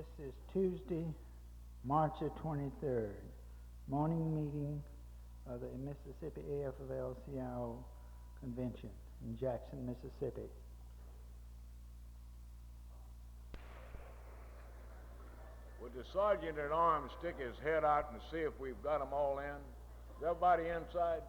This is Tuesday, March the 23rd, morning meeting of the Mississippi AFL-CIO Convention in Jackson, Mississippi. Would the sergeant at arms stick his head out and see if we've got them all in? Is everybody inside?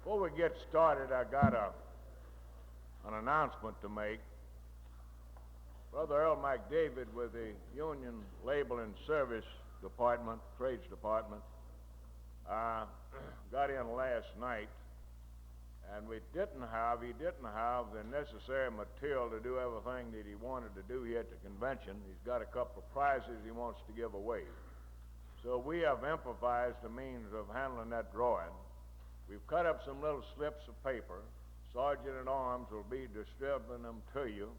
Before we get started, I got an announcement to make. Brother Earl McDavid with the Union Label and Service Department, Trades Department, got in last night, and he didn't have the necessary material to do everything that he wanted to do here at the convention. He's got a couple of prizes he wants to give away. So we have improvised a means of handling that drawing. We've cut up some little slips of paper. Sergeant at Arms will be distributing them to you.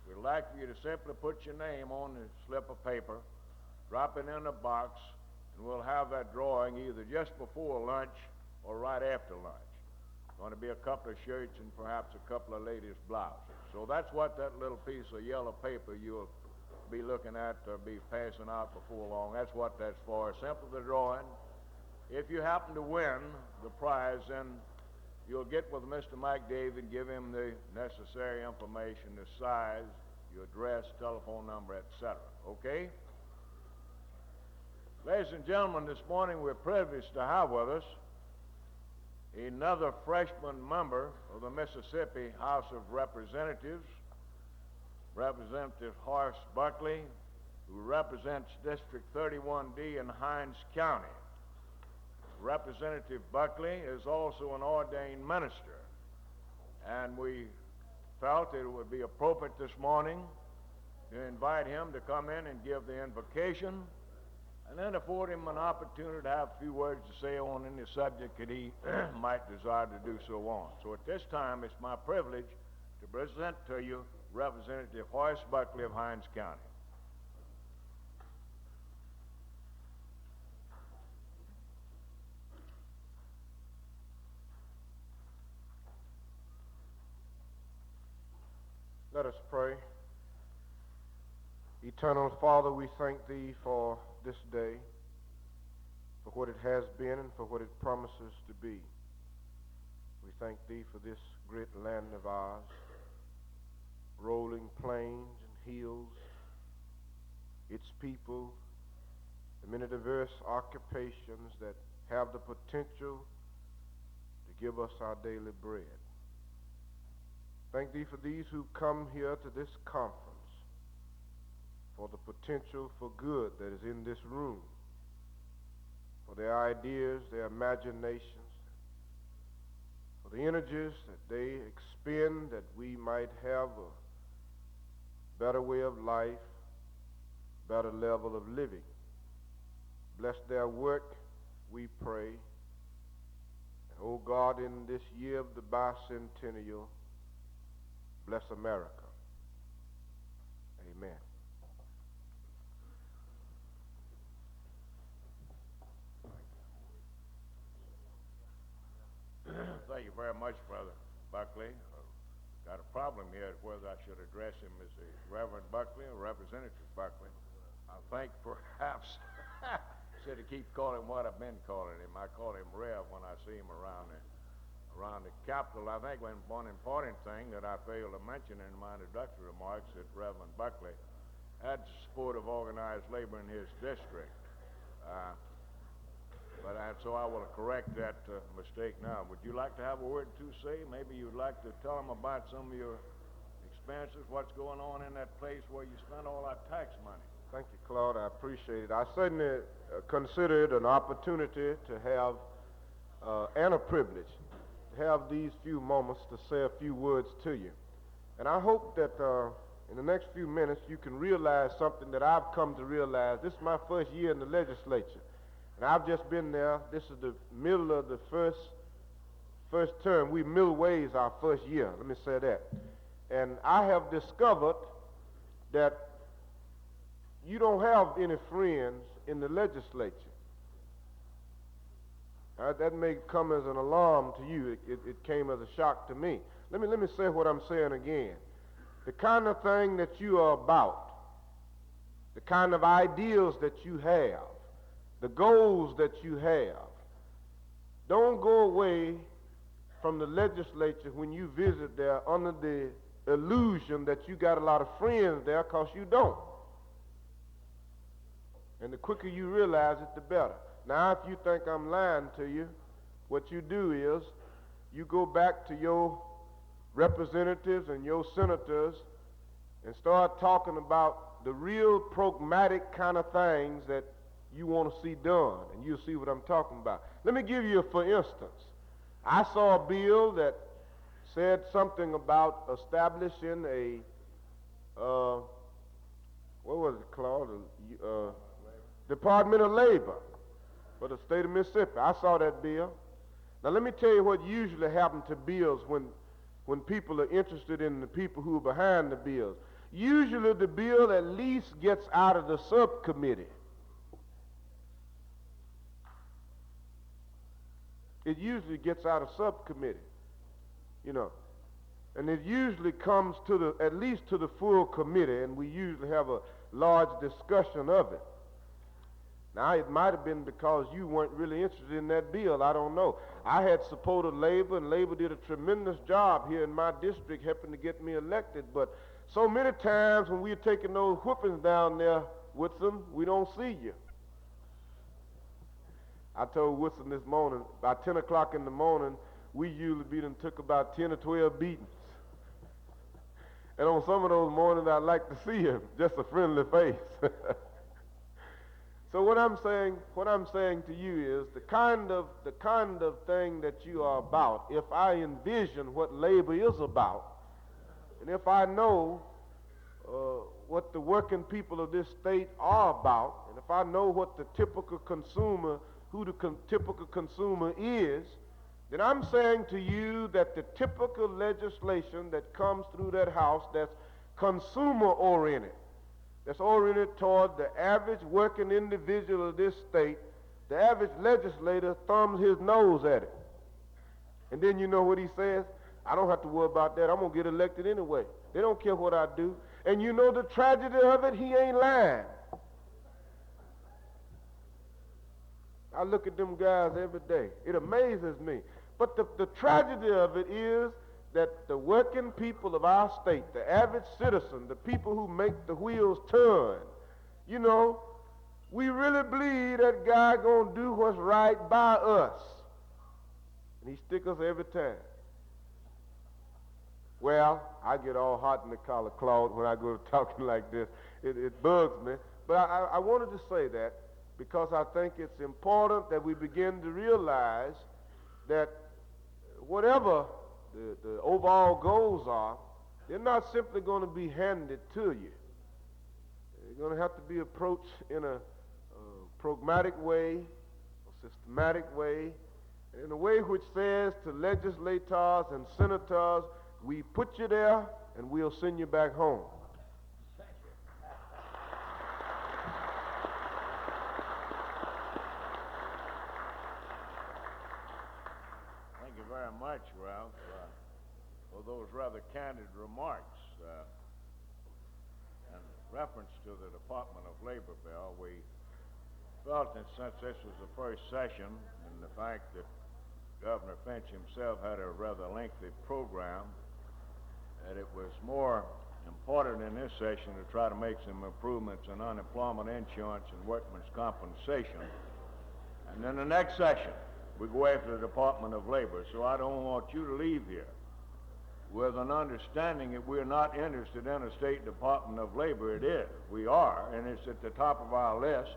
We'd like for you to simply put your name on the slip of paper, drop it in a box, and we'll have that drawing either just before lunch or right after lunch. It's going to be a couple of shirts and perhaps a couple of ladies' blouses. So that's what that little piece of yellow paper you'll be looking at or be passing out before long. That's what that's for. Simple the drawing. If you happen to win the prize, then you'll get with Mr. McDavid, give him the necessary information, the size, your address, telephone number, etc. Okay? Ladies and gentlemen, this morning we're privileged to have with us another freshman member of the Mississippi House of Representatives, Representative Horace Buckley, who represents District 31D in Hinds County. Representative Buckley is also an ordained minister, and we felt it would be appropriate this morning to invite him to come in and give the invocation, and then afford him an opportunity to have a few words to say on any subject that he might desire to do so on. So at this time, it's my privilege to present to you Representative Horace Buckley of Hinds County. Let us pray. Eternal Father, we thank Thee for this day, for what it has been and for what it promises to be. We thank Thee for this great land of ours, rolling plains and hills, its people, the many diverse occupations that have the potential to give us our daily bread. Thank Thee for these who come here to this conference, for the potential for good that is in this room, for their ideas, their imaginations, for the energies that they expend that we might have a better way of life, better level of living. Bless their work, we pray. And, oh God, in this year of the bicentennial, bless America. Amen. Thank you very much, Brother Buckley. Got a problem here whether I should address him as the Reverend Buckley or Representative Buckley. I think perhaps instead of keep calling him what I've been calling him, I call him Rev when I see him around the Capitol. I think one important thing that I failed to mention in my introductory remarks that Reverend Buckley had support of organized labor in his district. So I will correct that mistake now. Would you like to have a word or two say? Maybe you'd like to tell them about some of your expenses, what's going on in that place where you spend all our tax money. Thank you, Claude. I appreciate it. I certainly consider it an opportunity to have, and a privilege, to have these few moments to say a few words to you. And I hope that in the next few minutes you can realize something that I've come to realize. This is my first year in the legislature. And I've just been there. This is the middle of the first first term. We midways our first year, let me say that. And I have discovered that you don't have any friends in the legislature. That may come as an alarm to you. It came as a shock to me. Let me say what I'm saying again. The kind of thing that you are about, the kind of ideals that you have, the goals that you have, don't go away from the legislature when you visit there under the illusion that you got a lot of friends there, because you don't. And the quicker you realize it, the better. Now, if you think I'm lying to you, what you do is you go back to your representatives and your senators and start talking about the real pragmatic kind of things that you want to see done, and you'll see what I'm talking about. Let me give you, for instance, I saw a bill that said something about establishing a, what was it called? Department of Labor for the state of Mississippi. I saw that bill. Now let me tell you what usually happens to bills when people are interested in the people who are behind the bills. Usually the bill at least gets out of the subcommittee. It usually gets out of subcommittee, you know. And it usually comes to at least to the full committee, and we usually have a large discussion of it. Now, it might have been because you weren't really interested in that bill. I don't know. I had supported Labor, and Labor did a tremendous job here in my district helping to get me elected. But so many times when we're taking those whoopings down there, Woodson, we don't see you. I told Woodson this morning, by 10 o'clock in the morning, we usually took about 10 or 12 beatings. And on some of those mornings, I'd like to see him, just a friendly face. So what I'm saying to you is the kind of thing that you are about. If I envision what labor is about, and if I know what the working people of this state are about, and if I know what the typical consumer, who the typical consumer is, then I'm saying to you that the typical legislation that comes through that house that's consumer-oriented, that's oriented toward the average working individual of this state, the average legislator thumbs his nose at it. And then you know what he says? I don't have to worry about that. I'm going to get elected anyway. They don't care what I do. And you know the tragedy of it? He ain't lying. I look at them guys every day. It amazes me. But the tragedy of it is that the working people of our state, the average citizen, the people who make the wheels turn, you know, we really believe that guy gonna do what's right by us. And he stick us every time. Well, I get all hot in the collar, Claude, when I go to talking like this. It bugs me. But I wanted to say that because I think it's important that we begin to realize that whatever the overall goals are, they're not simply going to be handed to you. They're going to have to be approached in a pragmatic way, a systematic way, and in a way which says to legislators and senators, we put you there and we'll send you back home. Thank you very much, Ralph, for those rather candid remarks. In reference to the Department of Labor bill, we felt that since this was the first session, and the fact that Governor Finch himself had a rather lengthy program, that it was more important in this session to try to make some improvements in unemployment insurance and workmen's compensation. And then the next session, we go after the Department of Labor. So I don't want you to leave here with an understanding that we're not interested in a state Department of Labor. It is. We are, and it's at the top of our list.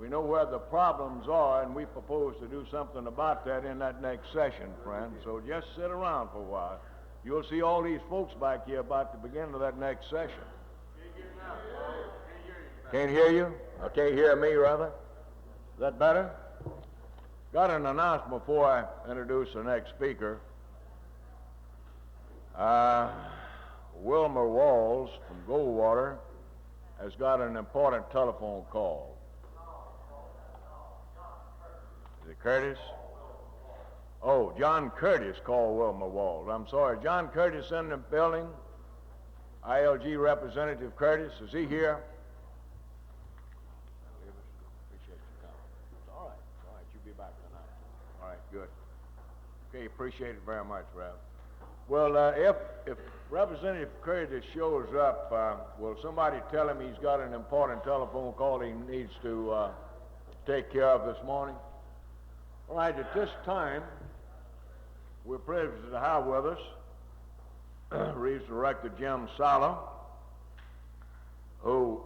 We know where the problems are, and we propose to do something about that in that next session, friend. So just sit around for a while. You'll see all these folks back here about the beginning of that next session. Can't hear you? Can't hear me, rather? Is that better? Got an announcement before I introduce the next speaker. Wilmer Walls from Goldwater has got an important telephone call. Is it Curtis? Oh, John Curtis called Wilmer Walls. I'm sorry. John Curtis in the building. ILG Representative Curtis, is he here? Appreciate you coming. It's all right. It's all right. You'll be back tonight. All right, good. Okay, appreciate it very much, Rev. Well, if Representative Curtis shows up, will somebody tell him he's got an important telephone call he needs to take care of this morning? All right, at this time, we're privileged to have with us Reeves Director Jim Sala, who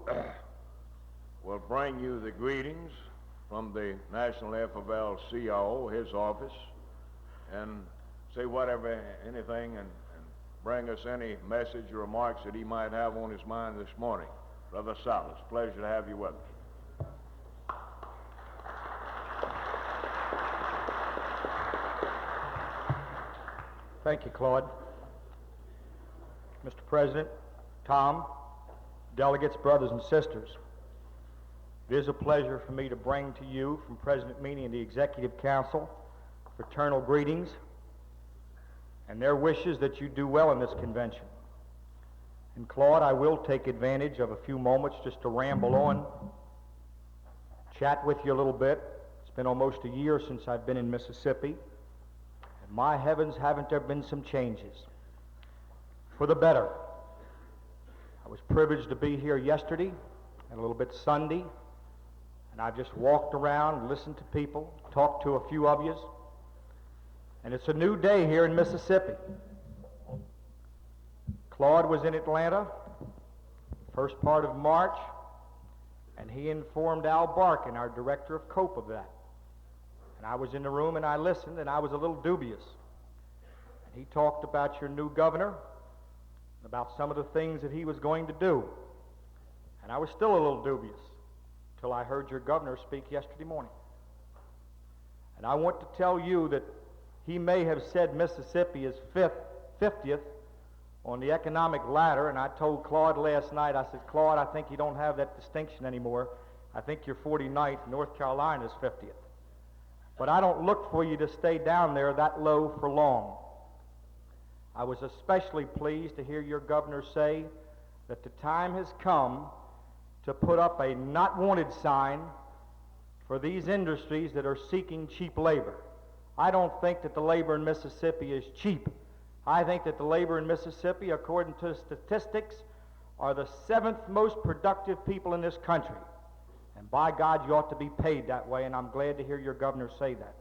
will bring you the greetings from the National AFL-CIO, his office, and say whatever, anything, and bring us any message or remarks that he might have on his mind this morning. Brother Sala, it's a pleasure to have you with us. Thank you, Claude. Mr. President, Tom, delegates, brothers and sisters, it is a pleasure for me to bring to you from President Meany and the Executive Council fraternal greetings and their wishes that you do well in this convention. And Claude, I will take advantage of a few moments just to ramble on, chat with you a little bit. It's been almost a year since I've been in Mississippi. My heavens, haven't there been some changes for the better. I was privileged to be here yesterday and a little bit Sunday, and I've just walked around, listened to people, talked to a few of yous, and it's a new day here in Mississippi. Claude was in Atlanta first part of March, and he informed Al Barkin, our director of COPE, of that. And I was in the room and I listened, and I was a little dubious. And he talked about your new governor, about some of the things that he was going to do. And I was still a little dubious till I heard your governor speak yesterday morning. And I want to tell you that he may have said Mississippi is 50th on the economic ladder, and I told Claude last night, I said, Claude, I think you don't have that distinction anymore. I think you're 49th, North Carolina's 50th. But I don't look for you to stay down there that low for long. I was especially pleased to hear your governor say that the time has come to put up a not wanted sign for these industries that are seeking cheap labor. I don't think that the labor in Mississippi is cheap. I think that the labor in Mississippi, according to statistics, are the 7th most productive people in this country. And by God, you ought to be paid that way, and I'm glad to hear your governor say that.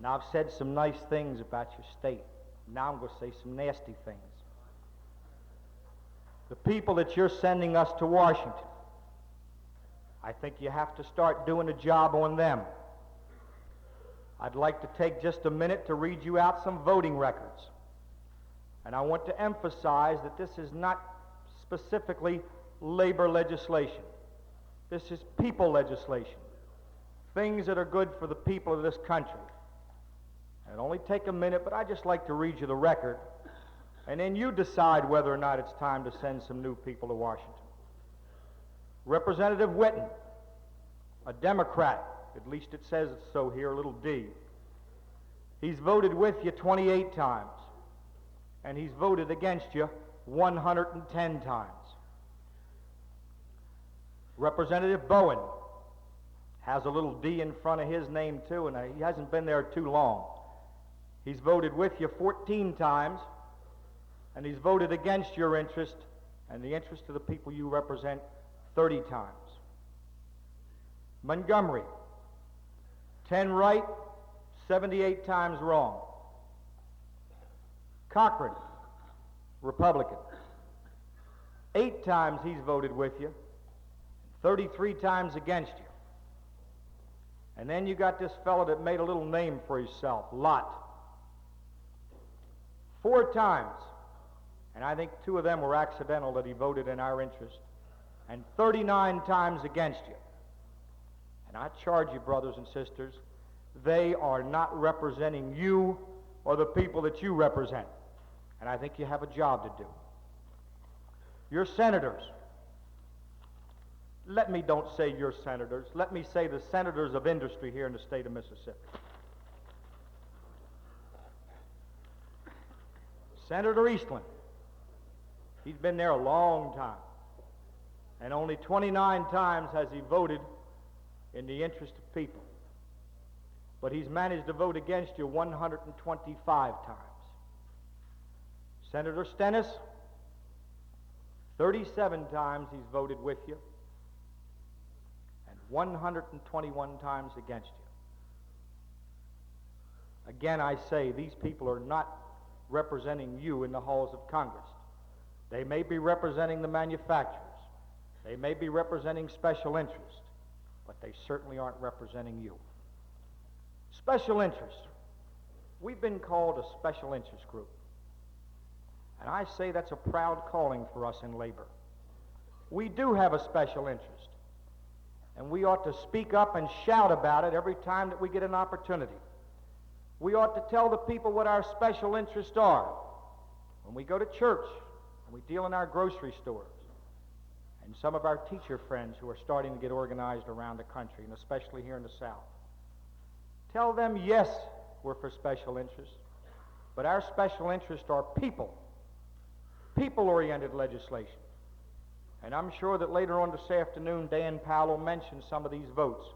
Now, I've said some nice things about your state. Now I'm going to say some nasty things. The people that you're sending us to Washington, I think you have to start doing a job on them. I'd like to take just a minute to read you out some voting records. And I want to emphasize that this is not specifically labor legislation. This is people legislation. Things that are good for the people of this country. And it'll only take a minute, but I'd just like to read you the record. And then you decide whether or not it's time to send some new people to Washington. Representative Whitten, a Democrat, at least it says so here, a little d. He's voted with you 28 times. And he's voted against you 110 times. Representative Bowen has a little D in front of his name too, and he hasn't been there too long. He's voted with you 14 times, and he's voted against your interest and the interest of the people you represent 30 times. Montgomery, 10 right, 78 times wrong. Cochran, Republican. 8 times he's voted with you, 33 times against you. And then you got this fellow that made a little name for himself, Lott. 4 times, and I think 2 of them were accidental that he voted in our interest. and 39 times against you. And I charge you, brothers and sisters, they are not representing you or the people that you represent. And I think you have a job to do. Your senators, don't say your senators, let me say the senators of industry here in the state of Mississippi. Senator Eastland, he's been there a long time, and only 29 times has he voted in the interest of people. But he's managed to vote against you 125 times. Senator Stennis, 37 times he's voted with you, and 121 times against you. Again, I say, these people are not representing you in the halls of Congress. They may be representing the manufacturers. They may be representing special interests, but they certainly aren't representing you. Special interest. We've been called a special interest group. And I say that's a proud calling for us in labor. We do have a special interest. And we ought to speak up and shout about it every time that we get an opportunity. We ought to tell the people what our special interests are when we go to church, when we deal in our grocery stores, and some of our teacher friends who are starting to get organized around the country, and especially here in the South. Tell them, yes, we're for special interests, but our special interests are people-oriented legislation. And I'm sure that later on this afternoon, Dan Powell will mention some of these votes.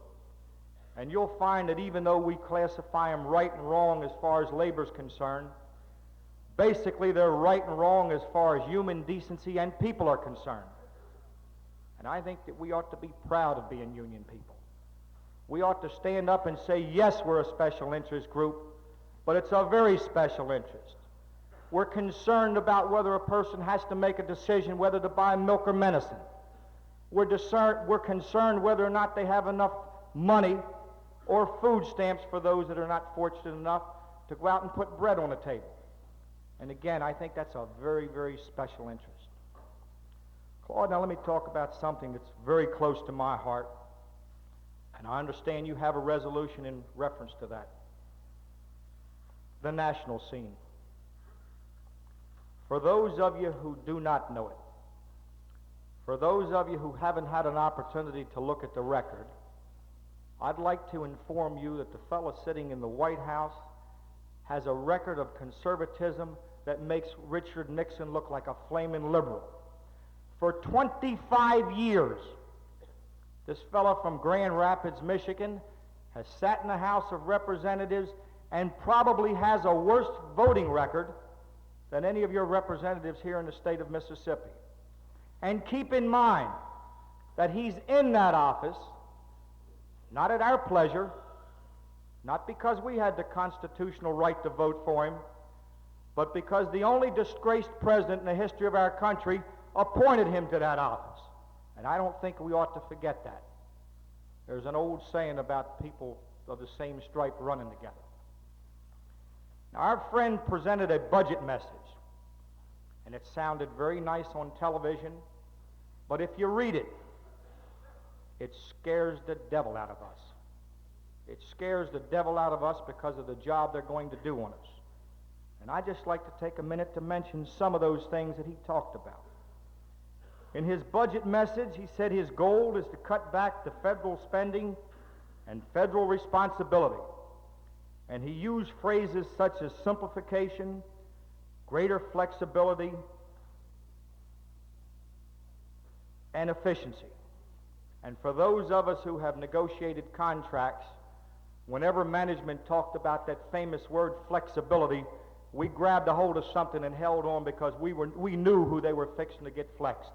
And you'll find that even though we classify them right and wrong as far as labor's concerned, basically they're right and wrong as far as human decency and people are concerned. And I think that we ought to be proud of being union people. We ought to stand up and say, yes, we're a special interest group, but it's a very special interest. We're concerned about whether a person has to make a decision whether to buy milk or medicine. We're concerned whether or not they have enough money or food stamps for those that are not fortunate enough to go out and put bread on the table. And again, I think that's a very, very special interest. Claude, now let me talk about something that's very close to my heart. And I understand you have a resolution in reference to that. The national scene. For those of you who do not know it, for those of you who haven't had an opportunity to look at the record, I'd like to inform you that the fellow sitting in the White House has a record of conservatism that makes Richard Nixon look like a flaming liberal. For 25 years, this fellow from Grand Rapids, Michigan, has sat in the House of Representatives and probably has a worse voting record than any of your representatives here in the state of Mississippi. And keep in mind that he's in that office not at our pleasure, not because we had the constitutional right to vote for him, but because the only disgraced president in the history of our country appointed him to that office. And I don't think we ought to forget that. There's an old saying about people of the same stripe running together. Now, our friend presented a budget message, and it sounded very nice on television, but if you read it, it scares the devil out of us. It scares the devil out of us because of the job they're going to do on us. And I'd just like to take a minute to mention some of those things that he talked about. In his budget message, he said his goal is to cut back the federal spending and federal responsibility. And he used phrases such as simplification, greater flexibility, and efficiency. And for those of us who have negotiated contracts, whenever management talked about that famous word flexibility, we grabbed a hold of something and held on because we knew who they were fixing to get flexed.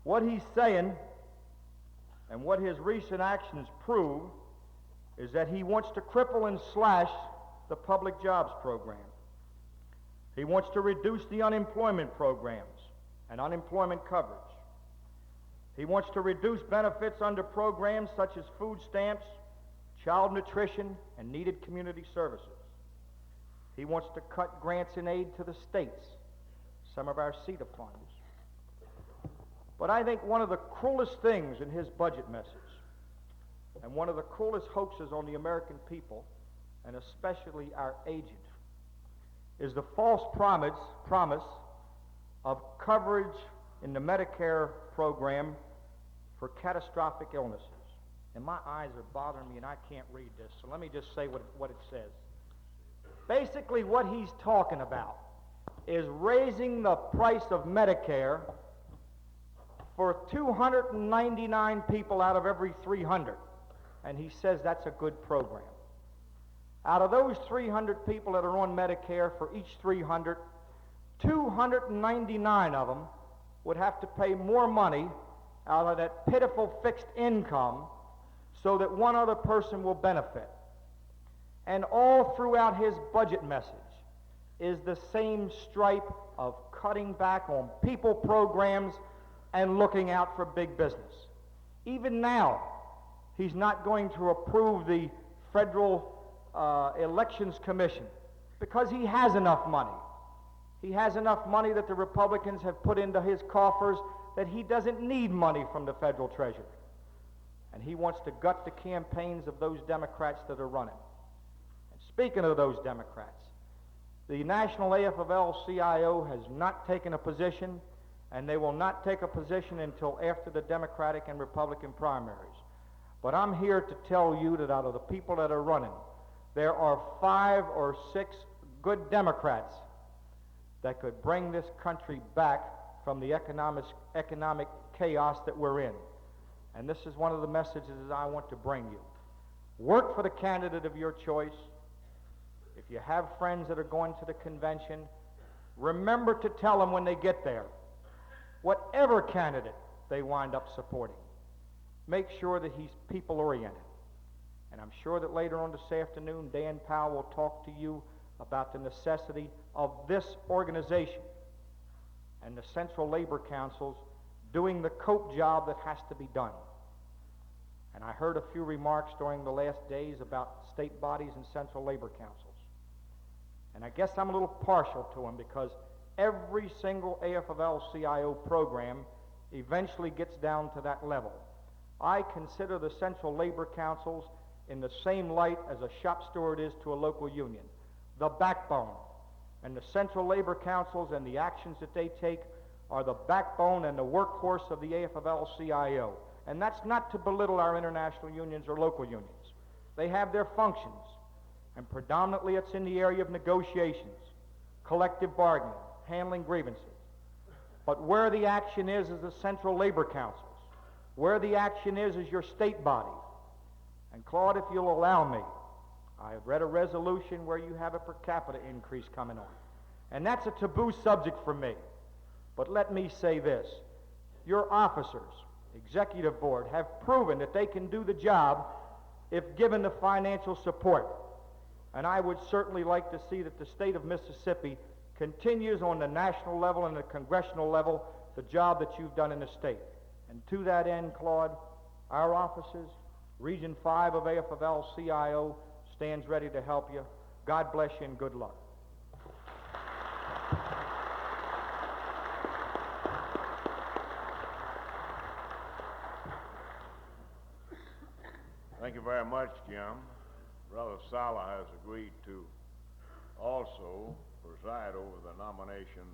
What he's saying, and what his recent actions prove, is that he wants to cripple and slash the public jobs program. He wants to reduce the unemployment programs and unemployment coverage. He wants to reduce benefits under programs such as food stamps, child nutrition, and needed community services. He wants to cut grants and aid to the states, some of our CETA funds. But I think one of the cruelest things in his budget message, and one of the cruelest hoaxes on the American people, and especially our aged, is the false promise of coverage in the Medicare program for catastrophic illnesses. And my eyes are bothering me and I can't read this, so let me just say what it says. Basically what he's talking about is raising the price of Medicare for 299 people out of every 300. And he says that's a good program. Out of those 300 people that are on Medicare, for each 300, 299 of them would have to pay more money out of that pitiful fixed income so that one other person will benefit. And all throughout his budget message is the same stripe of cutting back on people programs and looking out for big business. Even now, he's not going to approve the Federal Elections Commission because he has enough money. He has enough money that the Republicans have put into his coffers that he doesn't need money from the federal treasury. And he wants to gut the campaigns of those Democrats that are running. And speaking of those Democrats, the National AFL-CIO has not taken a position, and they will not take a position until after the Democratic and Republican primaries. But I'm here to tell you that out of the people that are running, there are 5 or 6 good Democrats that could bring this country back from the economic chaos that we're in. And this is one of the messages that I want to bring you. Work for the candidate of your choice. If you have friends that are going to the convention, remember to tell them when they get there, whatever candidate they wind up supporting, make sure that he's people-oriented. And I'm sure that later on this afternoon, Dan Powell will talk to you about the necessity of this organization and the Central Labor Councils doing the COPE job that has to be done. And I heard a few remarks during the last days about state bodies and Central Labor Councils. And I guess I'm a little partial to them because every single AFL-CIO program eventually gets down to that level. I consider the Central Labor Councils in the same light as a shop steward is to a local union, the backbone. And the Central Labor Councils and the actions that they take are the backbone and the workhorse of the AFL-CIO. And that's not to belittle our international unions or local unions. They have their functions, and predominantly it's in the area of negotiations, collective bargaining, handling grievances. But where the action is the Central Labor Councils. Where the action is your state bodies. And Claude, if you'll allow me, I have read a resolution where you have a per capita increase coming on. And that's a taboo subject for me. But let me say this. Your officers, executive board, have proven that they can do the job if given the financial support. And I would certainly like to see that the state of Mississippi continues on the national level and the congressional level the job that you've done in the state. And to that end, Claude, our offices, Region 5 of AFL-CIO, stands ready to help you. God bless you and good luck. Thank you very much, Jim. Brother Sala has agreed to also preside over the nomination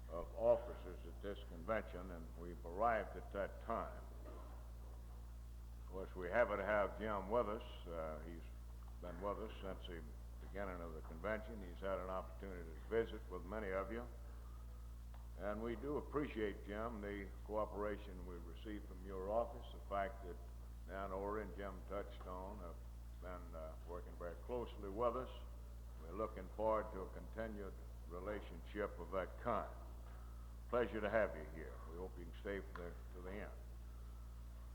of officers at this convention, and we've arrived at that time. Of course, we're happy to have Jim with us. He's been with us since the beginning of the convention. He's had an opportunity to visit with many of you. And we do appreciate, Jim, the cooperation we've received from your office, the fact that Dan Orr and Jim Touchstone have been working very closely with us. We're looking forward to a continued relationship of that kind. Pleasure to have you here. We hope you can stay to the end.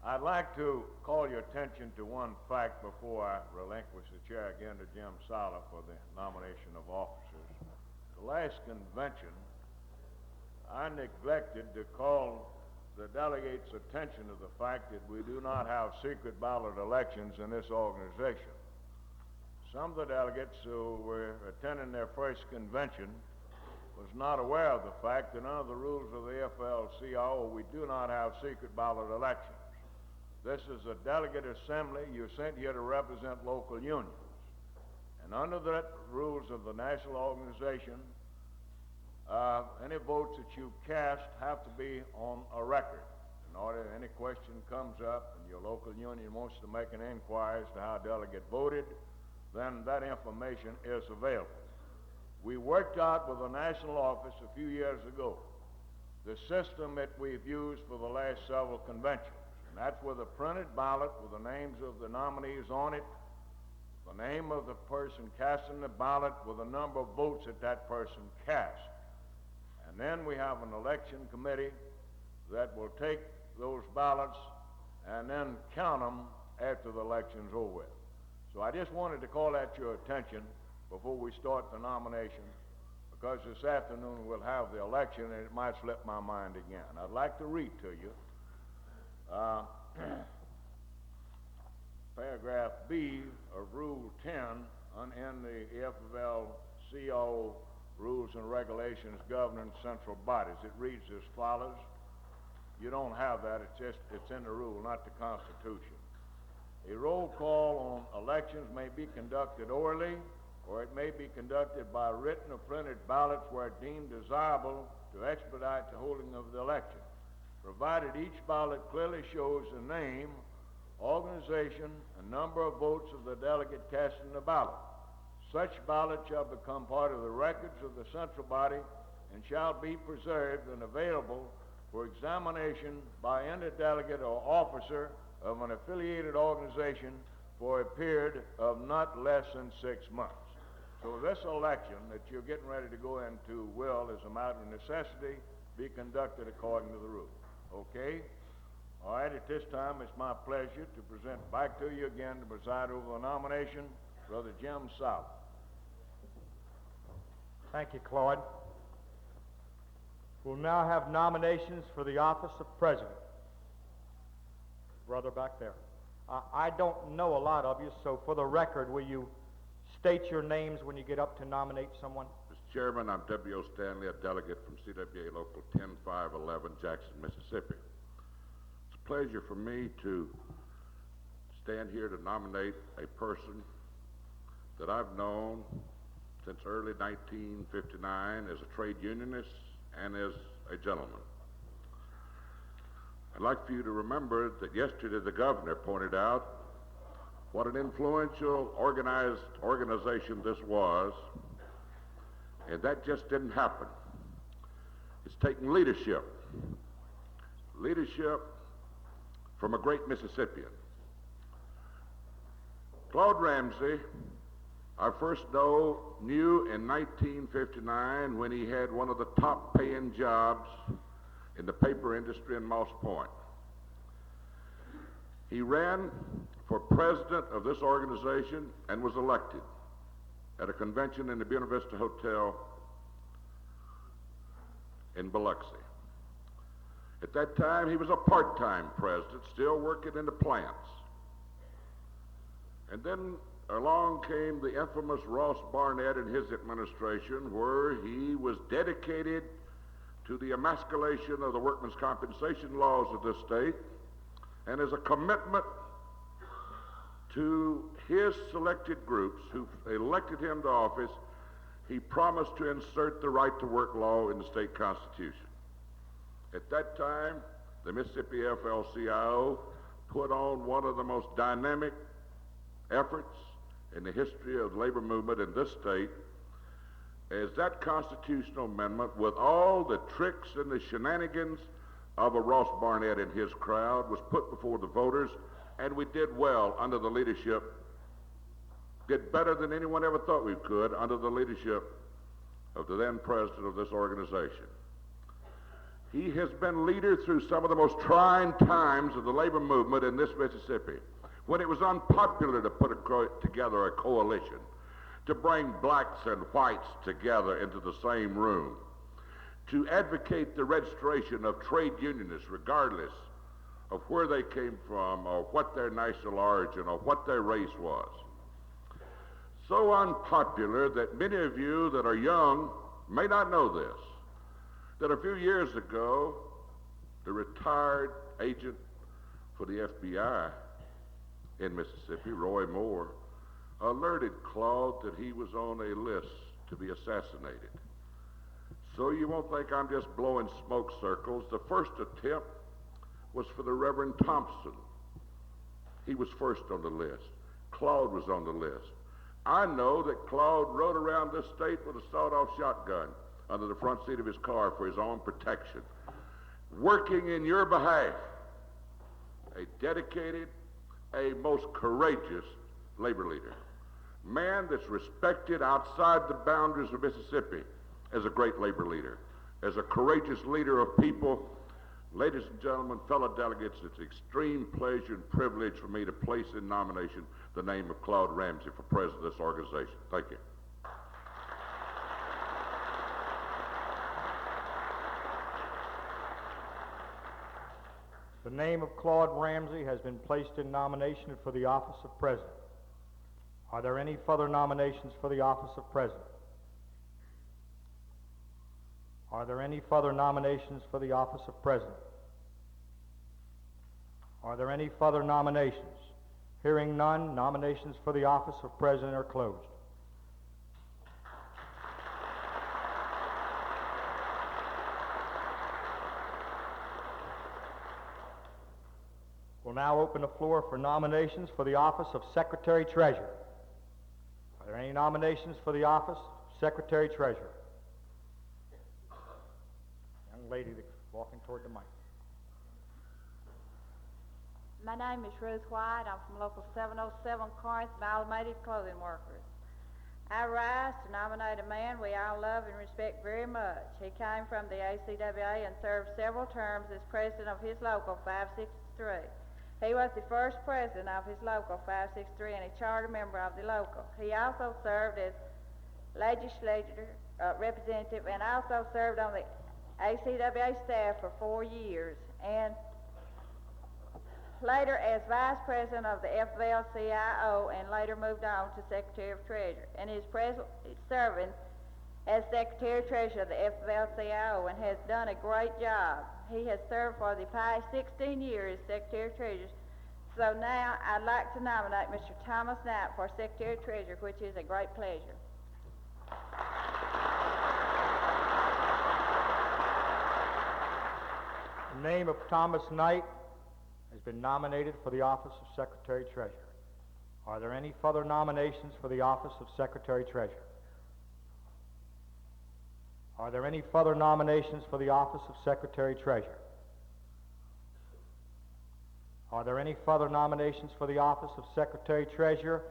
I'd like to call your attention to one fact before I relinquish the chair again to Jim Sala for the nomination of officers. The last convention, I neglected to call the delegates' attention to the fact that we do not have secret ballot elections in this organization. Some of the delegates who were attending their first convention was not aware of the fact that under the rules of the AFL-CIO, we do not have secret ballot elections. This is a delegate assembly. You're sent here to represent local unions. And under the rules of the national organization, any votes that you cast have to be on a record. In order any question comes up and your local union wants to make an inquiry as to how a delegate voted, then that information is available. We worked out with the national office a few years ago the system that we've used for the last several conventions. And that's with a printed ballot with the names of the nominees on it, the name of the person casting the ballot with the number of votes that that person cast. And then we have an election committee that will take those ballots and then count them after the election's over with. So I just wanted to call that to your attention before we start the nomination, because this afternoon we'll have the election and it might slip my mind again. I'd like to read to you paragraph B of Rule 10 in the AFL-CIO Rules and Regulations governing central bodies. It reads as follows. You don't have that. It's in the rule, not the Constitution. A roll call on elections may be conducted orally, or it may be conducted by written or printed ballots where deemed desirable to expedite the holding of the election, provided each ballot clearly shows the name, organization, and number of votes of the delegate casting the ballot. Such ballot shall become part of the records of the central body and shall be preserved and available for examination by any delegate or officer of an affiliated organization for a period of not less than 6 months. So this election that you're getting ready to go into will, as a matter of necessity, be conducted according to the rules. Okay? All right, at this time, it's my pleasure to present back to you again to preside over the nomination, Brother Jim South. Thank you, Claude. We'll now have nominations for the office of president. Brother back there. I don't know a lot of you, so for the record, will you state your names when you get up to nominate someone? Mr. Chairman, I'm W.O. Stanley, a delegate from CWA Local 10511, Jackson, Mississippi. It's a pleasure for me to stand here to nominate a person that I've known since early 1959 as a trade unionist and as a gentleman. I'd like for you to remember that yesterday the governor pointed out what an influential, organized organization this was, and that just didn't happen. It's taken leadership from a great Mississippian. Claude Ramsey, I first knew in 1959 when he had one of the top paying jobs in the paper industry in Moss Point. He ran for president of this organization and was elected at a convention in the Buena Vista Hotel in Biloxi. At that time, he was a part-time president, still working in the plants. And then along came the infamous Ross Barnett and his administration, where he was dedicated to the emasculation of the workmen's compensation laws of this state, and as a commitment to his selected groups who elected him to office, he promised to insert the right to work law in the state constitution. At that time, the Mississippi AFL-CIO put on one of the most dynamic efforts in the history of the labor movement in this state, as that constitutional amendment, with all the tricks and the shenanigans of a Ross Barnett and his crowd, was put before the voters, and we did well under the leadership, did better than anyone ever thought we could under the leadership of the then president of this organization. He has been leader through some of the most trying times of the labor movement in this Mississippi, when it was unpopular to put together a coalition, to bring blacks and whites together into the same room, to advocate the registration of trade unionists regardless of where they came from or what their national origin or what their race was. So unpopular that many of you that are young may not know this, that a few years ago, the retired agent for the FBI in Mississippi, Roy Moore, alerted Claude that he was on a list to be assassinated. So you won't think I'm just blowing smoke circles. The first attempt was for the Reverend Thompson. He was first on the list. Claude was on the list. I know that Claude rode around this state with a sawed-off shotgun under the front seat of his car for his own protection, working in your behalf. A dedicated, a most courageous labor leader. Man that's respected outside the boundaries of Mississippi as a great labor leader, as a courageous leader of people. Ladies and gentlemen, fellow delegates, it's an extreme pleasure and privilege for me to place in nomination the name of Claude Ramsey for president of this organization. Thank you. The name of Claude Ramsey has been placed in nomination for the office of president. Are there any further nominations for the office of president? Are there any further nominations for the office of president? Are there any further nominations? Hearing none, nominations for the office of president are closed. We'll now open the floor for nominations for the office of secretary-treasurer. Are there any nominations for the office of secretary-treasurer? Young lady that's walking toward the mic. My name is Ruth White. I'm from Local 707 Corinth, Amalgamated Clothing Workers. I rise to nominate a man we all love and respect very much. He came from the ACWA and served several terms as president of his local 563. He was the first president of his local 563 and a charter member of the local. He also served as legislature representative and also served on the ACWA staff for 4 years and later as vice president of the AFL-CIO and later moved on to secretary of treasury. And is presently serving as secretary of treasury of the AFL-CIO and has done a great job. He has served for the past 16 years as secretary of treasury. So now I'd like to nominate Mr. Thomas Knight for secretary of treasury, which is a great pleasure. The name of Thomas Knight has been nominated for the office of secretary-treasurer. Are there any further nominations for the office of secretary-treasurer? Are there any further nominations for the office of secretary-treasurer? Are there any further nominations for the office of secretary-treasurer?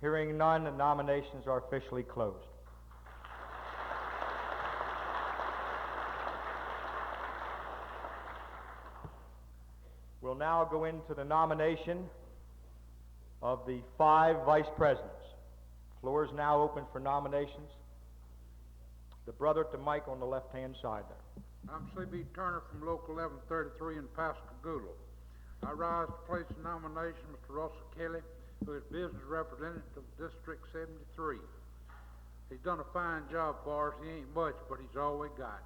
Hearing none, the nominations are officially closed. We'll now go into the nomination of the 5 vice presidents. Floor is now open for nominations. The brother at the mic on the left-hand side there. I'm C.B. Turner from Local 1133 in Pascagoula. I rise to place in nomination Mr. Russell Kelly, who is business representative of District 73. He's done a fine job for us. He ain't much, but he's all we got.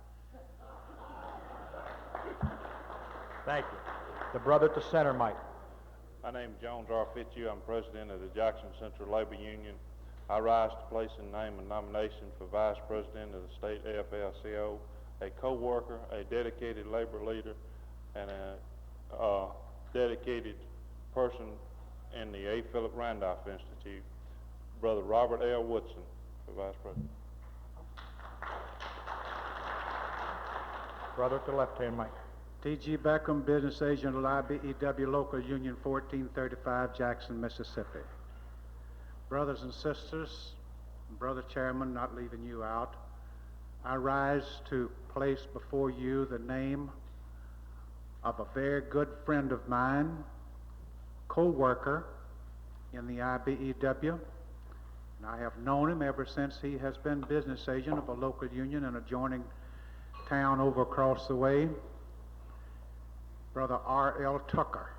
Thank you. The brother at the center mic. My name is Jones R. Fitzhugh. I'm president of the Jackson Central Labor Union. I rise to place in name a nomination for vice president of the state AFL-CIO, a co-worker, a dedicated labor leader, and a dedicated person in the A. Philip Randolph Institute, Brother Robert L. Woodson, for vice president. Brother at the left-hand mic. T.G. Beckham, business agent of IBEW Local Union 1435, Jackson, Mississippi. Brothers and sisters, Brother Chairman, not leaving you out, I rise to place before you the name of a very good friend of mine, co-worker in the IBEW, and I have known him ever since he has been business agent of a local union in an adjoining town over across the way, Brother R.L. Tucker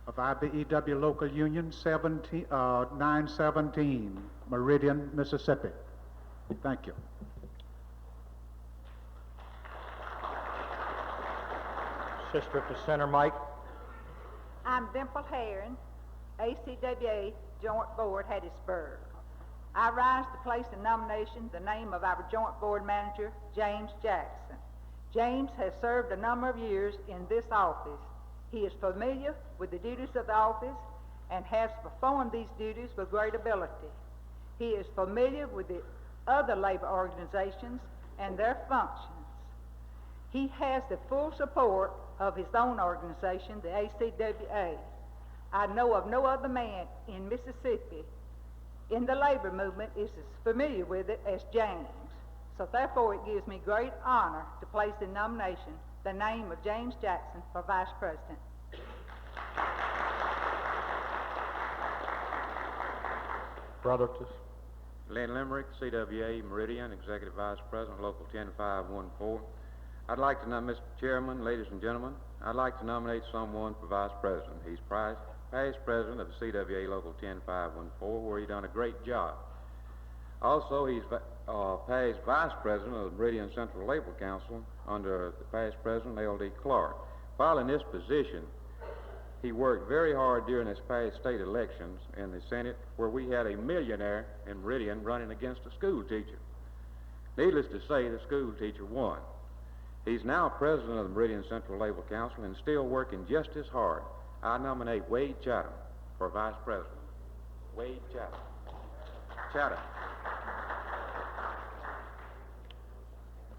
of IBEW Local Union 917, Meridian, Mississippi. Thank you. Sister at the center mic. I'm Dimple Herron, ACWA Joint Board, Hattiesburg. I rise to place in nomination the name of our Joint Board Manager, James Jackson. James has served a number of years in this office. He is familiar with the duties of the office and has performed these duties with great ability. He is familiar with the other labor organizations and their functions. He has the full support of his own organization, the ACWA. I know of no other man in Mississippi in the labor movement is as familiar with it as James. So therefore it gives me great honor to place in nomination the name of James Jackson for Vice President. Brother to Lynn Limerick, CWA Meridian, Executive Vice President, Local 10514. I'd like to nominate, Mr. Chairman, ladies and gentlemen, I'd like to nominate someone for Vice President. He's past President of the CWA Local 10514, where he done a great job. Also, he's past Vice President of the Meridian Central Labor Council under the past President, L.D. Clark. While in this position, he worked very hard during his past state elections in the Senate, where we had a millionaire in Meridian running against a school teacher. Needless to say, the school teacher won. He's now president of the Meridian Central Labor Council and still working just as hard. I nominate Wade Chatham for Vice President. Wade Chatham. Chatham.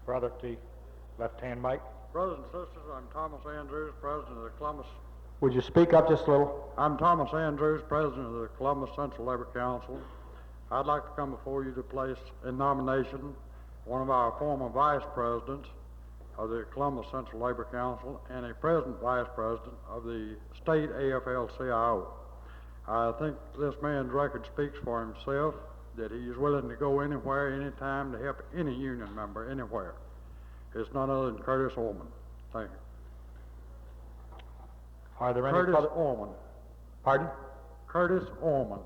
Brother to left-hand mic. Brothers and sisters, I'm Thomas Andrews, President of the Columbus. Would you speak up just a little? I'm Thomas Andrews, President of the Columbus Central Labor Council. I'd like to come before you to place in nomination one of our former vice presidents of the Columbus Central Labor Council and a present vice president of the state AFL-CIO. I think this man's record speaks for himself, that he is willing to go anywhere, anytime to help any union member anywhere. It's none other than Curtis Orman. Thank you. Are there any Curtis further? Orman. Pardon? Curtis Orman.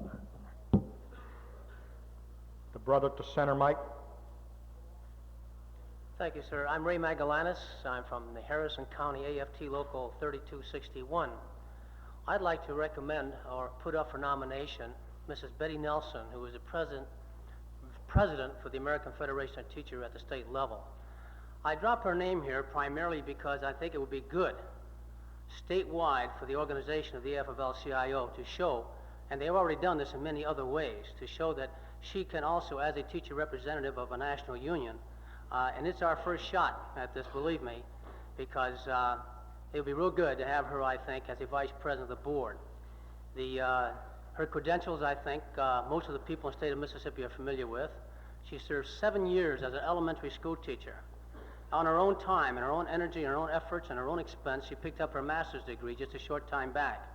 The brother to center mic. Thank you, sir. I'm Ray Magallanes. I'm from the Harrison County AFT Local 3261. I'd like to recommend or put up for nomination Mrs. Betty Nelson, who is the president for the American Federation of Teachers at the state level. I dropped her name here primarily because I think it would be good statewide for the organization of the AFL-CIO to show, and they've already done this in many other ways, to show that she can also, as a teacher representative of a national union, and it's our first shot at this, believe me, because it would be real good to have her, I think, as a vice president of the board. Her credentials, I think, most of the people in the state of Mississippi are familiar with. She served 7 years as an elementary school teacher. On her own time, and her own energy, and her own efforts, and her own expense, she picked up her master's degree just a short time back.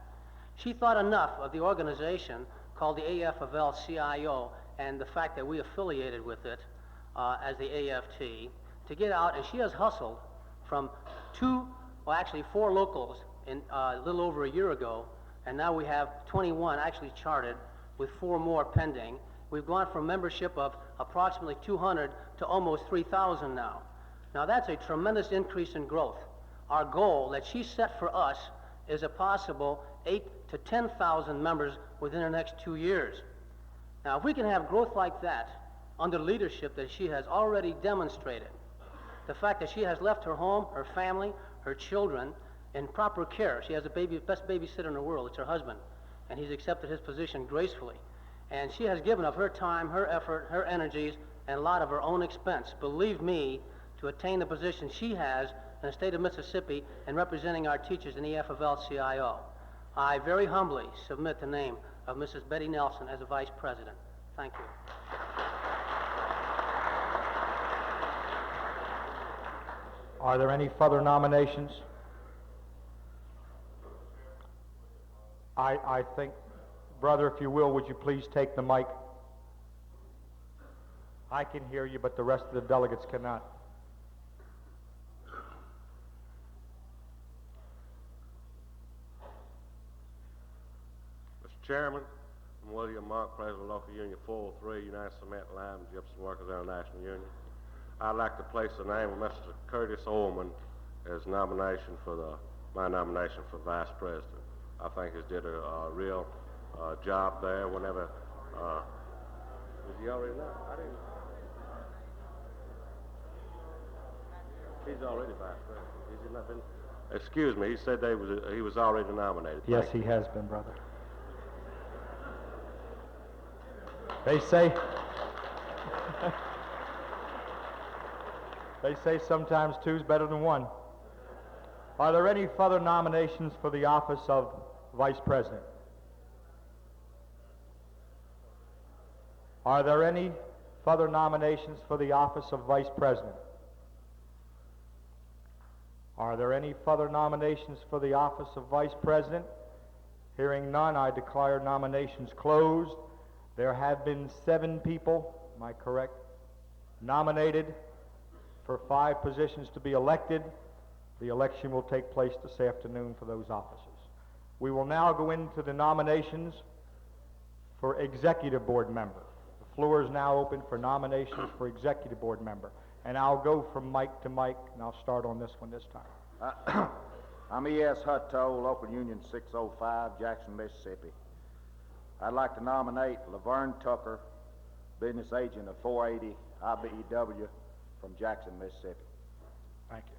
She thought enough of the organization called the AFL-CIO and the fact that we affiliated with it as the AFT to get out, and she has hustled from 4 locals in a little over a year ago, and now we have 21 actually charted with 4 more pending. We've gone from membership of approximately 200 to almost 3,000 now. Now that's a tremendous increase in growth. Our goal that she set for us is a possible 8,000 to 10,000 members within the next 2 years. Now if we can have growth like that under leadership that she has already demonstrated, the fact that she has left her home, her family, her children in proper care. She has the best babysitter in the world. It's her husband, and he's accepted his position gracefully. And she has given up her time, her effort, her energies, and a lot of her own expense, believe me, to attain the position she has in the state of Mississippi and representing our teachers in the AFL-CIO. I very humbly submit the name of Mrs. Betty Nelson as a vice president. Thank you. Are there any further nominations? I think, brother, if you will, would you please take the mic? I can hear you, but the rest of the delegates cannot. Mr. Chairman, I'm William Monk, President of Local Union 403, United Cement, Lime, and Gypsum Workers International Union. I'd like to place the name of Mr. Curtis Orman as nomination for the my nomination for Vice President. I think he's did a real job there whenever... is he already not? I didn't... He's already Vice President. Has he not been... Excuse me, he said he was already nominated. Yes, he has been, brother. They say... They say sometimes two's better than one. Are there any further nominations for the office of Vice President? Are there any further nominations for the office of Vice President? Are there any further nominations for the office of Vice President? Hearing none, I declare nominations closed. There have been 7 people, am I correct, nominated for 5 positions to be elected. The election will take place this afternoon for those offices. We will now go into the nominations for Executive Board member. The floor is now open for nominations for Executive Board member. And I'll go from mic to mic, and I'll start on this one this time. I'm E.S. Hutto, Local Union 605, Jackson, Mississippi. I'd like to nominate Laverne Tucker, business agent of 480 IBEW from Jackson, Mississippi. Thank you.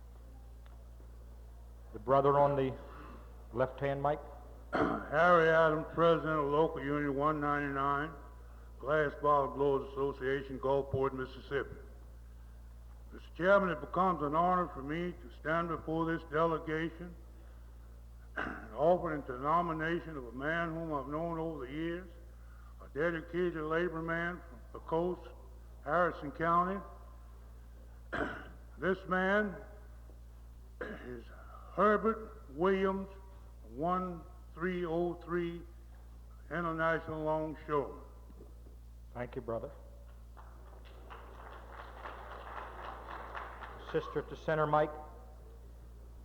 The brother on the left-hand mic. Harry Adams, President of Local Union 199, Glass Bottle Blowers Association, Gulfport, Mississippi. Mr. Chairman, it becomes an honor for me to stand before this delegation and offer into the nomination of a man whom I've known over the years, a dedicated labor man from the coast, Harrison County. This man is Herbert Williams, 1303 International Longshoreman. Thank you, brother. Sister at the center mic.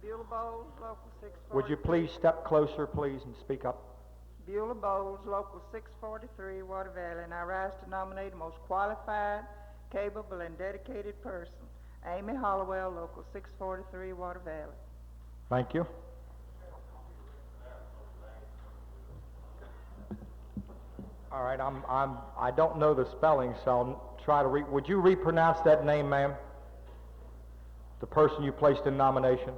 Beulah Bowles, Local 643. Would you please step closer, please, and speak up? Beulah Bowles, Local 643, Water Valley, and I rise to nominate the most qualified, capable, and dedicated person, Amy Hollowell, Local 643, Water Valley. Thank you. All right, I don't know the spelling, so I'll try to would you repronounce that name, ma'am? The person you placed in nomination?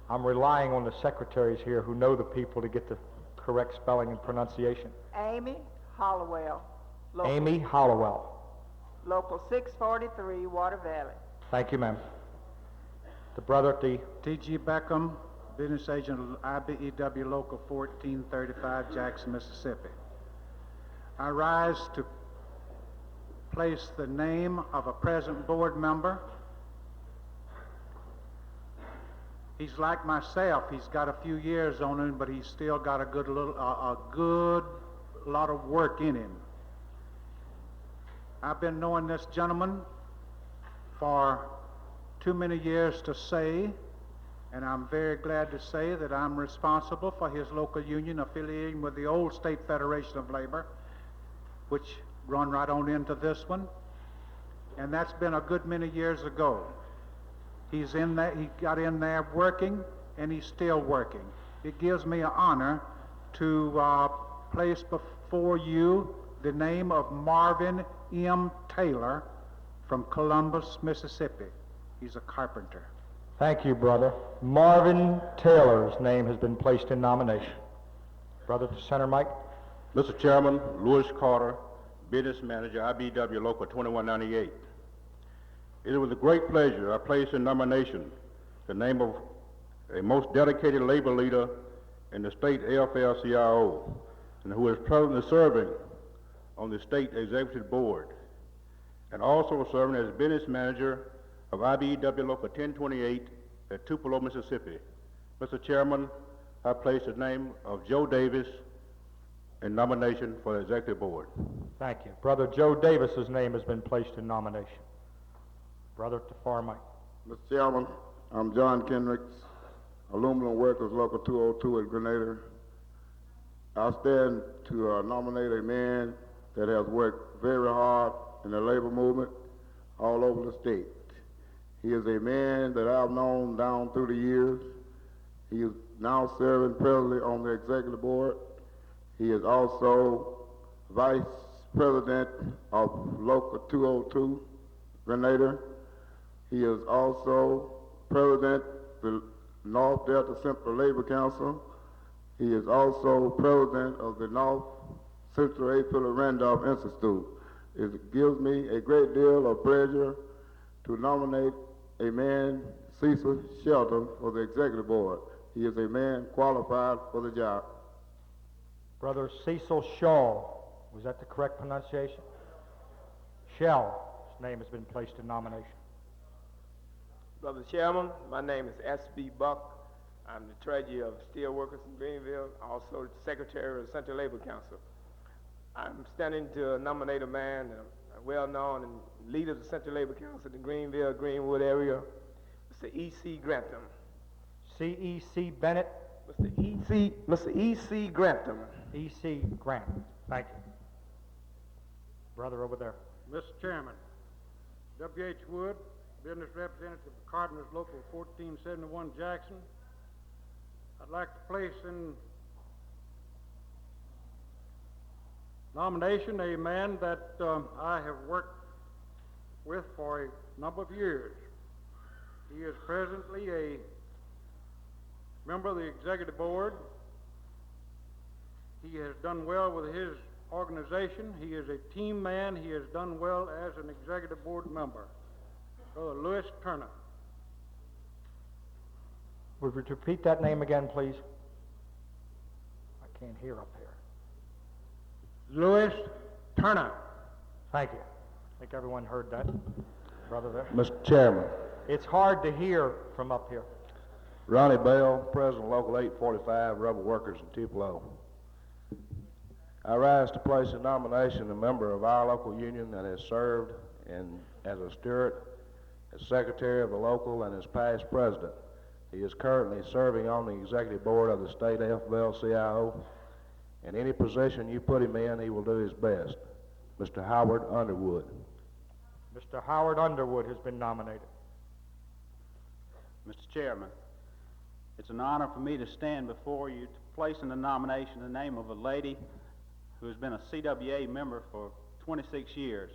I'm relying on the secretaries here who know the people to get the correct spelling and pronunciation. Amy Hollowell. Amy Hollowell. Local 643, Water Valley. Thank you, ma'am. The brother at the... T.G. Beckham, business agent of IBEW Local 1435, Jackson, Mississippi. I rise to place the name of a present board member. He's like myself. He's got a few years on him, but he's still got a good lot of work in him. I've been knowing this gentleman for too many years to say, and I'm very glad to say that I'm responsible for his local union affiliating with the old State Federation of Labor, which run right on into this one, and that's been a good many years ago. He's in there, he got in there working, and he's still working. It gives me an honor to place before you the name of Marvin M. Taylor from Columbus, Mississippi. He's a carpenter. Thank you, brother. Marvin Taylor's name has been placed in nomination. Brother to center mic. Mr. Chairman, Louis Carter, business manager, IBEW Local 2198. It is with a great pleasure I place in nomination the name of a most dedicated labor leader in the state AFL-CIO, and who is presently serving on the state executive board, and also serving as business manager of IBEW Local 1028 at Tupelo, Mississippi. Mr. Chairman, I place the name of Joe Davis in nomination for the executive board. Thank you. Brother Joe Davis's name has been placed in nomination. Brother to far mic. Mr. Chairman, I'm John Kendricks, Aluminum Workers Local 202 at Grenada. I stand to nominate a man that has worked very hard in the labor movement all over the state. He is a man that I've known down through the years. He is now serving presently on the executive board. He is also vice president of Local 202, Grenada. He is also president of the North Delta Central Labor Council. He is also president of the North Central A. Philip Randolph Institute. It gives me a great deal of pleasure to nominate a man, Cecil Shelton, for the executive board. He is a man qualified for the job. Brother Cecil Shaw, was that the correct pronunciation? Shell, his name has been placed in nomination. Brother Chairman, my name is S.B. Buck. I'm the treasurer of Steelworkers in Greenville, also secretary of the Central Labor Council. I'm standing to nominate a man, well-known and leader of the Central Labor Council in the Greenville, Greenwood area, Mr. E.C. Grantham. C.E.C. Bennett? Mr. E.C. Grantham. E.C. Grantham. Thank you. Brother over there. Mr. Chairman, W.H. Wood, business representative of Cardinals Local 1471 Jackson. I'd like to place in nomination a man that I have worked with for a number of years. He is presently a member of the executive board. He has done well with his organization. He is a team man. He has done well as an executive board member. Brother Louis Turner. Would you repeat that name again, please? I can't hear up here. Louis Turner. Thank you. I think everyone heard that. Brother there. Mr. Chairman. It's hard to hear from up here. Ronnie Bell, President Local 845, Rubber Workers in Tupelo. I rise to place in nomination a member of our local union that has served as a steward, as secretary of the local, and as past president. He is currently serving on the executive board of the state AFL-CIO. In any position you put him in, he will do his best. Mr. Howard Underwood. Mr. Howard Underwood has been nominated. Mr. Chairman, it's an honor for me to stand before you to place in the nomination the name of a lady who has been a CWA member for 26 years.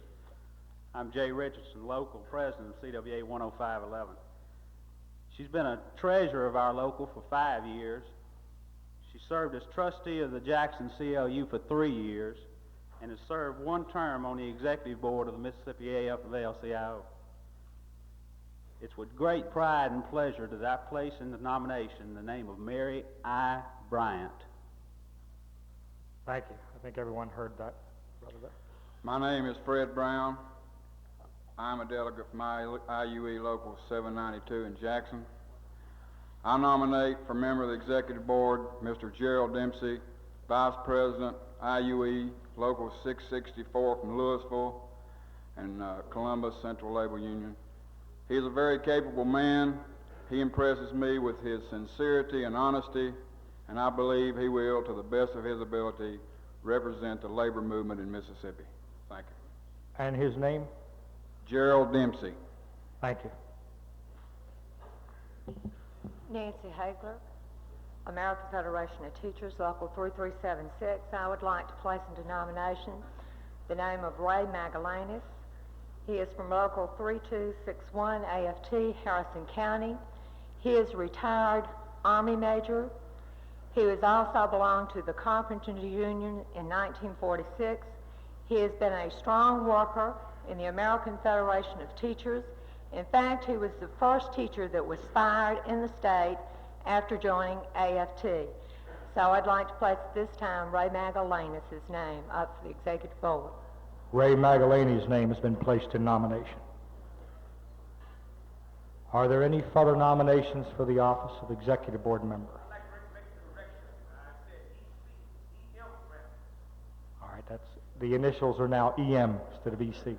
I'm Jay Richardson, local president of CWA 10511. She's been a treasurer of our local for 5 years. She served as trustee of the Jackson CLU for 3 years and has served one term on the executive board of the Mississippi AFL-CIO. It's with great pride and pleasure that I place in the nomination the name of Mary I. Bryant. Thank you. I think everyone heard that. Brother there. My name is Fred Brown. I'm a delegate from IUE Local 792 in Jackson. I nominate for member of the executive board Mr. Gerald Dempsey, Vice President, IUE Local 664 from Louisville and Columbus Central Labor Union. He's a very capable man. He impresses me with his sincerity and honesty, and I believe he will, to the best of his ability, represent the labor movement in Mississippi. Thank you. And his name? Gerald Dempsey. Thank you. Nancy Hagler, American Federation of Teachers, Local 3376. I would like to place into nomination the name of Ray Magallanes. He is from Local 3261 AFT, Harrison County. He is a retired Army Major. He has also belonged to the Carpenters Union in 1946. He has been a strong worker in the American Federation of Teachers. In fact, he was the first teacher that was fired in the state after joining AFT. So I'd like to place at this time Ray Magallanes' name up for the executive board. Ray Magallanes' name has been placed in nomination. Are there any further nominations for the office of executive board member? All right, that's the initials are now EM instead of EC.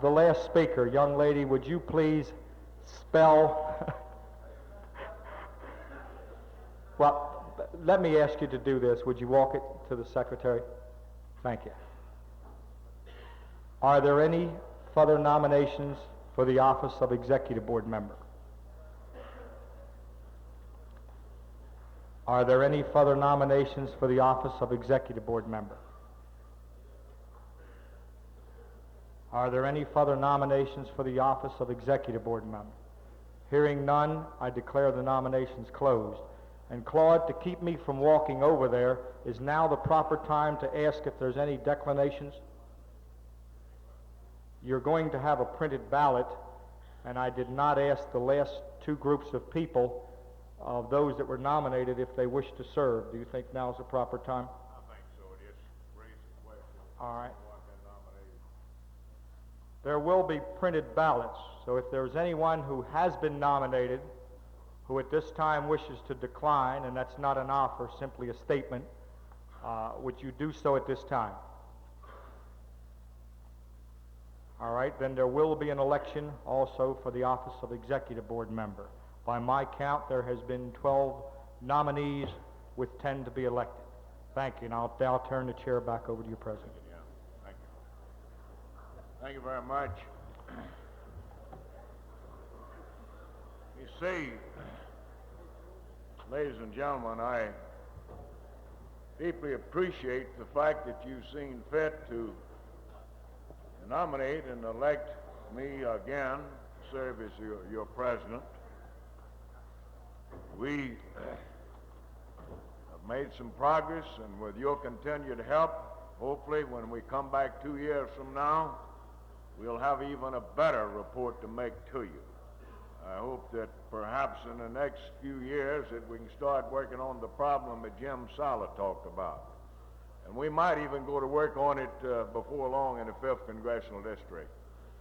The last speaker, young lady, would you please spell? Well, let me ask you to do this. Would you walk it to the secretary? Thank you. Are there any further nominations for the office of Executive Board member? Are there any further nominations for the office of Executive Board member? Are there any further nominations for the office of Executive Board member? Hearing none, I declare the nominations closed. And Claude, to keep me from walking over there, is now the proper time to ask if there's any declinations? You're going to have a printed ballot, and I did not ask the last two groups of people, of those that were nominated, if they wish to serve. Do you think now is the proper time? I think so. It is raised the question. All right. Anyone been nominated? There will be printed ballots, so if there's anyone who has been nominated, who at this time wishes to decline, and that's not an offer, simply a statement, would you do so at this time? All right, then there will be an election also for the office of Executive Board member. By my count, there has been 12 nominees with 10 to be elected. Thank you, and I'll now turn the chair back over to you, President. Yeah, thank you. Thank you very much. You see, ladies and gentlemen, I deeply appreciate the fact that you've seen fit to nominate and elect me again to serve as your president. We have made some progress, and with your continued help, hopefully when we come back 2 years from now, we'll have even a better report to make to you. I hope that perhaps in the next few years that we can start working on the problem that Jim Sala talked about. And we might even go to work on it before long in the 5th Congressional District.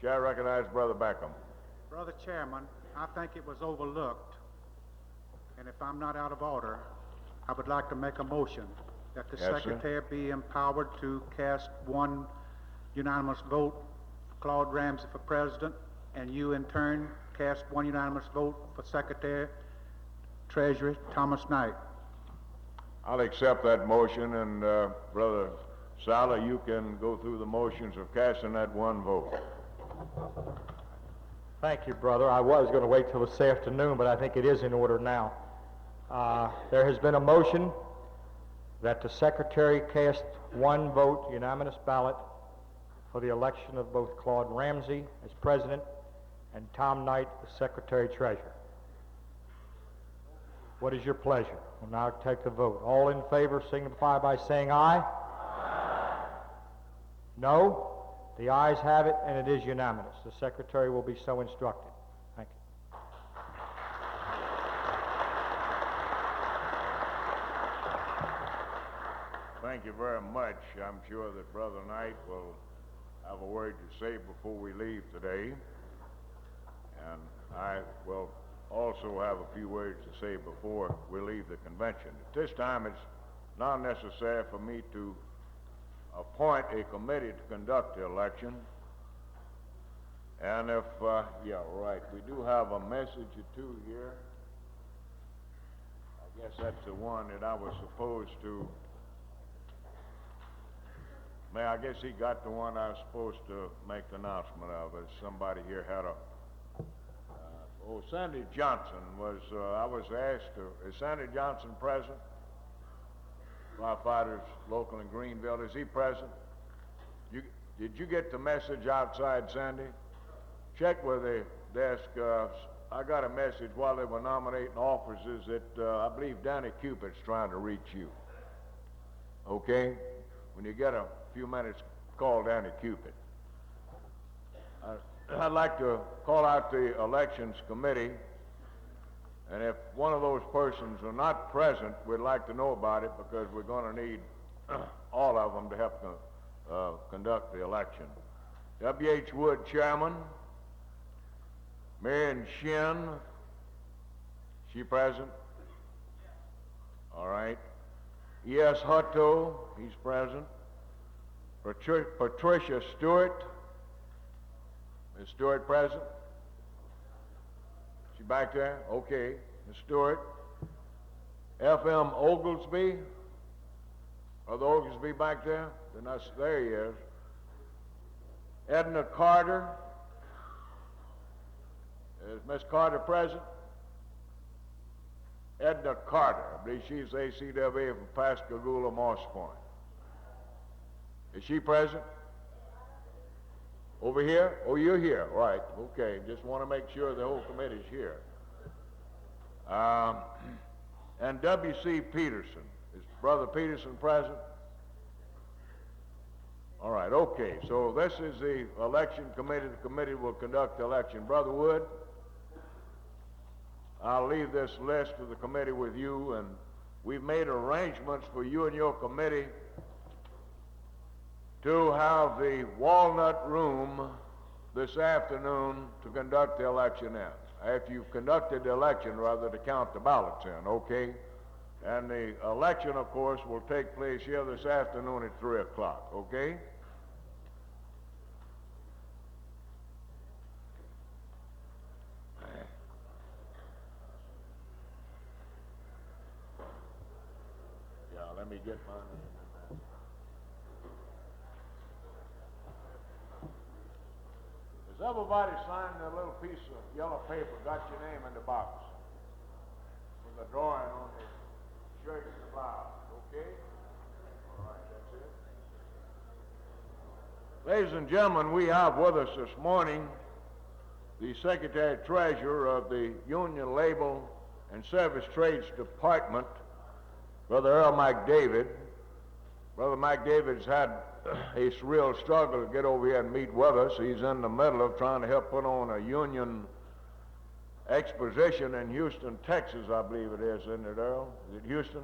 Chair recognizes Brother Beckham. Brother Chairman, I think it was overlooked, and if I'm not out of order, I would like to make a motion that the Yes, sir. Secretary be empowered to cast one unanimous vote for Claude Ramsey for President, and you in turn cast one unanimous vote for Secretary Treasury Thomas Knight. I'll accept that motion, and Brother Sala, you can go through the motions of casting that one vote. Thank you, brother. I was going to wait till this afternoon, but I think it is in order now. There has been a motion that the Secretary cast one vote, unanimous ballot, for the election of both Claude Ramsey as President and Tom Knight as Secretary-Treasurer. What is your pleasure? We'll now take the vote. All in favor signify by saying aye. Aye. No? The ayes have it, and it is unanimous. The Secretary will be so instructed. Thank you. Thank you very much. I'm sure that Brother Knight will have a word to say before we leave today. And I will also have a few words to say before we leave the convention. At this time, it's not necessary for me to appoint a committee to conduct the election. And if, yeah, right, we do have a message or two here. I guess that's the one that I was supposed to, I guess he got the one I was supposed to make the announcement of. As somebody here had a, Sandy Johnson was, I was asked, is Sandy Johnson present? Firefighters local in Greenville, is he present? Did you get the message outside, Sandy? Check with the desk. I got a message while they were nominating officers that I believe Danny Cupid's trying to reach you. Okay? When you get a few minutes, call Danny Cupid. I'd like to call out the elections committee, and if one of those persons are not present, we'd like to know about it because we're going to need all of them to help conduct the election. W.H. Wood, Chairman. Marion Shin, she present? All right. E.S. Hutto, he's present. Patricia Stewart. Ms. Stewart present? She back there? Okay. Ms. Stewart. F.M. Oglesby. Brother Oglesby back there? There he is. Edna Carter. Is Miss Carter present? Edna Carter. I believe she's ACWA from Pascagoula, Moss Point. Is she present? Over here? Oh, you're here. Right. Okay. Just want to make sure the whole committee's here. And W.C. Peterson. Is Brother Peterson present? All right. Okay. So this is the election committee. The committee will conduct the election. Brother Wood, I'll leave this list of the committee with you, and we've made arrangements for you and your committee to have the Walnut Room this afternoon to conduct the election in. After you've conducted the election, rather, to count the ballots in, okay? And the election, of course, will take place here this afternoon at 3 o'clock, okay? Yeah, let me get mine. Has everybody signed a little piece of yellow paper, got your name in the box? With a drawing on the shirt and the blouse, okay? All right, that's it. Ladies and gentlemen, we have with us this morning the Secretary-Treasurer of the Union Labor and Service Trades Department, Brother Earl McDavid. Brother McDavid's had a real struggle to get over here and meet with us. He's in the middle of trying to help put on a union exposition in Houston, Texas, I believe it is, isn't it, Earl? Is it Houston?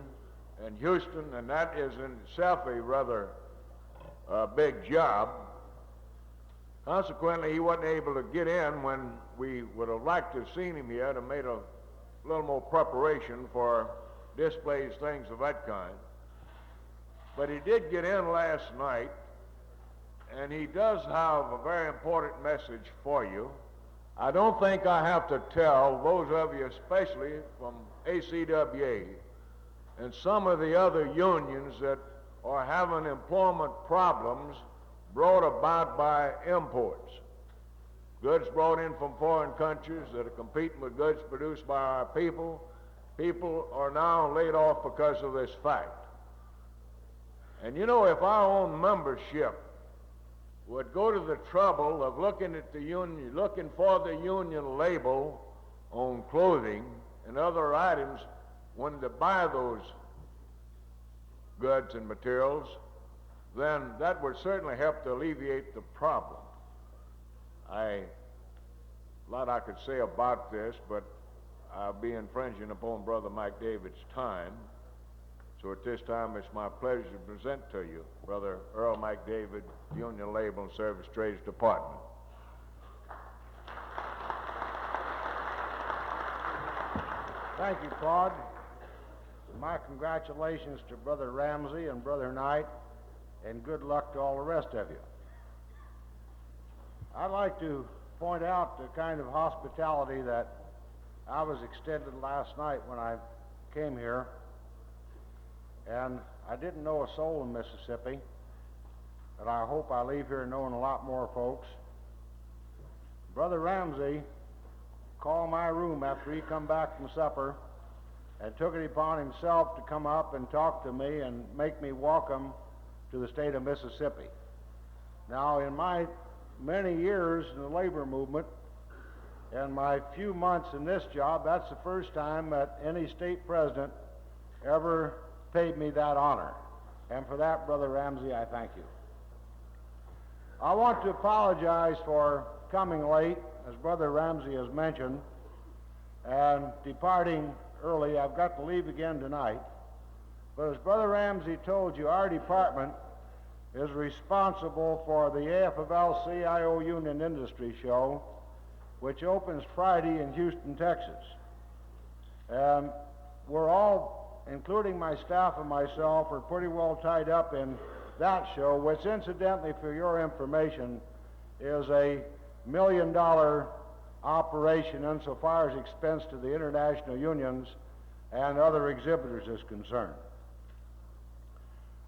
In Houston, and that is in itself a rather big job. Consequently, he wasn't able to get in when we would have liked to have seen him here to made a little more preparation for displays, things of that kind. But he did get in last night, and he does have a very important message for you. I don't think I have to tell those of you, especially from ACWA and some of the other unions that are having employment problems brought about by imports. Goods brought in from foreign countries that are competing with goods produced by our people. People are now laid off because of this fact. And you know, if our own membership would go to the trouble of looking at the union, looking for the union label on clothing and other items when they buy those goods and materials, then that would certainly help to alleviate the problem. A lot I could say about this, but I'll be infringing upon Brother Mike David's time. So at this time, it's my pleasure to present to you Brother Earl Mike David, Union Labor and Service Trades Department. Thank you, Claude. My congratulations to Brother Ramsey and Brother Knight, and good luck to all the rest of you. I'd like to point out the kind of hospitality that I was extended last night when I came here. And I didn't know a soul in Mississippi, but I hope I leave here knowing a lot more folks. Brother Ramsey called my room after he come back from supper and took it upon himself to come up and talk to me and make me welcome to the state of Mississippi. Now, in my many years in the labor movement and my few months in this job, that's the first time that any state president ever paid me that honor. And for that, Brother Ramsey, I thank you. I want to apologize for coming late, as Brother Ramsey has mentioned, and departing early. I've got to leave again tonight. But as Brother Ramsey told you, our department is responsible for the AFL-CIO Union Industry Show, which opens Friday in Houston, Texas. And we're all, including my staff and myself, are pretty well tied up in that show, which incidentally, for your information, is a $1 million operation insofar as expense to the international unions and other exhibitors is concerned.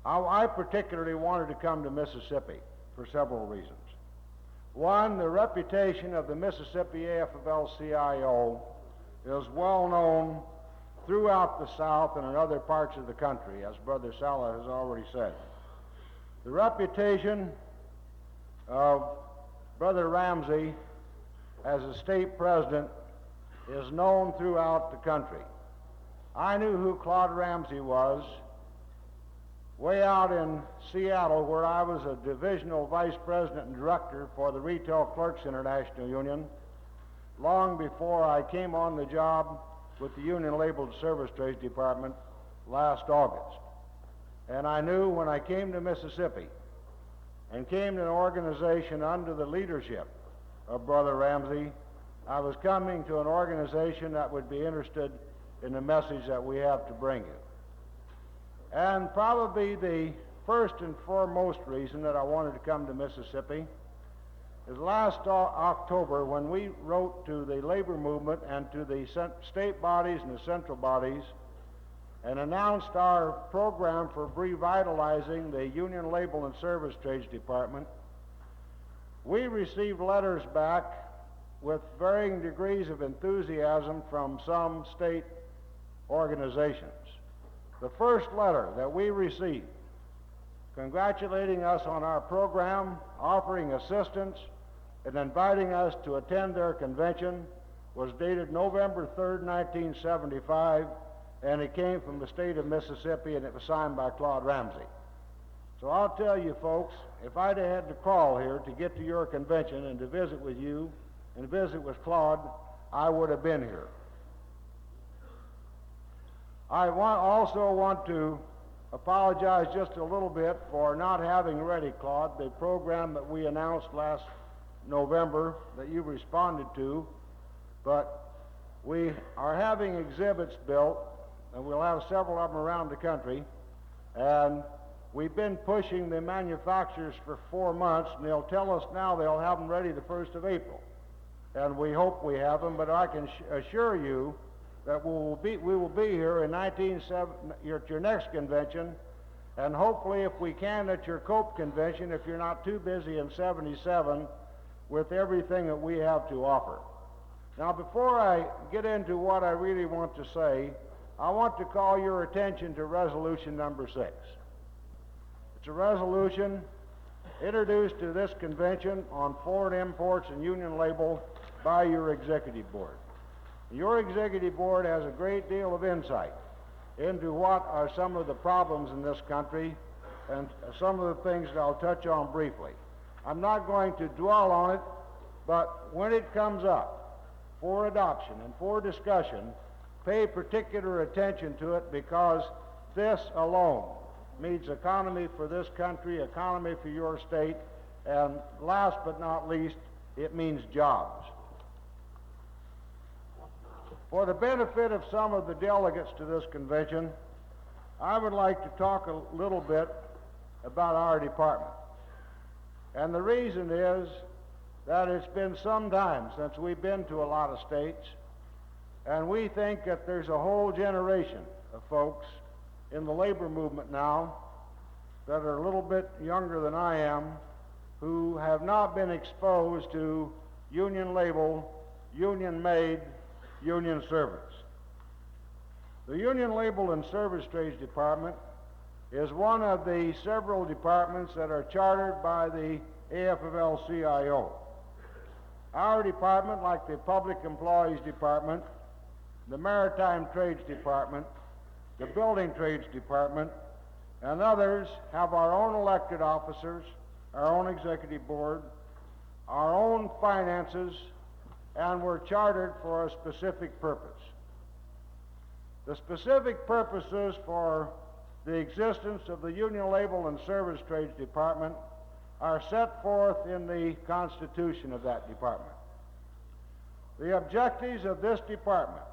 I particularly wanted to come to Mississippi for several reasons. One, the reputation of the Mississippi AFL-CIO is well known throughout the South and in other parts of the country, as Brother Sala has already said. The reputation of Brother Ramsey as a state president is known throughout the country. I knew who Claude Ramsey was way out in Seattle, where I was a divisional vice president and director for the Retail Clerks International Union, long before I came on the job with the Union Labeled Service Trades Department last August. And I knew when I came to Mississippi and came to an organization under the leadership of Brother Ramsey, I was coming to an organization that would be interested in the message that we have to bring you. And probably the first and foremost reason that I wanted to come to Mississippi is last October, when we wrote to the labor movement and to the state bodies and the central bodies and announced our program for revitalizing the Union Label and Service Trades Department, we received letters back with varying degrees of enthusiasm from some state organizations. The first letter that we received, congratulating us on our program, offering assistance, and inviting us to attend their convention, was dated November 3rd, 1975, and it came from the state of Mississippi, and it was signed by Claude Ramsey. So I'll tell you folks, if I'd have had to crawl here to get to your convention and to visit with you and visit with Claude, I would have been here. I also want to apologize just a little bit for not having ready, Claude, the program that we announced last November that you responded to, but we are having exhibits built, and we'll have several of them around the country, and we've been pushing the manufacturers for 4 months, and they'll tell us now they'll have them ready the 1st of April. And we hope we have them, but I can assure you that we will be here in at your next convention, and hopefully if we can at your COPE convention, if you're not too busy in 77, with everything that we have to offer. Now, before I get into what I really want to say, I want to call your attention to resolution number 6. It's a resolution introduced to this convention on foreign imports and union label by your executive board. Your executive board has a great deal of insight into what are some of the problems in this country and some of the things that I'll touch on briefly. I'm not going to dwell on it, but when it comes up for adoption and for discussion, pay particular attention to it, because this alone means economy for this country, economy for your state, and last but not least, it means jobs. For the benefit of some of the delegates to this convention, I would like to talk a little bit about our department. And the reason is that it's been some time since we've been to a lot of states, and we think that there's a whole generation of folks in the labor movement now that are a little bit younger than I am, who have not been exposed to union label, union made, union service. The Union Label and Service Trades Department is one of the several departments that are chartered by the AFL-CIO. Our department, like the Public Employees Department, the Maritime Trades Department, the Building Trades Department, and others, have our own elected officers, our own executive board, our own finances, and we're chartered for a specific purpose. The specific purposes for the existence of the Union Label and Service Trades Department are set forth in the Constitution of that department. The objectives of this department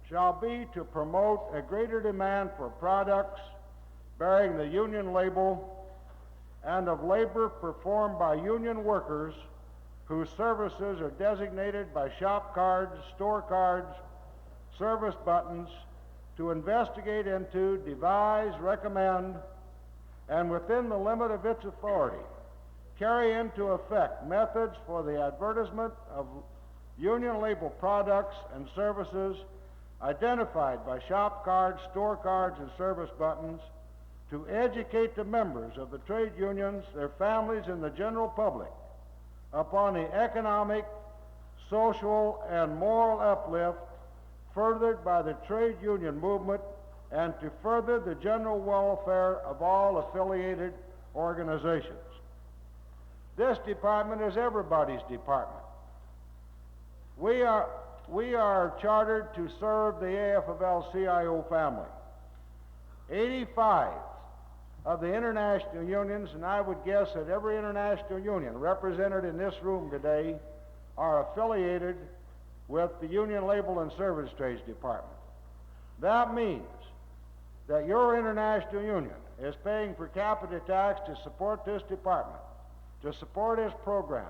shall be to promote a greater demand for products bearing the union label and of labor performed by union workers whose services are designated by shop cards, store cards, service buttons, to investigate into, devise, recommend, and within the limit of its authority, carry into effect methods for the advertisement of union label products and services identified by shop cards, store cards, and service buttons to educate the members of the trade unions, their families, and the general public upon the economic, social, and moral uplift furthered by the trade union movement and to further the general welfare of all affiliated organizations. This department is everybody's department. We are chartered to serve the AFL-CIO family. 85 of the international unions, and I would guess that every international union represented in this room today are affiliated with the Union Label and Service Trades Department. That means that your international union is paying per capita tax to support this department, to support its programs,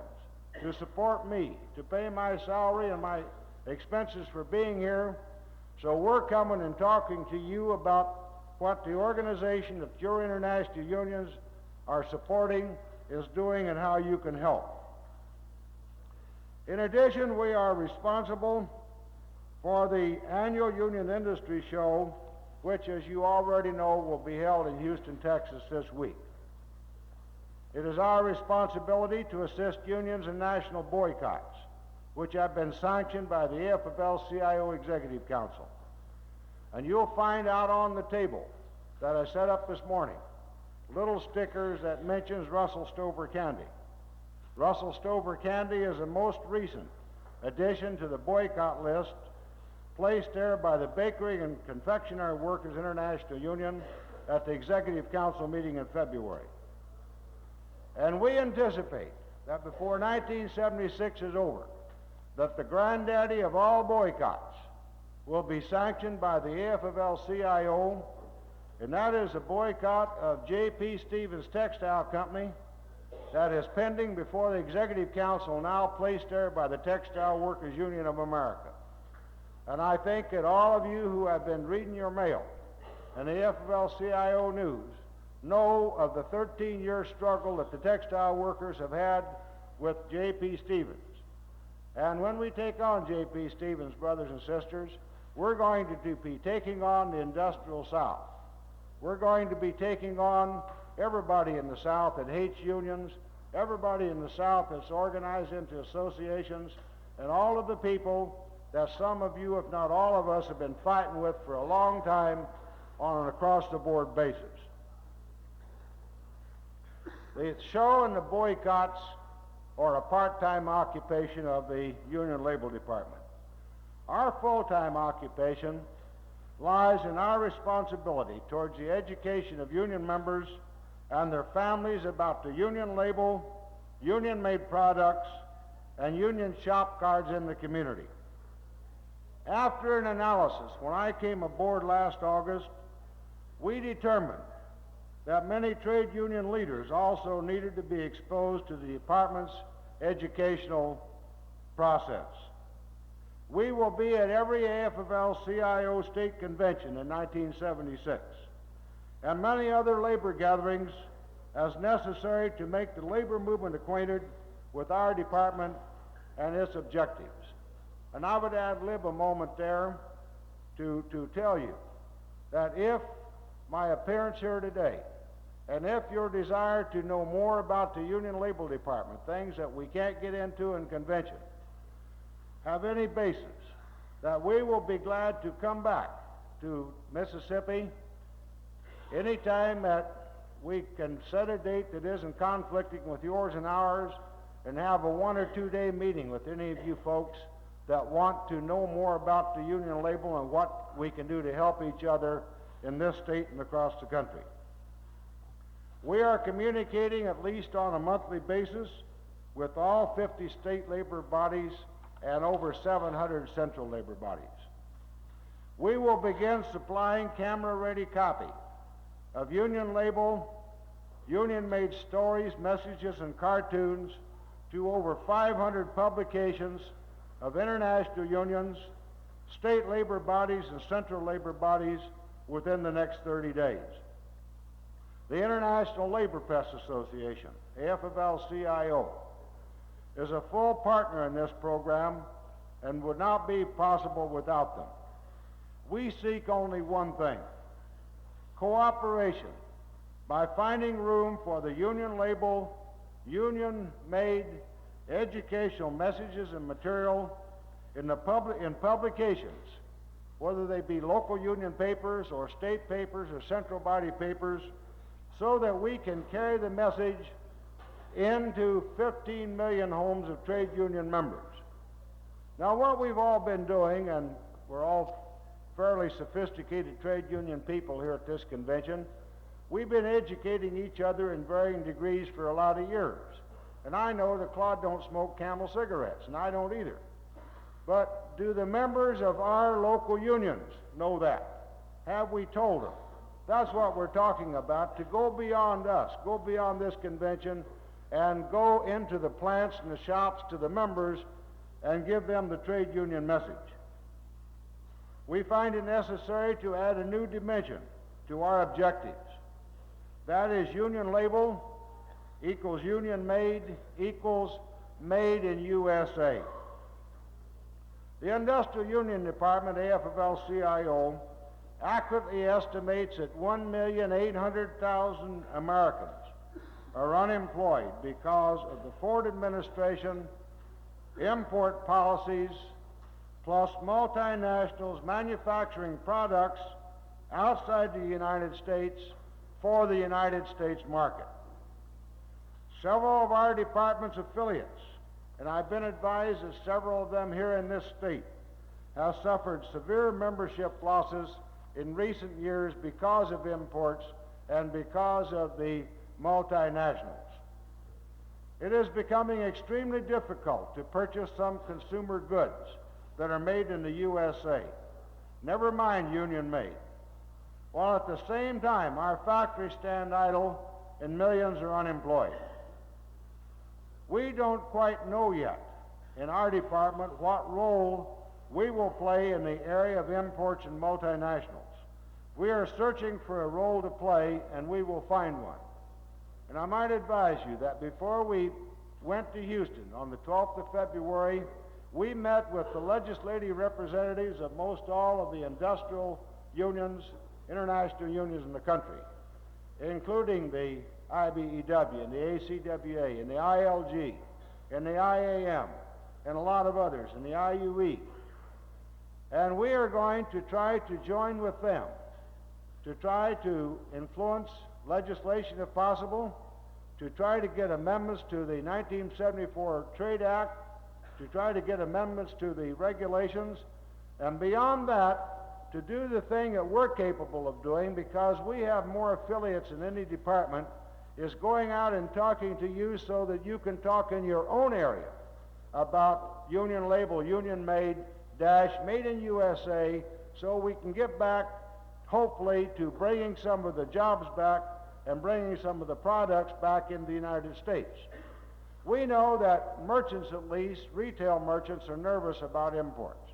to support me, to pay my salary and my expenses for being here. So we're coming and talking to you about what the organization that your international unions are supporting is doing and how you can help. In addition, we are responsible for the annual Union Industry Show, which, as you already know, will be held in Houston, Texas this week. It is our responsibility to assist unions in national boycotts, which have been sanctioned by the AFL-CIO Executive Council. And you'll find out on the table that I set up this morning little stickers that mentions Russell Stover Candy. Russell Stover Candy is the most recent addition to the boycott list placed there by the Bakery and Confectionery Workers International Union at the Executive Council meeting in February. And we anticipate that before 1976 is over, that the granddaddy of all boycotts will be sanctioned by the AFL-CIO, and that is a boycott of J.P. Stevens Textile Company that is pending before the Executive Council, now placed there by the Textile Workers Union of America. And I think that all of you who have been reading your mail and the AFL-CIO news know of the 13-year struggle that the textile workers have had with J.P. Stevens. And when we take on J.P. Stevens, brothers and sisters, we're going to be taking on the industrial South. We're going to be taking on everybody in the South that hates unions, everybody in the South that's organized into associations, and all of the people that some of you, if not all of us, have been fighting with for a long time on an across-the-board basis. The show and the boycotts are a part-time occupation of the Union Label Department. Our full-time occupation lies in our responsibility towards the education of union members and their families about the union label, union-made products, and union shop cards in the community. After an analysis, when I came aboard last August, we determined that many trade union leaders also needed to be exposed to the department's educational process. We will be at every AFL-CIO state convention in 1976 and many other labor gatherings as necessary to make the labor movement acquainted with our department and its objectives. And I would ad-lib a moment there to tell you that if my appearance here today, and if your desire to know more about the Union Label Department, things that we can't get into in convention, have any basis, that we will be glad to come back to Mississippi anytime that we can set a date that isn't conflicting with yours and ours, and have a 1 or 2 day meeting with any of you folks that want to know more about the Union Label and what we can do to help each other in this state and across the country. We are communicating at least on a monthly basis with all 50 state labor bodies and over 700 central labor bodies. We will begin supplying camera-ready copy of Union Label, union-made stories, messages, and cartoons to over 500 publications of international unions, state labor bodies, and central labor bodies within the next 30 days. The International Labor Press Association, AFL-CIO, is a full partner in this program and would not be possible without them. We seek only one thing: cooperation by finding room for the union label, union-made educational messages and material in publications, whether they be local union papers or state papers or central body papers, so that we can carry the message into 15 million homes of trade union members. Now, what we've all been doing, and we're all fairly sophisticated trade union people here at this convention, we've been educating each other in varying degrees for a lot of years. And I know that Claude don't smoke Camel cigarettes, and I don't either. But do the members of our local unions know that? Have we told them? That's what we're talking about, to go beyond us, go beyond this convention, and go into the plants and the shops to the members and give them the trade union message. We find it necessary to add a new dimension to our objectives. That is, union label equals union made equals made in USA. The Industrial Union Department, AFL-CIO, accurately estimates that 1,800,000 Americans are unemployed because of the Ford administration, import policies, plus multinationals manufacturing products outside the United States for the United States market. Several of our department's affiliates, and I've been advised that several of them here in this state, have suffered severe membership losses in recent years because of imports and because of the multinationals. It is becoming extremely difficult to purchase some consumer goods that are made in the USA, never mind union made, while at the same time our factories stand idle and millions are unemployed. We don't quite know yet in our department what role we will play in the area of imports and multinationals. We are searching for a role to play, and we will find one. And I might advise you that before we went to Houston on the 12th of February, we met with the legislative representatives of most all of the industrial unions, international unions in the country, including the IBEW and the ACWA and the ILG and the IAM and a lot of others and the IUE. And we are going to try to join with them to try to influence legislation if possible, to try to get amendments to the 1974 Trade Act, to try to get amendments to the regulations, and beyond that, to do the thing that we're capable of doing, because we have more affiliates in any department, is going out and talking to you so that you can talk in your own area about union label, union made, made in USA, so we can get back, hopefully, to bringing some of the jobs back and bringing some of the products back in the United States. We know that merchants, at least, retail merchants, are nervous about imports.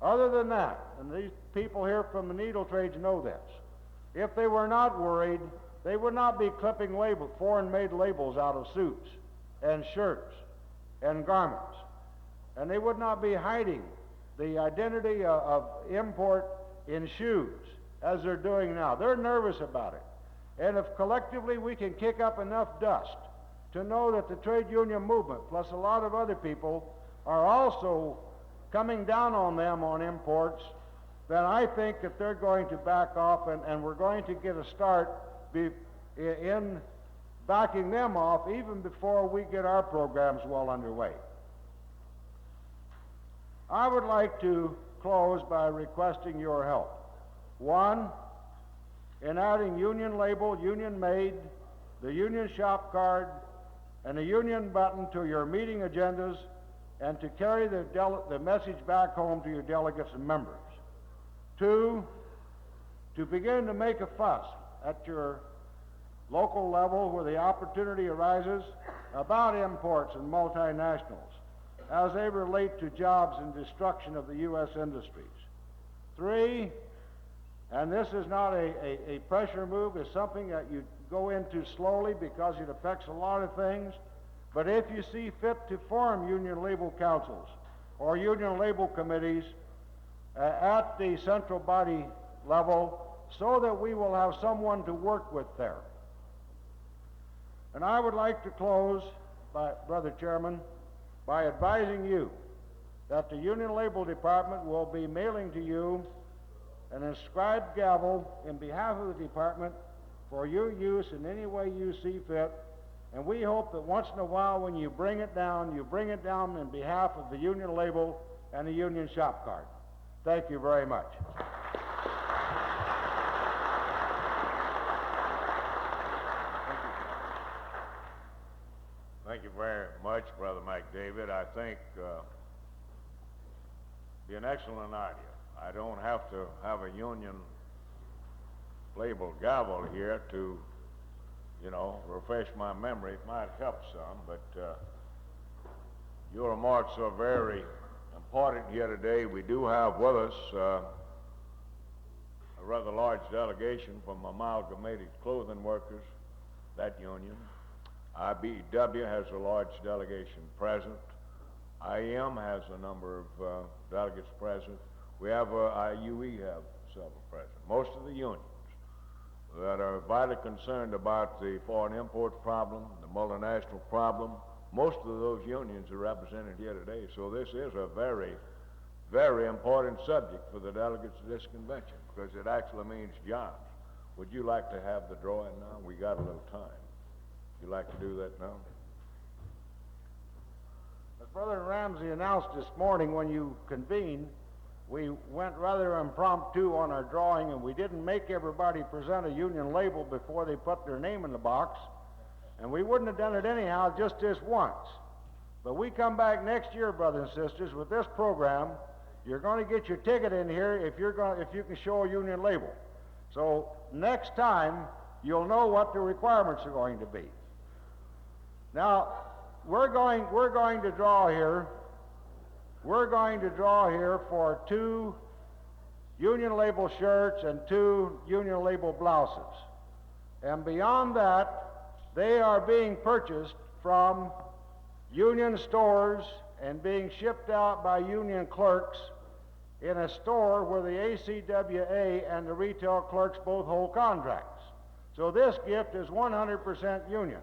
Other than that, and these people here from the needle trades know this, if they were not worried, they would not be clipping foreign-made labels out of suits and shirts and garments. And they would not be hiding the identity of import in shoes, as they're doing now. They're nervous about it. And if collectively we can kick up enough dust to know that the trade union movement, plus a lot of other people, are also coming down on them on imports, then I think that they're going to back off, and we're going to get a start in backing them off even before we get our programs well underway. I would like to close by requesting your help. One, in adding union label, union made, the union shop card, and the union button to your meeting agendas, and to carry the message back home to your delegates and members. Two, to begin to make a fuss at your local level where the opportunity arises about imports and multinationals as they relate to jobs and destruction of the U.S. industries. Three, and this is not a pressure move, it's something that you go into slowly because it affects a lot of things. But if you see fit to form union label councils or union label committees at the central body level so that we will have someone to work with there. And I would like to close, Brother Chairman, by advising you that the Union Label Department will be mailing to you an inscribed gavel in behalf of the department for your use in any way you see fit. And we hope that once in a while when you bring it down in behalf of the Union Label and the Union Shop Card. Thank you very much. Thank you very much, Brother McDavid. I think be an excellent idea. I don't have to have a union label gavel here to, you know, refresh my memory. It might help some, but your remarks are very important here today. We do have with us a rather large delegation from Amalgamated Clothing Workers, that union. IBEW has a large delegation present. IEM has a number of delegates present. We have IUE have several present. Most of the unions that are vitally concerned about the foreign import problem, the multinational problem, most of those unions are represented here today. So this is a very, very important subject for the delegates of this convention because it actually means jobs. Would you like to have the drawing now? We got a little time. Would you like to do that now? As Brother Ramsey announced this morning when you convened, we went rather impromptu on our drawing, and we didn't make everybody present a union label before they put their name in the box. And we wouldn't have done it anyhow, just this once. But we come back next year, brothers and sisters, with this program. You're going to get your ticket in here if you can show a union label. So next time, you'll know what the requirements are going to be. Now, we're going to draw here. We're going to draw here for 2 union label shirts and 2 union label blouses. And beyond that, they are being purchased from union stores and being shipped out by union clerks in a store where the ACWA and the retail clerks both hold contracts. So this gift is 100% union.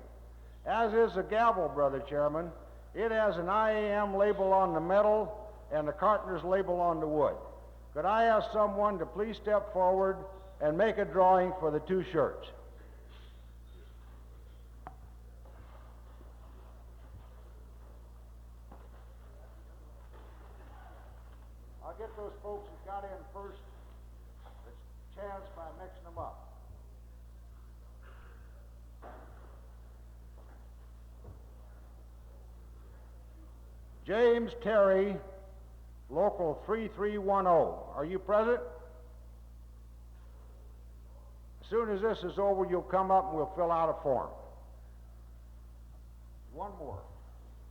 As is the gavel, Brother Chairman. It has an IAM label on the metal and the carpenter's label on the wood. Could I ask someone to please step forward and make a drawing for the 2 shirts? I'll get those folks who got in first a chance by mixing them up. James Terry, Local 3310. Are you present? As soon as this is over, you'll come up and we'll fill out a form. One more.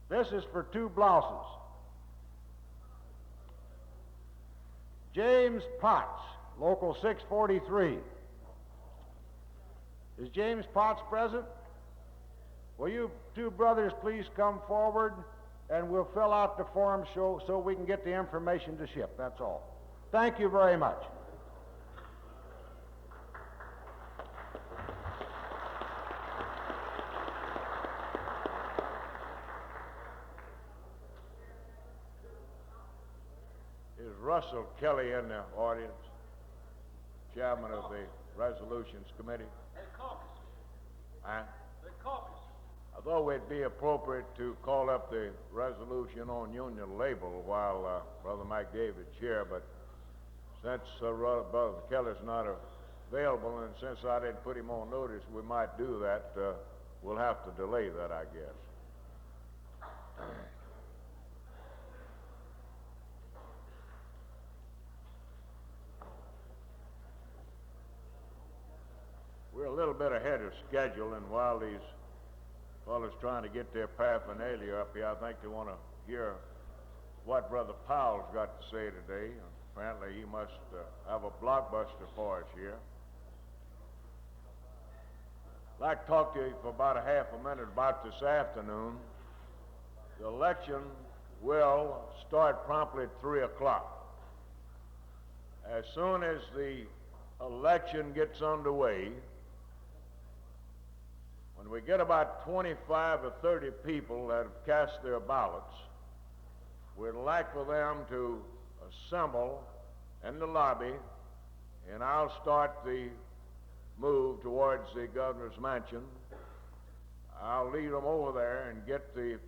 This is for 2 blouses. James Potts, Local 643. Is James Potts present? Will you 2 brothers please come forward? And we'll fill out the form so we can get the information to ship. That's all. Thank you very much. Is Russell Kelly in the audience? Chairman of the Resolutions Committee? They caucus. Huh? They caucus. I thought it'd be appropriate to call up the resolution on union label while Brother McDavid chair, but since Brother Kelly's not available and since I didn't put him on notice, we might do that. We'll have to delay that, I guess. We're a little bit ahead of schedule, and while these fellows trying to get their paraphernalia up here, I think they want to hear what Brother Powell's got to say today. Apparently he must have a blockbuster for us here. I'd like to talk to you for about a half a minute about this afternoon. The election will start promptly at 3 o'clock. As soon as the election gets underway, when we get about 25 or 30 people that have cast their ballots, we'd like for them to assemble in the lobby, and I'll start the move towards the governor's mansion. I'll lead them over there and get the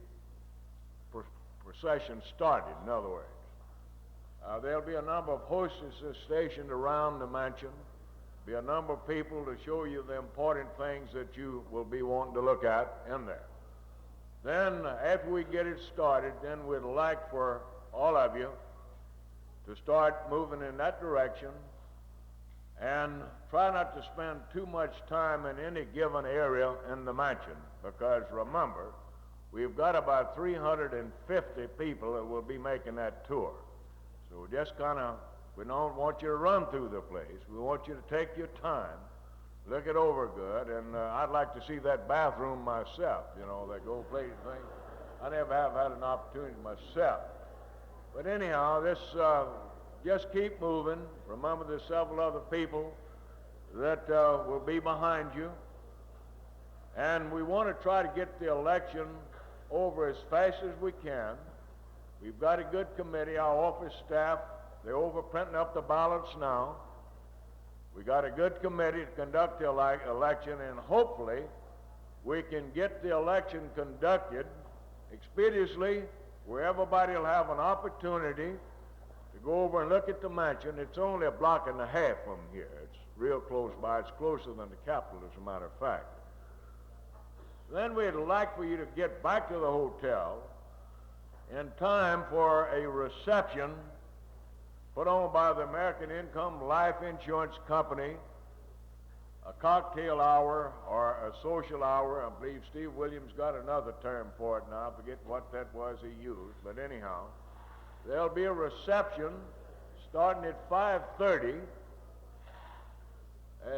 procession started, in other words. There'll be a number of hostesses stationed around the mansion. Be a number of people to show you the important things that you will be wanting to look at in there. Then, after we get it started, then we'd like for all of you to start moving in that direction and try not to spend too much time in any given area in the mansion, because remember, we've got about 350 people that will be making that tour. So just we don't want you to run through the place. We want you to take your time, look it over good, and I'd like to see that bathroom myself, you know, that gold-plated thing. I never have had an opportunity myself. But anyhow, just keep moving. Remember, there's several other people that will be behind you. And we want to try to get the election over as fast as we can. We've got a good committee, our office staff. They're over printing up the ballots now. We got a good committee to conduct the election, and hopefully we can get the election conducted expeditiously where everybody will have an opportunity to go over and look at the mansion. It's only a block and a half from here. It's real close by. It's closer than the Capitol, as a matter of fact. Then we'd like for you to get back to the hotel in time for a reception put on by the American Income Life Insurance Company, a cocktail hour or a social hour. I believe Steve Williams got another term for it now. I forget what that was he used, but anyhow, there'll be a reception starting at 5:30.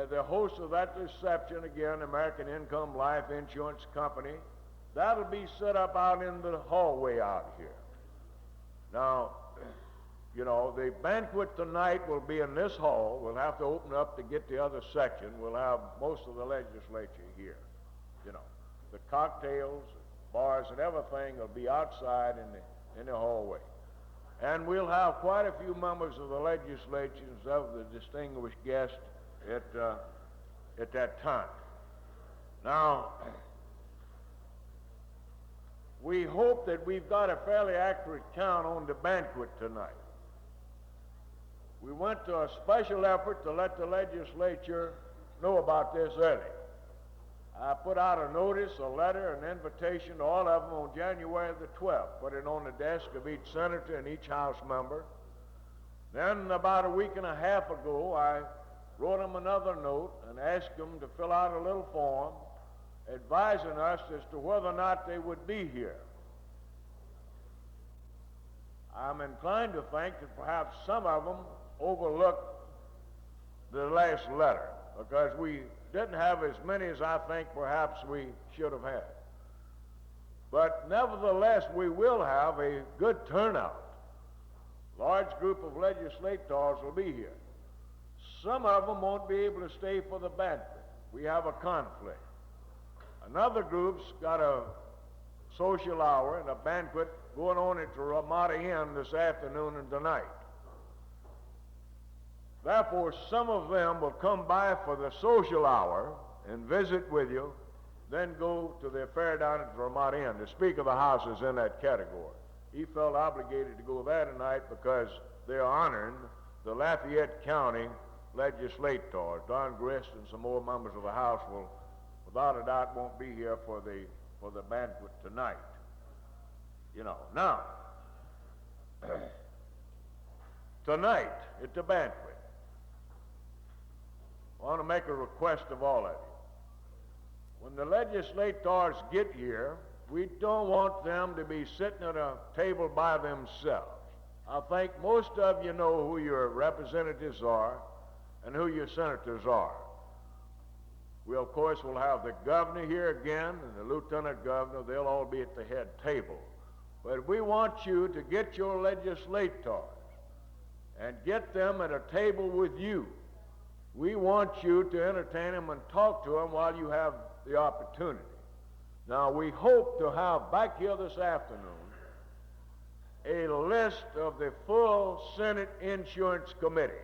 The host of that reception, again, American Income Life Insurance Company, that'll be set up out in the hallway out here. Now, you know, the banquet tonight will be in this hall. We'll have to open up to get the other section. We'll have most of the legislature here. You know, the cocktails, bars, and everything will be outside in the hallway. And we'll have quite a few members of the legislatures of the distinguished guests at that time. Now, we hope that we've got a fairly accurate count on the banquet tonight. We went to a special effort to let the legislature know about this early. I put out a notice, a letter, an invitation to all of them on January the 12th. Put it on the desk of each senator and each House member. Then about a week and a half ago, I wrote them another note and asked them to fill out a little form advising us as to whether or not they would be here. I'm inclined to think that perhaps some of them overlooked the last letter because we didn't have as many as I think perhaps we should have had. But nevertheless, we will have a good turnout. Large group of legislators will be here. Some of them won't be able to stay for the banquet. We have a conflict. Another group's got a social hour and a banquet going on at the Ramada Inn this afternoon and tonight. Therefore, some of them will come by for the social hour and visit with you, then go to the affair down at the Ramada Inn. The Speaker of the House is in that category. He felt obligated to go there tonight because they're honoring the Lafayette County legislators. Don Grist and some more members of the House will, without a doubt, won't be here for the banquet tonight. You know, now, tonight at the banquet, I want to make a request of all of you. When the legislators get here, we don't want them to be sitting at a table by themselves. I think most of you know who your representatives are and who your senators are. We, of course, will have the governor here again and the lieutenant governor. They'll all be at the head table. But we want you to get your legislators and get them at a table with you. We want you to entertain them and talk to them while you have the opportunity. Now, we hope to have back here this afternoon a list of the full Senate Insurance Committee.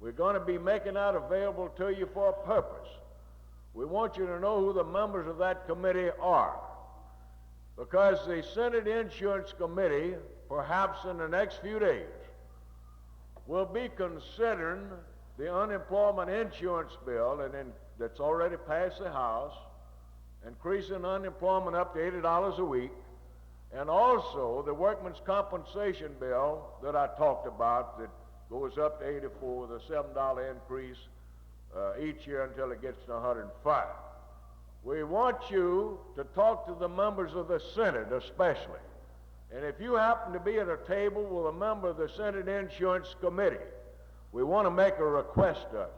We're going to be making that available to you for a purpose. We want you to know who the members of that committee are, because the Senate Insurance Committee, perhaps in the next few days, will be considering the unemployment insurance bill that's already passed the House, increasing unemployment up to $80 a week, and also the workman's compensation bill that I talked about that goes up to 84 with a $7 increase each year until it gets to 105. We want you to talk to the members of the Senate especially. And if you happen to be at a table with a member of the Senate Insurance Committee, we want to make a request of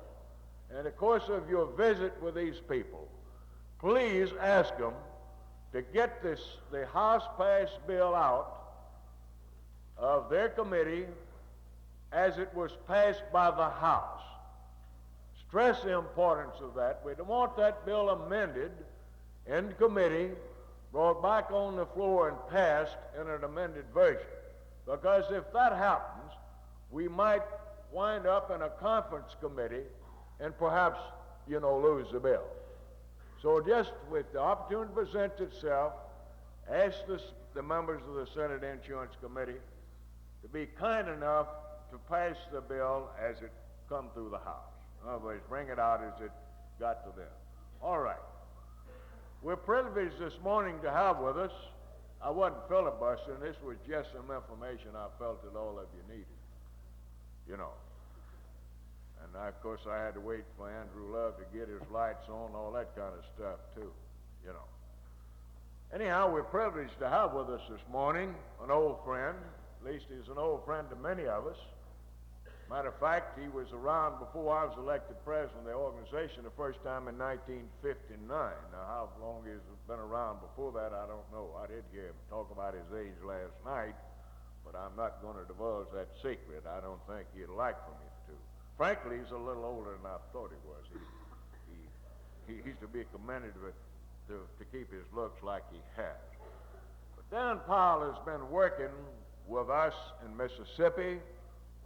you. In the course of your visit with these people, please ask them to get the House-passed bill out of their committee as it was passed by the House. Stress the importance of that. We don't want that bill amended in committee, brought back on the floor and passed in an amended version. Because if that happens, we might wind up in a conference committee and perhaps, lose the bill. So just with the opportunity presents itself, ask the members of the Senate Insurance Committee to be kind enough to pass the bill as it come through the House. In other words, bring it out as it got to them. All right. We're privileged this morning to have with us, I wasn't filibustering, this was just some information I felt that all of you needed. And of course I had to wait for Andrew Love to get his lights on, all that kind of stuff too, Anyhow, we're privileged to have with us this morning an old friend. At least he's an old friend to many of us. Matter of fact, he was around before I was elected president of the organization the first time in 1959. Now, how long he's been around before that, I don't know. I did hear him talk about his age last night, but I'm not going to divulge that secret. I don't think he'd like for me to. Frankly, he's a little older than I thought he was. He's to be commended to keep his looks like he has. But Dan Powell has been working with us in Mississippi,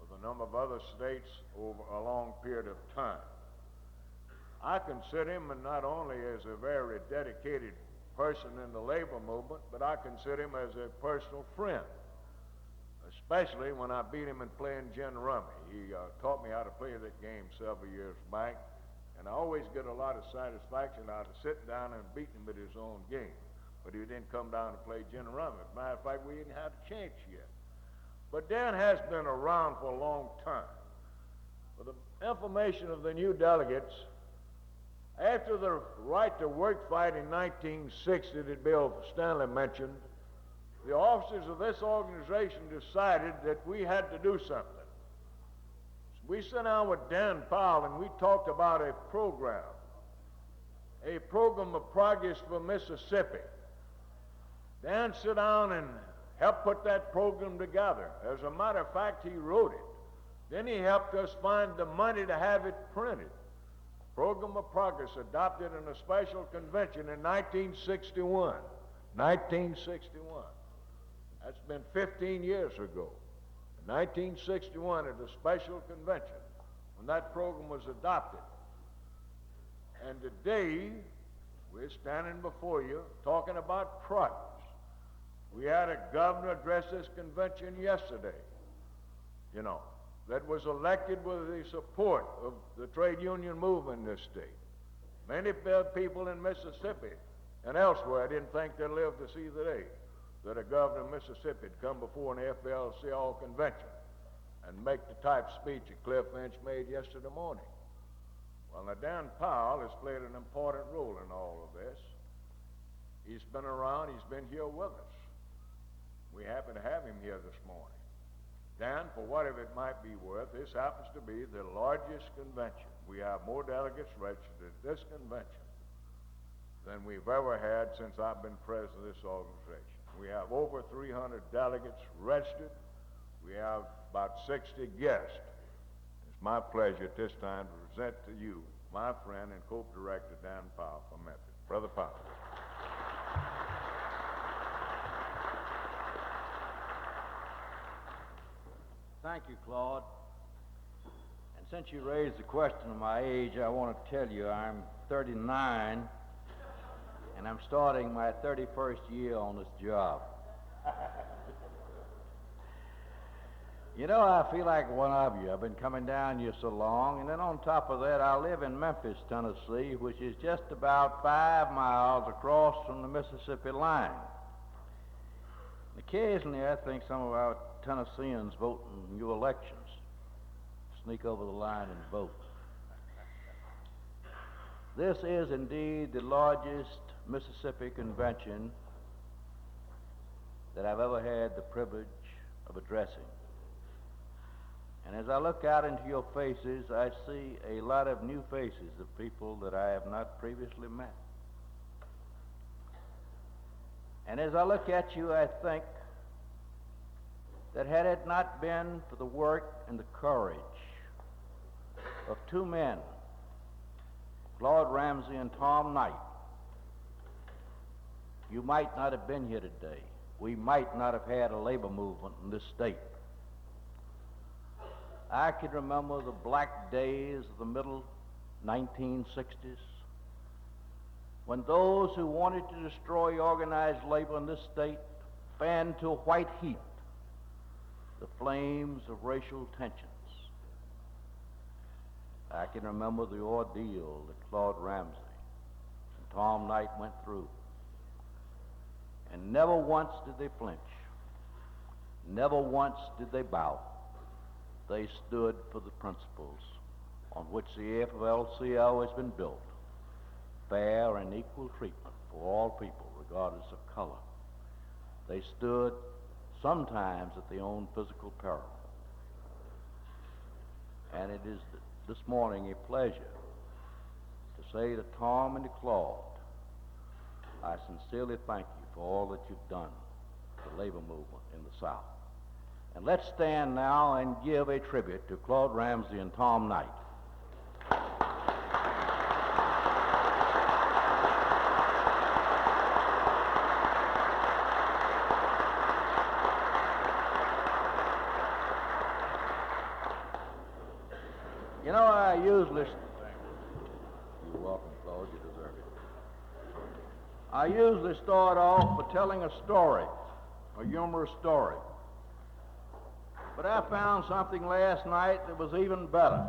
a number of other states over a long period of time. I consider him not only as a very dedicated person in the labor movement, but I consider him as a personal friend, especially when I beat him in playing gin rummy. He taught me how to play that game several years back, and I always get a lot of satisfaction out of sitting down and beating him at his own game. But he didn't come down to play gin rummy. As a matter of fact, we didn't have a chance yet. But Dan has been around for a long time. For the information of the new delegates, after the right to work fight in 1960 that Bill Stanley mentioned, the officers of this organization decided that we had to do something. So we sat down with Dan Powell and we talked about a program of progress for Mississippi. Dan sat down and helped put that program together. As a matter of fact, he wrote it. Then he helped us find the money to have it printed. Program of Progress adopted in a special convention in 1961. 1961. That's been 15 years ago. In 1961 at a special convention when that program was adopted. And today, we're standing before you talking about progress. We had a governor address this convention yesterday, that was elected with the support of the trade union movement in this state. Many people in Mississippi and elsewhere didn't think they'd live to see the day that a governor of Mississippi had come before an AFL-CIO Convention and make the type speech that Cliff Finch made yesterday morning. Well, now Dan Powell has played an important role in all of this. He's been around, he's been here with us. We happen to have him here this morning. Dan, for whatever it might be worth, this happens to be the largest convention, we have more delegates registered at this convention than we've ever had since I've been president of this organization. We have over 300 delegates registered. We have about 60 guests. It's my pleasure at this time to present to you my friend and co-director Dan Powell from Memphis. Brother Powell. Thank you, Claude. And since you raised the question of my age, I want to tell you I'm 39, and I'm starting my 31st year on this job. You know, I feel like one of you. I've been coming down here so long, and then on top of that, I live in Memphis, Tennessee, which is just about 5 miles across from the Mississippi line. Occasionally, I think some of our Tennesseans vote in your elections. Sneak over the line and vote. This is indeed the largest Mississippi convention that I've ever had the privilege of addressing. And as I look out into your faces, I see a lot of new faces of people that I have not previously met. And as I look at you, I think that had it not been for the work and the courage of two men, Claude Ramsey and Tom Knight, you might not have been here today. We might not have had a labor movement in this state. I can remember the black days of the middle 1960s when those who wanted to destroy organized labor in this state fanned to a white heat the flames of racial tensions. I can remember the ordeal that Claude Ramsey and Tom Knight went through. And never once did they flinch. Never once did they bow. They stood for the principles on which the AFL-CIO has been built. Fair and equal treatment for all people, regardless of color. They stood sometimes at their own physical peril. And it is this morning a pleasure to say to Tom and to Claude, I sincerely thank you for all that you've done for the labor movement in the South. And let's stand now and give a tribute to Claude Ramsey and Tom Knight. You know, I usually... You're welcome, Claude. You deserve it. I usually start off by telling a story, a humorous story. But I found something last night that was even better.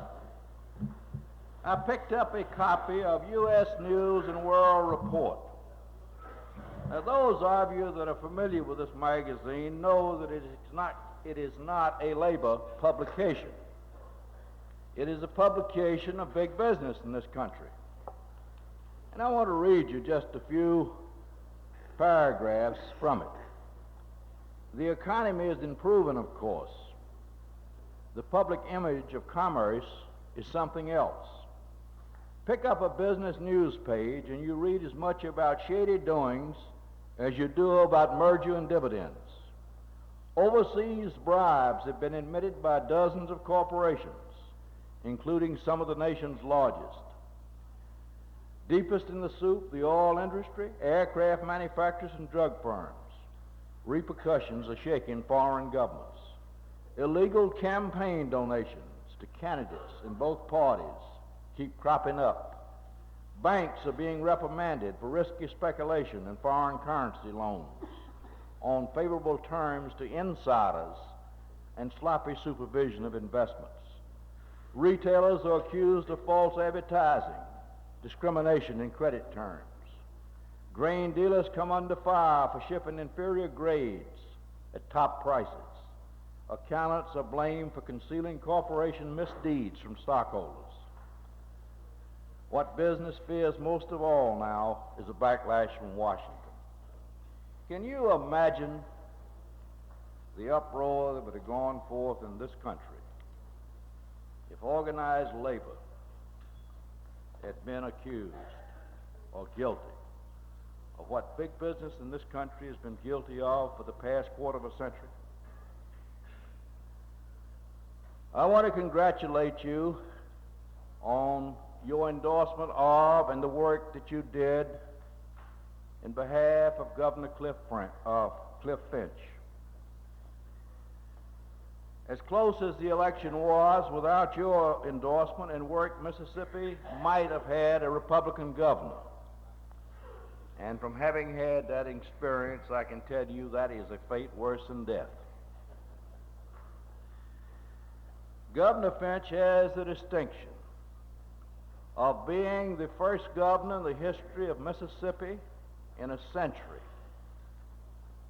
I picked up a copy of U.S. News and World Report. Now, those of you that are familiar with this magazine know that it is not a labor publication. It is a publication of big business in this country. And I want to read you just a few paragraphs from it. The economy is improving, of course. The public image of commerce is something else. Pick up a business news page and you read as much about shady doings as you do about merger and dividends. Overseas bribes have been admitted by dozens of corporations, including some of the nation's largest. Deepest in the soup, the oil industry, aircraft manufacturers, and drug firms. Repercussions are shaking foreign governments. Illegal campaign donations to candidates in both parties keep cropping up. Banks are being reprimanded for risky speculation in foreign currency loans on favorable terms to insiders and sloppy supervision of investments. Retailers are accused of false advertising, discrimination in credit terms. Grain dealers come under fire for shipping inferior grades at top prices. Accountants are blamed for concealing corporation misdeeds from stockholders. What business fears most of all now is a backlash from Washington. Can you imagine the uproar that would have gone forth in this country if organized labor at men accused or guilty of what big business in this country has been guilty of for the past quarter of a century. I want to congratulate you on your endorsement of and the work that you did in behalf of Governor Cliff Finch. As close as the election was, without your endorsement and work, Mississippi might have had a Republican governor. And from having had that experience, I can tell you that is a fate worse than death. Governor Finch has the distinction of being the first governor in the history of Mississippi in a century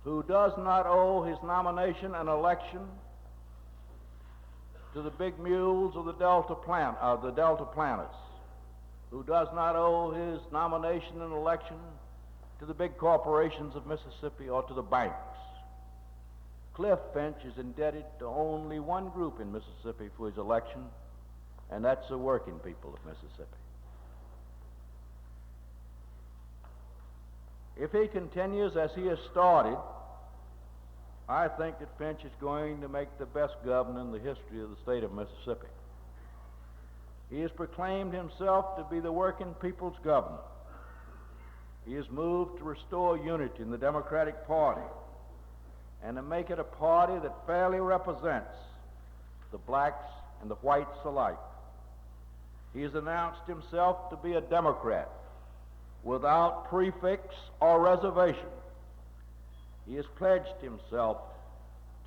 who does not owe his nomination and election to the big mules of the Delta planters, who does not owe his nomination and election to the big corporations of Mississippi or to the banks. Cliff Finch is indebted to only one group in Mississippi for his election, and that's the working people of Mississippi. If he continues as he has started, I think that Finch is going to make the best governor in the history of the state of Mississippi. He has proclaimed himself to be the working people's governor. He has moved to restore unity in the Democratic Party and to make it a party that fairly represents the blacks and the whites alike. He has announced himself to be a Democrat without prefix or reservation. He has pledged himself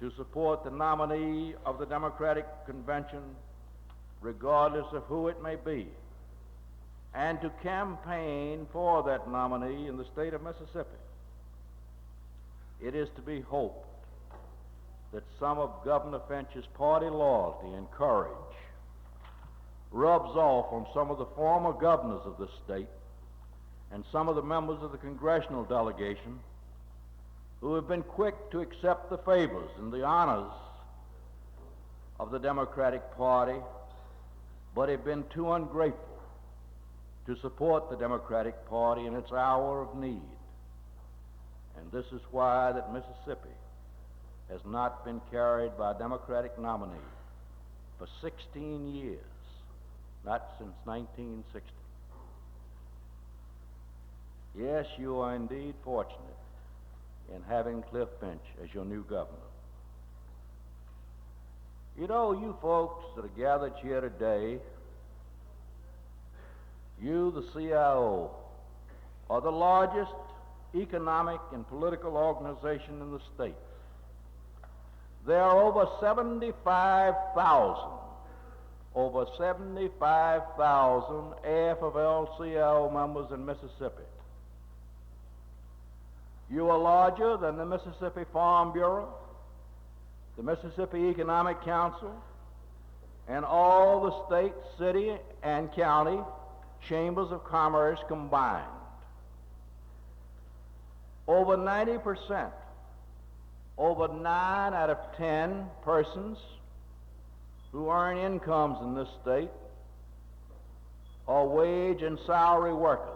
to support the nominee of the Democratic Convention, regardless of who it may be, and to campaign for that nominee in the state of Mississippi. It is to be hoped that some of Governor Finch's party loyalty and courage rubs off on some of the former governors of this state and some of the members of the congressional delegation who have been quick to accept the favors and the honors of the Democratic Party, but have been too ungrateful to support the Democratic Party in its hour of need. And this is why that Mississippi has not been carried by a Democratic nominee for 16 years, not since 1960. Yes, you are indeed fortunate in having Cliff Finch as your new governor. You know, you folks that are gathered here today, you, the CIO, are the largest economic and political organization in the state. There are over 75,000 AFL-CIO members in Mississippi. You are larger than the Mississippi Farm Bureau, the Mississippi Economic Council, and all the state, city, and county chambers of commerce combined. Over 90%, over 9 out of 10 persons who earn incomes in this state are wage and salary workers.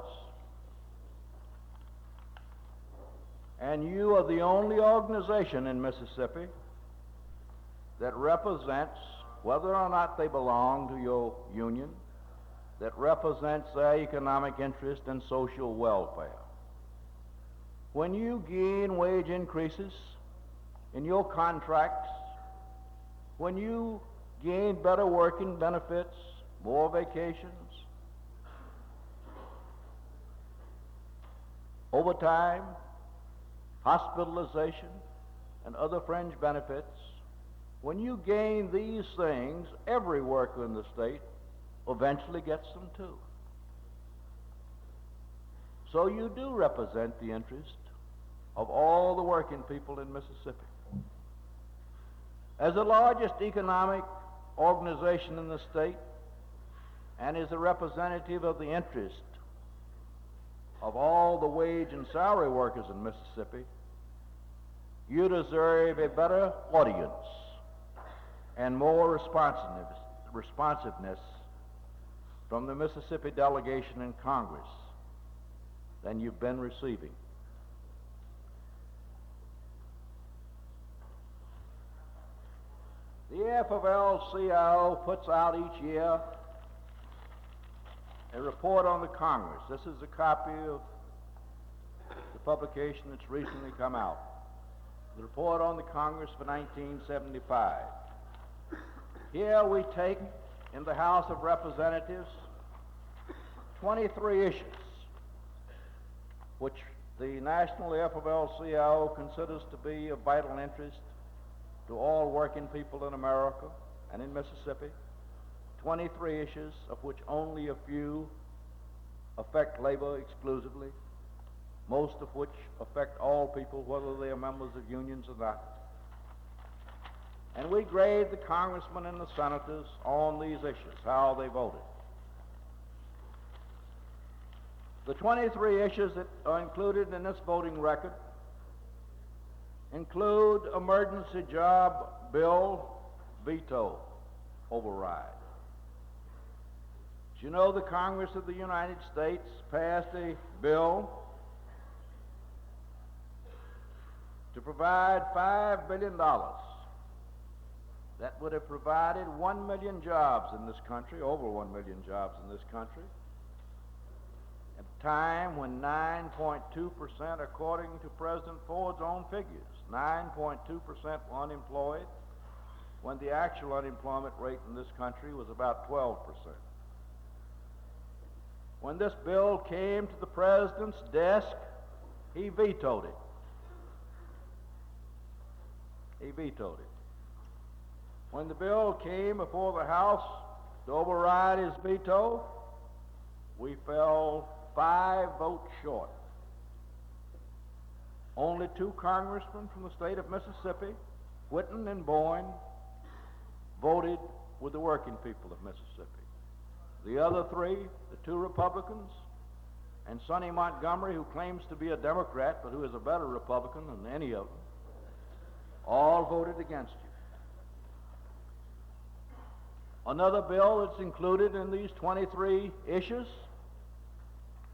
And you are the only organization in Mississippi that represents, whether or not they belong to your union, that represents their economic interest and social welfare. When you gain wage increases in your contracts, when you gain better working benefits, more vacations, overtime, hospitalization, and other fringe benefits, when you gain these things, every worker in the state eventually gets them too. So you do represent the interest of all the working people in Mississippi. As the largest economic organization in the state, and is a representative of the interest of all the wage and salary workers in Mississippi, you deserve a better audience and more responsiveness from the Mississippi delegation in Congress than you've been receiving. The AFL-CIO puts out each year a report on the Congress. This is a copy of the publication that's recently come out. The report on the Congress for 1975. Here we take in the House of Representatives 23 issues which the National AFL-CIO considers to be of vital interest to all working people in America and in Mississippi. 23 issues, of which only a few affect labor exclusively, most of which affect all people, whether they are members of unions or not. And we grade the congressmen and the senators on these issues, how they voted. The 23 issues that are included in this voting record include emergency job bill veto override. As you know, the Congress of the United States passed a bill to provide $5 billion. That would have provided 1 million jobs in this country, over 1 million jobs in this country, at a time when 9.2%, according to President Ford's own figures, 9.2% were unemployed, when the actual unemployment rate in this country was about 12%. When this bill came to the President's desk, he vetoed it. He vetoed it. When the bill came before the House to override his veto, we fell 5 votes short. Only 2 congressmen from the state of Mississippi, Whitten and Boyne, voted with the working people of Mississippi. The other 3, the 2 Republicans, and Sonny Montgomery, who claims to be a Democrat, but who is a better Republican than any of them, all voted against you. Another bill that's included in these 23 issues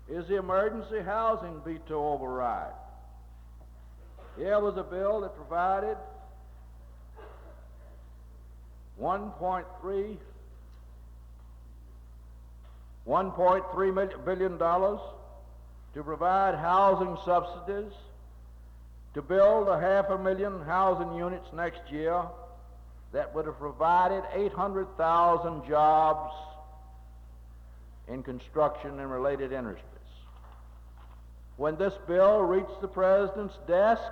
is the emergency housing veto override. Here was a bill that provided $1.3 billion to provide housing subsidies, to build 500,000 housing units next year that would have provided 800,000 jobs in construction and related industries. When this bill reached the President's desk,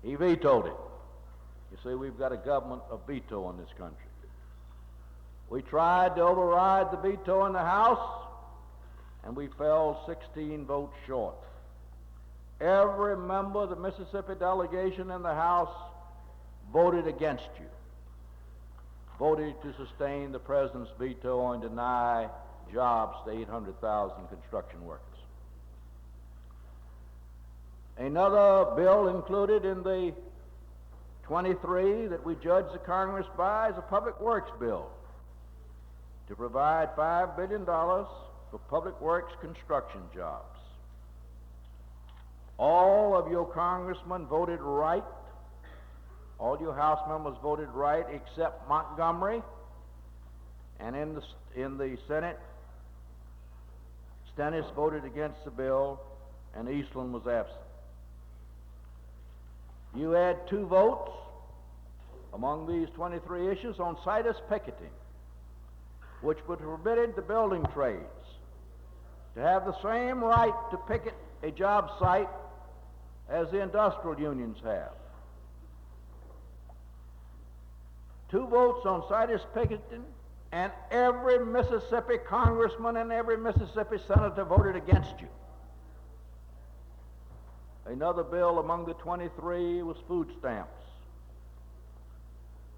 he vetoed it. You see, we've got a government of veto in this country. We tried to override the veto in the House, and we fell 16 votes short. Every member of the Mississippi delegation in the House voted against you, voted to sustain the President's veto and deny jobs to 800,000 construction workers. Another bill included in the 23 that we judge the Congress by is a public works bill to provide $5 billion for public works construction jobs. All of your congressmen voted right. All your House members voted right except Montgomery, and in the Senate, Stennis voted against the bill, and Eastland was absent. You had 2 votes among these 23 issues on situs picketing, which would have permitted the building trades to have the same right to picket a job site as the industrial unions have. 2 votes on situs picketing, and every Mississippi congressman and every Mississippi senator voted against you. Another bill among the 23 was food stamps.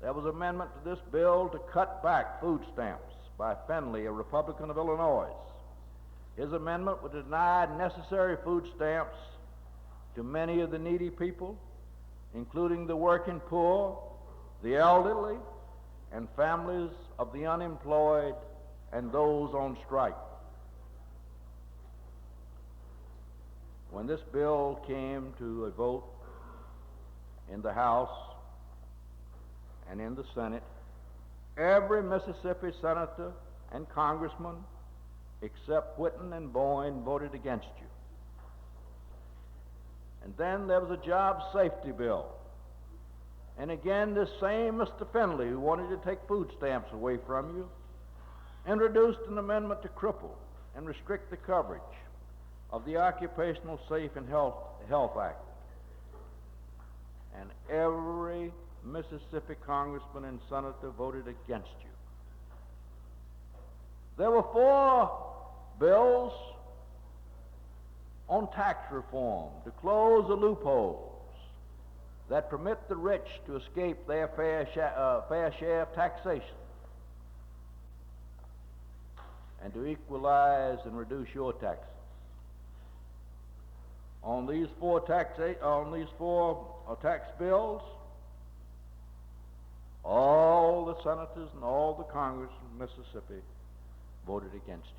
There was an amendment to this bill to cut back food stamps by Fenley, a Republican of Illinois. His amendment would deny necessary food stamps to many of the needy people, including the working poor, the elderly, and families of the unemployed and those on strike. When this bill came to a vote in the House and in the Senate, every Mississippi senator and congressman except Whitten and Boyne voted against you. And then there was a job safety bill. And again, this same Mr. Finley, who wanted to take food stamps away from you, introduced an amendment to cripple and restrict the coverage of the Occupational Safe and Health Act. And every Mississippi congressman and senator voted against you. There were 4 bills on tax reform to close the loopholes that permit the rich to escape their fair share of taxation and to equalize and reduce your taxes. On these 4 tax bills, all the senators and all the Congress in Mississippi voted against you.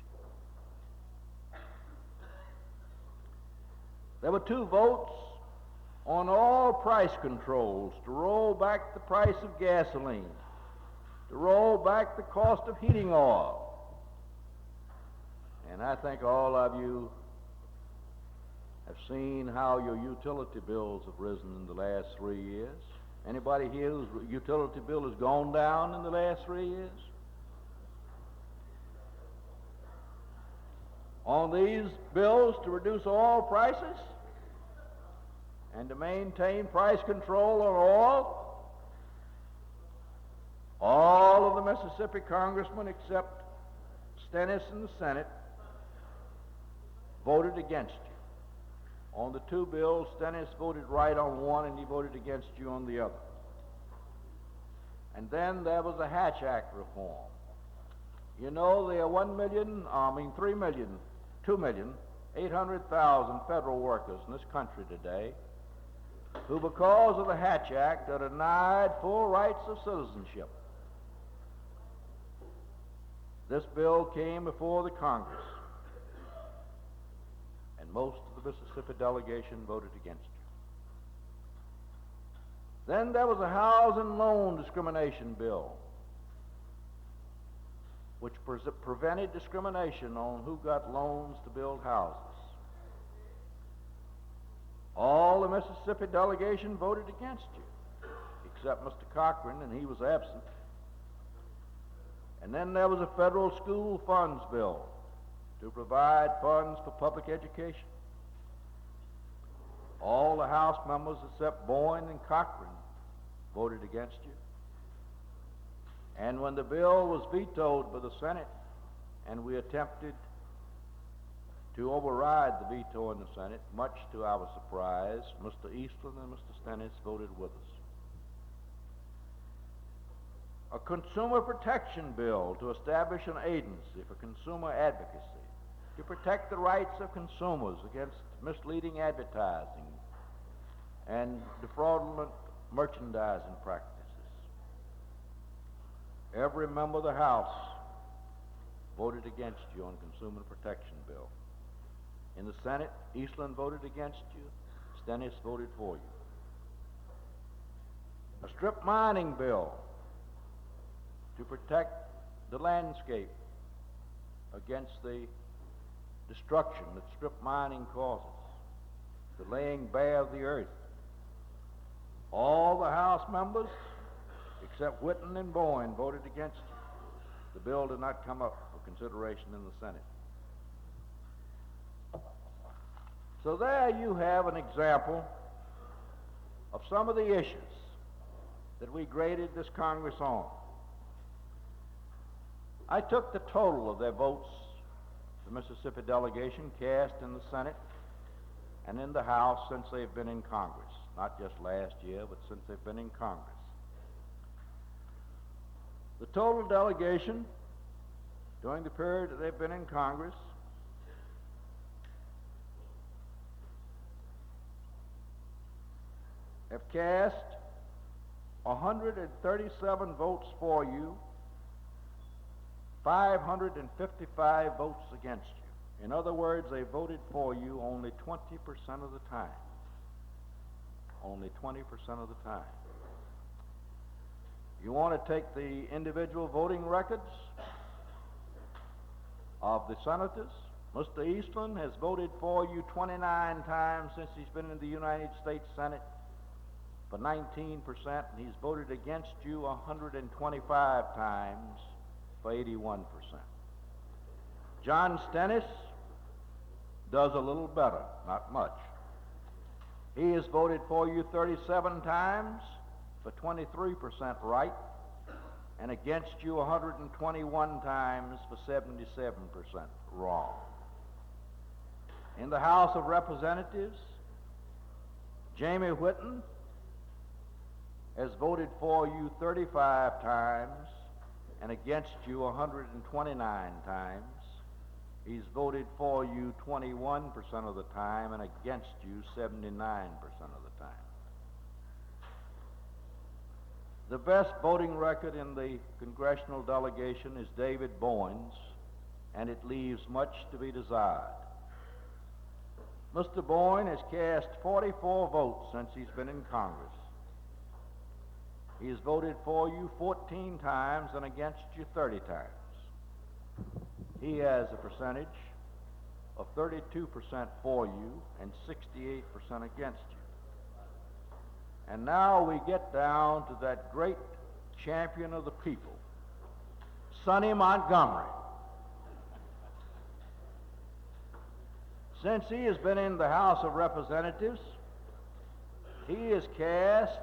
There were 2 votes on all price controls to roll back the price of gasoline, to roll back the cost of heating oil. And I think all of you have seen how your utility bills have risen in the last 3 years. Anybody here whose utility bill has gone down in the last 3 years? On these bills to reduce oil prices and to maintain price control on oil, all of the Mississippi congressmen except Stennis in the Senate voted against you. On the 2 bills, Stennis voted right on one and he voted against you on the other. And then there was the Hatch Act reform. You know, there are 2,800,000 federal workers in this country today who, because of the Hatch Act, are denied full rights of citizenship. This bill came before the Congress, and most of the Mississippi delegation voted against you. Then there was a housing loan discrimination bill, which prevented discrimination on who got loans to build houses. All the Mississippi delegation voted against you, except Mr. Cochran, and he was absent. And then there was a federal school funds bill to provide funds for public education. All the House members except Boyne and Cochran voted against you. And when the bill was vetoed by the Senate, and we attempted to override the veto in the Senate, much to our surprise, Mr. Eastland and Mr. Stennis voted with us. A consumer protection bill to establish an agency for consumer advocacy to protect the rights of consumers against misleading advertising and fraudulent merchandising practices. Every member of the House voted against you on consumer protection bill. In the Senate, Eastland voted against you, Stennis voted for you. A strip mining bill to protect the landscape against the destruction that strip mining causes, the laying bare of the earth. All the House members, except Whitten and Boyne, voted against you. The bill did not come up for consideration in the Senate. So there you have an example of some of the issues that we graded this Congress on. I took the total of their votes, the Mississippi delegation cast in the Senate and in the House since they've been in Congress. Not just last year, but since they've been in Congress. The total delegation during the period that they've been in Congress have cast 137 votes for you 555 votes against you. In other words, they voted for you only 20% of the time. Only 20% of the time. You want to take the individual voting records of the senators? Mr. Eastland has voted for you 29 times since he's been in the United States Senate for 19%, and he's voted against you 125 times for 81%. John Stennis does a little better, not much. He has voted for you 37 times for 23% right, and against you 121 times for 77% wrong. In the House of Representatives, Jamie Whitten has voted for you 35 times and against you 129 times. He's voted for you 21% of the time and against you 79% of the time. The best voting record in the congressional delegation is David Bowen's, and it leaves much to be desired. Mr. Bowen has cast 44 votes since he's been in Congress. He has voted for you 14 times and against you 30 times. He has a percentage of 32% for you and 68% against you. And now we get down to that great champion of the people, Sonny Montgomery. Since he has been in the House of Representatives, he has cast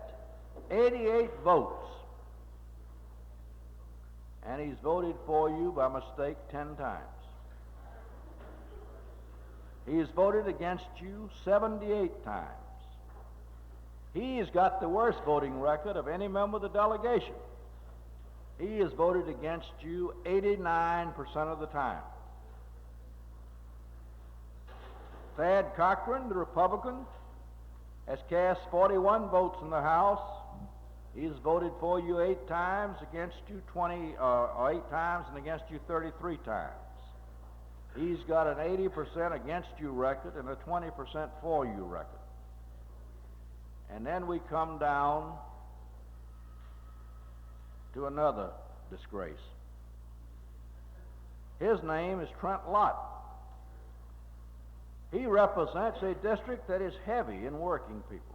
88 votes, and he's voted for you by mistake 10 times. He has voted against you 78 times. He has got the worst voting record of any member of the delegation. He has voted against you 89% of the time. Thad Cochran, the Republican, has cast 41 votes in the House. He has voted for you 8 times, against you 8 times, and against you 33 times. He's got an 80% against you record and a 20% for you record. And then we come down to another disgrace. His name is Trent Lott. He represents a district that is heavy in working people.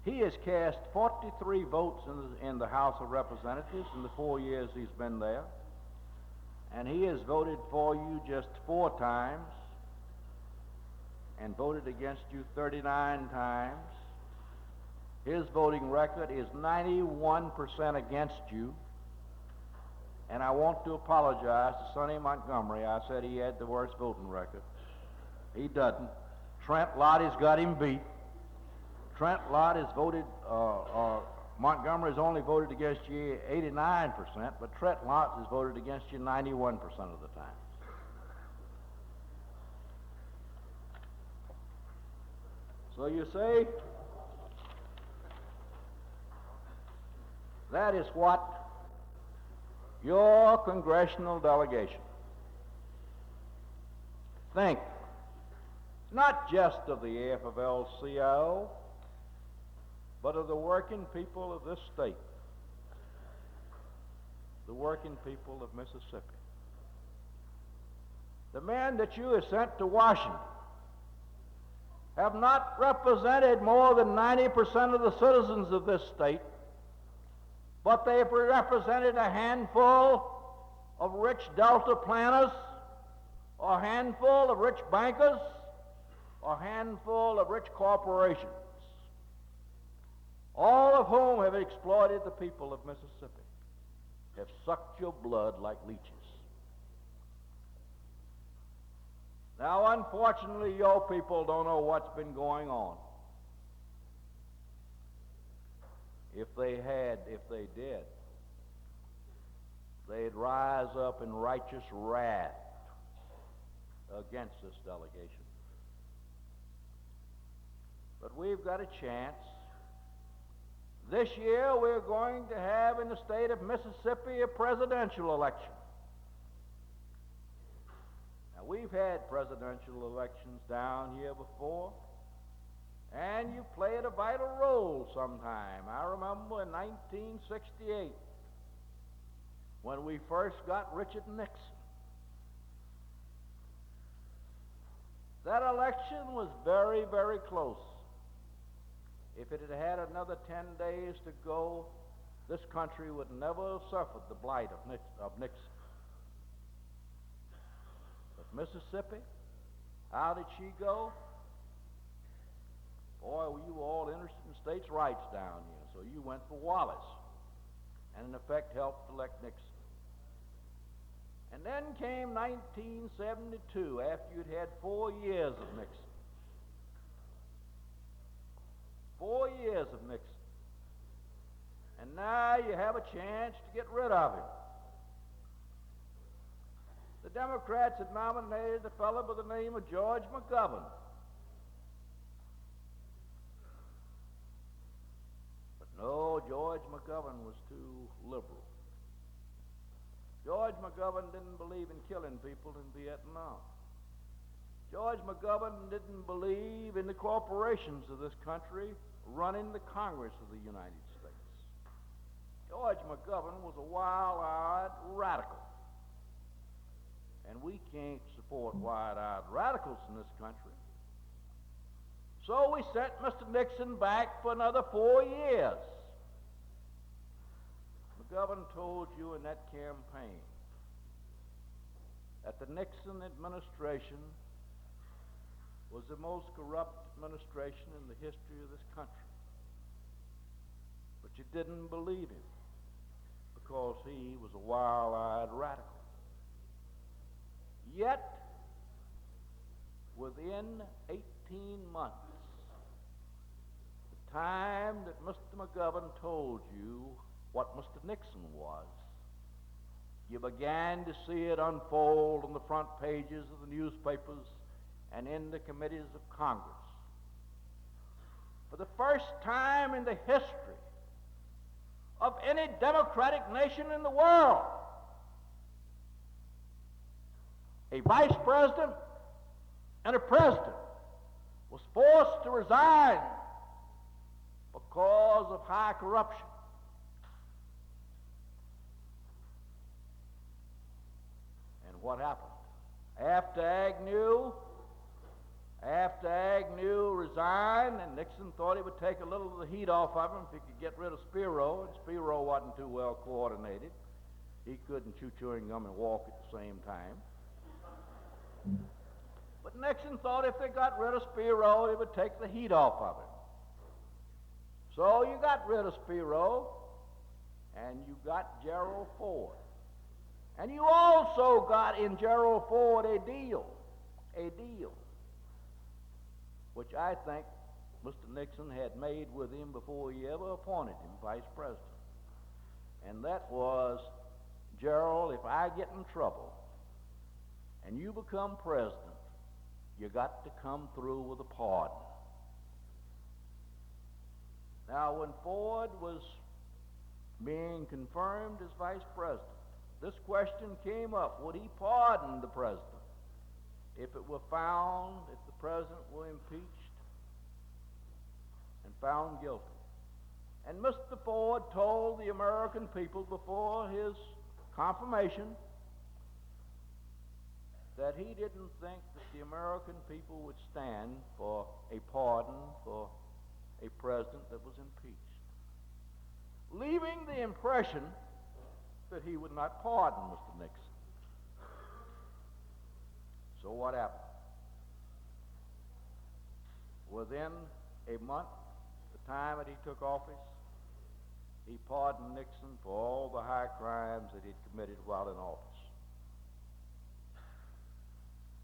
He has cast 43 votes in the House of Representatives in the 4 years he's been there, and he has voted for you just 4 times and voted against you 39 times. His voting record is 91% against you, and I want to apologize to Sonny Montgomery. I said he had the worst voting record. He doesn't. Trent Lott has got him beat. Trent Lott has voted, Montgomery's only voted against you 89%, but Trent Lott has voted against you 91% of the time. So you see, that is what your congressional delegation think, not just of the AFL-CIO, but of the working people of this state, the working people of Mississippi. The men that you have sent to Washington have not represented more than 90% of the citizens of this state, but they have represented a handful of rich Delta planters, or a handful of rich bankers, or a handful of rich corporations, all of whom have exploited the people of Mississippi, have sucked your blood like leeches. Now, unfortunately, your people don't know what's been going on. If they did, they'd rise up in righteous wrath against this delegation. But we've got a chance This year we're going to have in the state of Mississippi a presidential election. Now, we've had presidential elections down here before, and you played a vital role sometime. I remember in 1968 when we first got Richard Nixon. That election was very, very close. If it had had another 10 days to go, this country would never have suffered the blight of Nixon. But Mississippi, how did she go? Boy, you were all interested in states' rights down here, so you went for Wallace, and in effect helped elect Nixon. And then came 1972, after you'd had 4 years of Nixon. 4 years of Nixon. And now you have a chance to get rid of him. The Democrats had nominated a fellow by the name of George McGovern. But no, George McGovern was too liberal. George McGovern didn't believe in killing people in Vietnam. George McGovern didn't believe in the corporations of this country running the Congress of the United States. George McGovern was a wild-eyed radical. And we can't support wild-eyed radicals in this country. So we sent Mr. Nixon back for another 4 years. McGovern told you in that campaign that the Nixon administration was the most corrupt administration in the history of this country. But you didn't believe him because he was a wild-eyed radical. Yet, within 18 months, the time that Mr. McGovern told you what Mr. Nixon was, you began to see it unfold on the front pages of the newspapers and in the committees of Congress. For the first time in the history of any democratic nation in the world, a vice president and a president was forced to resign because of high corruption. And what happened? After Agnew resigned, and Nixon thought he would take a little of the heat off of him if he could get rid of Spiro, and Spiro wasn't too well coordinated. He couldn't chew chewing gum and walk at the same time. But Nixon thought if they got rid of Spiro, it would take the heat off of him. So you got rid of Spiro, and you got Gerald Ford. And you also got in Gerald Ford a deal, which I think Mr. Nixon had made with him before he ever appointed him vice president. And that was, Gerald, if I get in trouble and you become president, you got to come through with a pardon. Now, when Ford was being confirmed as vice president, this question came up: would he pardon the president if it were found, if the president were impeached and found guilty? And Mr. Ford told the American people before his confirmation that he didn't think that the American people would stand for a pardon for a president that was impeached, leaving the impression that he would not pardon Mr. Nixon. So what happened? Within a month, the time that he took office, he pardoned Nixon for all the high crimes that he'd committed while in office.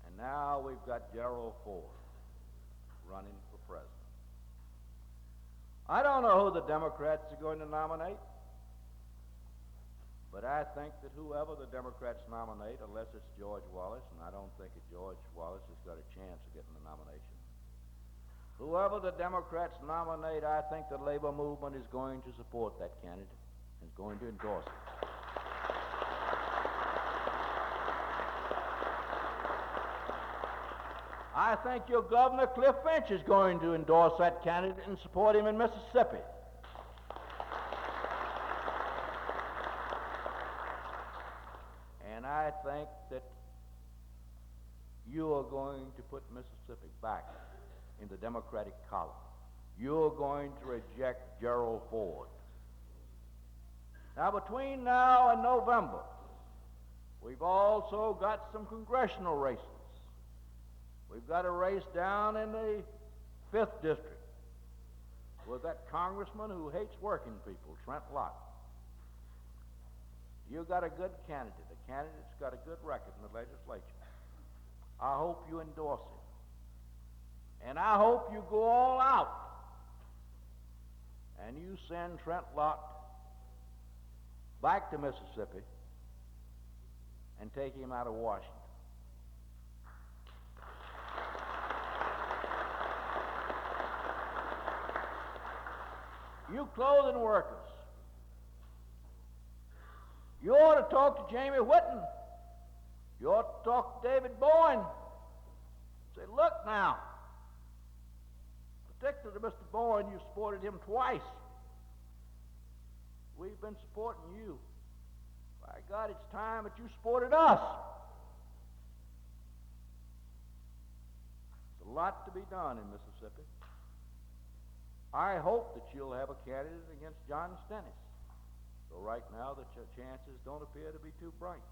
And now we've got Gerald Ford running for president. I don't know who the Democrats are going to nominate, but I think that whoever the Democrats nominate, unless it's George Wallace, and I don't think that George Wallace has got a chance of getting the nomination, Whoever the Democrats nominate, I think the labor movement is going to support that candidate and is going to endorse it. I think your Governor Cliff Finch is going to endorse that candidate and support him in Mississippi. And I think that you are going to put Mississippi back in the Democratic column. You're going to reject Gerald Ford. Now, between now and November, we've also got some congressional races. We've got a race down in the 5th District with that congressman who hates working people, Trent Lott. You've got a good candidate, a candidate that's got a good record in the legislature. I hope you endorse him. And I hope you go all out and you send Trent Lott back to Mississippi and take him out of Washington. You clothing workers, you ought to talk to Jamie Whitten. You ought to talk to David Bowen. Say, look now, particularly to Mr. Bowen, you supported him twice. We've been supporting you. By God, it's time that you supported us. There's a lot to be done in Mississippi. I hope that you'll have a candidate against John Stennis. So right now, the chances don't appear to be too bright.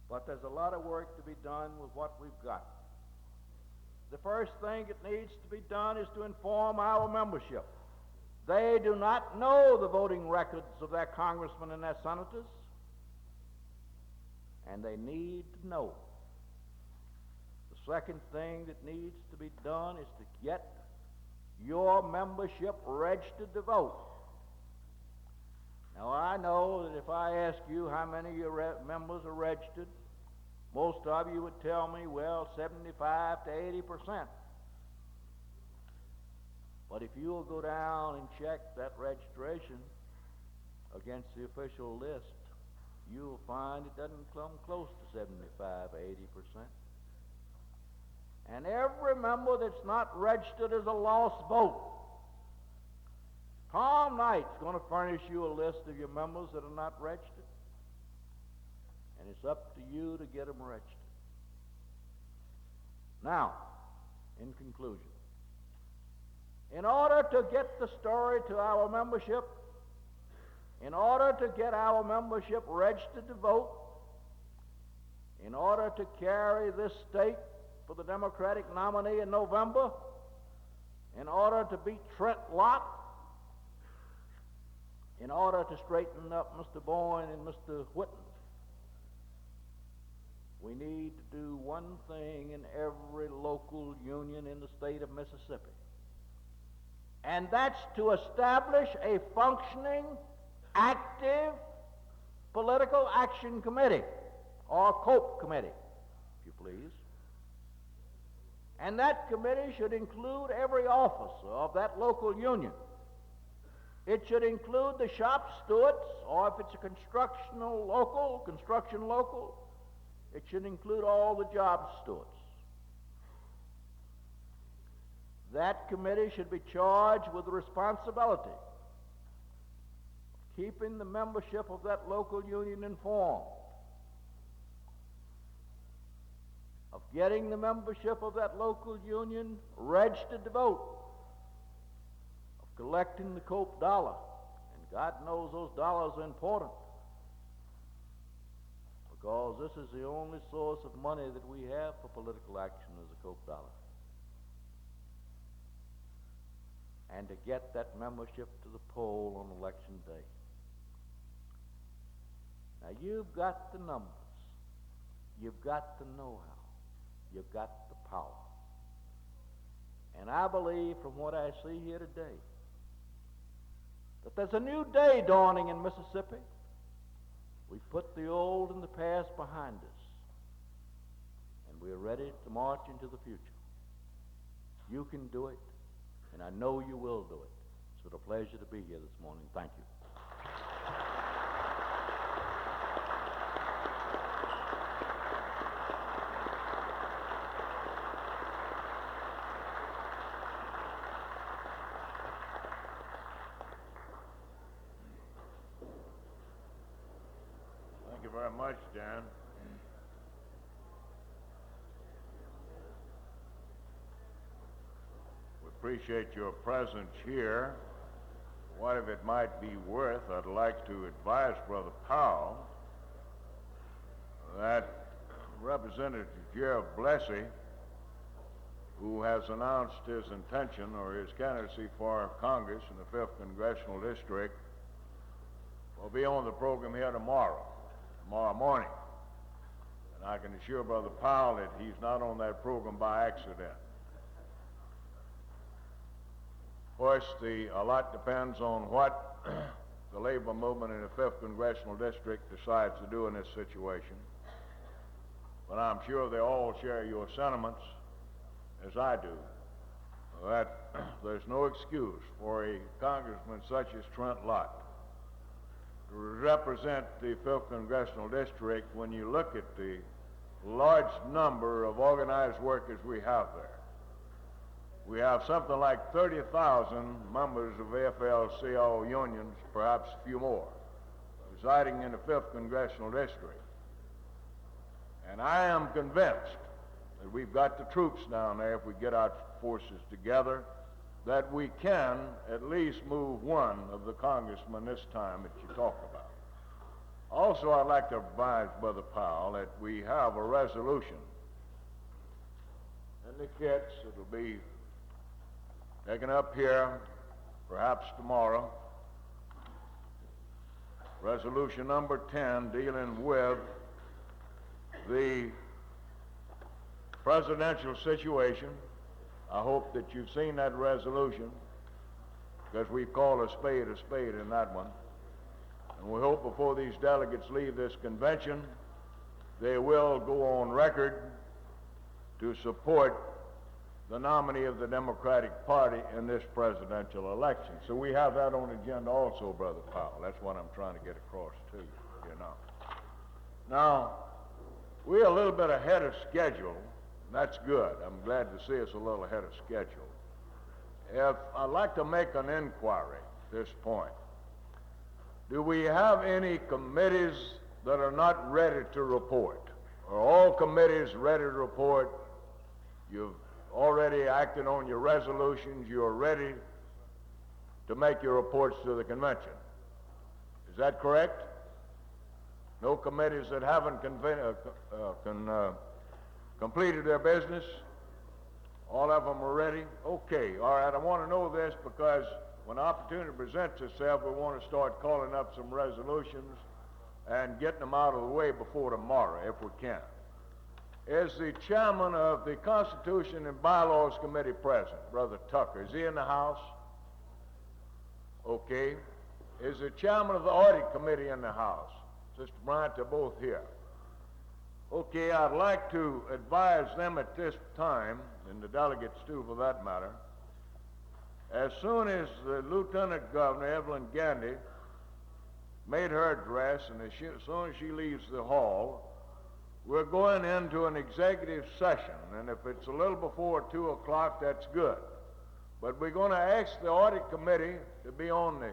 But there's a lot of work to be done with what we've got. The first thing that needs to be done is to inform our membership. They do not know the voting records of their congressmen and their senators, and they need to know. The second thing that needs to be done is to get your membership registered to vote. Now, I know that if I ask you how many of your members are registered, most of you would tell me, well, 75 to 80%. But if you'll go down and check that registration against the official list, you'll find it doesn't come close to 75 or 80%. And every member that's not registered is a lost vote. Tom Knight's going to furnish you a list of your members that are not registered. And it's up to you to get them registered. Now, in conclusion, in order to get the story to our membership, in order to get our membership registered to vote, in order to carry this state for the Democratic nominee in November, in order to beat Trent Lott, in order to straighten up Mr. Bowen and Mr. Whitten, we need to do one thing in every local union in the state of Mississippi. And that's to establish a functioning, active political action committee, or COPE committee, if you please. And that committee should include every officer of that local union. It should include the shop stewards, or if it's a construction local, it should include all the job stewards. That committee should be charged with the responsibility of keeping the membership of that local union informed, of getting the membership of that local union registered to vote, of collecting the COPE dollar, and God knows those dollars are important, because this is the only source of money that we have for political action is the COPE dollar. And to get that membership to the poll on election day. Now, you've got the numbers. You've got the know-how. You've got the power. And I believe from what I see here today that there's a new day dawning in Mississippi. We've put the old and the past behind us. And we're ready to march into the future. You can do it, and I know you will do it. It's a pleasure to be here this morning. Thank you. Thank you very much, Dan. We appreciate your presence here. Whatever it might be worth, I'd like to advise Brother Powell that Representative Gerald Blessey, who has announced his intention or his candidacy for Congress in the 5th Congressional District, will be on the program here tomorrow morning. And I can assure Brother Powell that he's not on that program by accident. Of course, a lot depends on what the labor movement in the 5th Congressional District decides to do in this situation. But I'm sure they all share your sentiments, as I do, that there's no excuse for a congressman such as Trent Lott to represent the 5th Congressional District when you look at the large number of organized workers we have there. We have something like 30,000 members of AFL-CIO unions, perhaps a few more, residing in the 5th Congressional District. And I am convinced that we've got the troops down there, if we get our forces together, that we can at least move one of the congressmen this time that you talk about. Also, I'd like to advise Brother Powell that we have a resolution in the kits. It'll be taken up here perhaps tomorrow. Resolution number 10 dealing with the presidential situation. I hope that you've seen that resolution, because we've called a spade in that one. And we hope before these delegates leave this convention, they will go on record to support the nominee of the Democratic Party in this presidential election. So we have that on the agenda also, Brother Powell. That's what I'm trying to get across to you, Now, we're a little bit ahead of schedule. That's good. I'm glad to see us a little ahead of schedule. I'd like to make an inquiry at this point. Do we have any committees that are not ready to report? Are all committees ready to report? You've already acted on your resolutions. You're ready to make your reports to the convention. Is that correct? No committees that haven't completed their business? All of them are ready? Okay, all right. I want to know this because when opportunity presents itself, we want to start calling up some resolutions and getting them out of the way before tomorrow, if we can. Is the chairman of the Constitution and Bylaws Committee present, Brother Tucker? Is he in the House? Okay. Is the chairman of the Audit Committee in the House? Sister Bryant, they're both here. Okay, I'd like to advise them at this time, and the delegates too for that matter, as soon as the Lieutenant Governor, Evelyn Gandy, made her address, and as soon as she leaves the hall, we're going into an executive session, and if it's a little before 2 o'clock, that's good. But we're going to ask the Audit Committee to be on the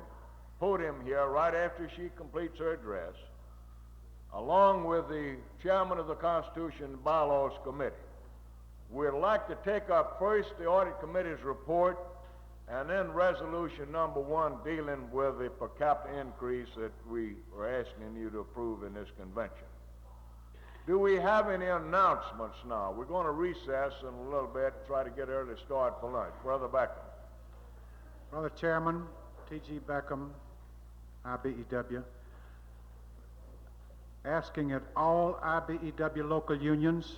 podium here right after she completes her address, along with the chairman of the Constitution and Bylaws Committee. We'd like to take up first the Audit Committee's report, and then resolution number 1 dealing with the per capita increase that we are asking you to approve in this convention. Do we have any announcements now? We're going to recess in a little bit and try to get early start for lunch. Brother Beckham. Brother Chairman, T.G. Beckham, IBEW, asking that all IBEW local unions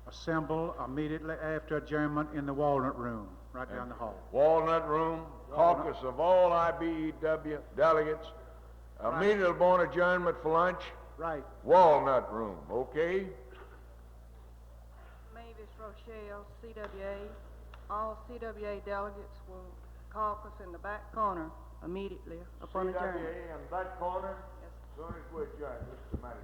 assemble immediately after adjournment in the Walnut Room, right down the hall. Walnut Room, caucus of all IBEW delegates, immediately upon adjournment for lunch. Right. Walnut Room, okay? Rochelle, CWA. All CWA delegates will caucus in the back corner immediately upon adjournment. CWA in that corner? Yes. As soon as we adjourn, just a minute,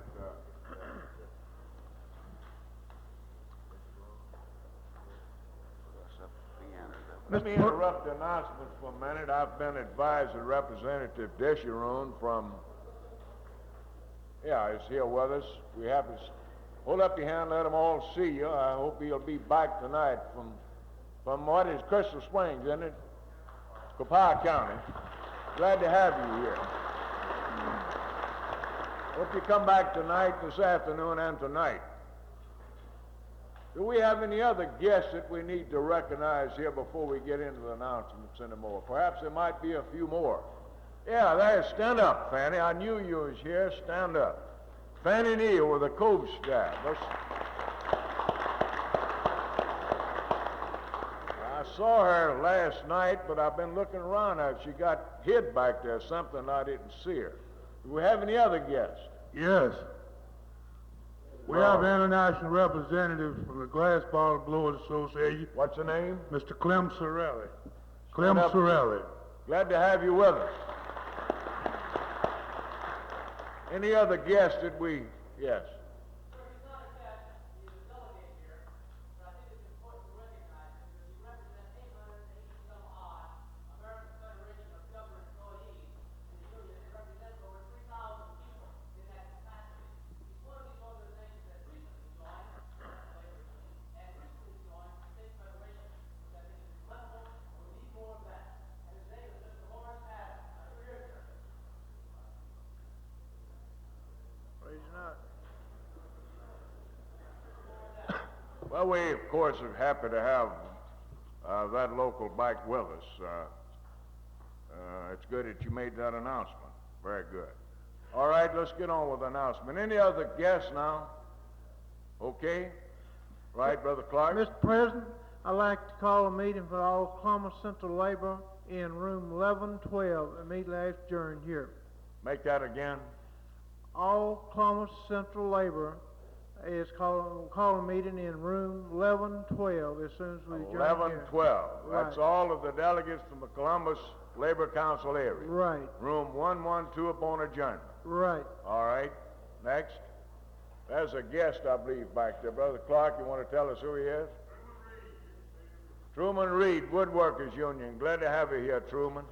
Let me interrupt the announcements for a minute. I've been advised that Representative Desharoon from, is here with us. We have to hold up your hand, let them all see you. I hope he'll be back tonight from what is Crystal Springs, isn't it? Copiah County. Glad to have you here. Hope you come back tonight, this afternoon, and tonight. Do we have any other guests that we need to recognize here before we get into the announcements anymore? Perhaps there might be a few more. Yeah, there. Stand up, Fanny. I knew you was here. Stand up. Fanny Neal with the Cove staff. I saw her last night, but I've been looking around her. She got hid back there, something I didn't see her. Do we have any other guests? Yes. We have international representatives from the Glass Bottle Blowers Association. What's the name? Mr. Clem Sorelli. Clem Sorelli. Glad to have you with us. Any other guests that we... Yes. Well, we, of course, are happy to have that local back with us. It's good that you made that announcement. Very good. All right, let's get on with the announcement. Any other guests now? Okay. Right, Brother Clark? Mr. President, I'd like to call a meeting for all Oklahoma Central Labor in room 1112, immediately after adjourned here. Make that again. All Oklahoma Central Labor is call a meeting in room 1112 as soon as we adjourn 1112. Right. That's all of the delegates from the Columbus Labor Council area. Right. Room 112 upon adjournment. Right. All right. Next. There's a guest, I believe, back there. Brother Clark, you want to tell us who he is? Truman Reed, Woodworkers Union. Glad to have you here, Truman.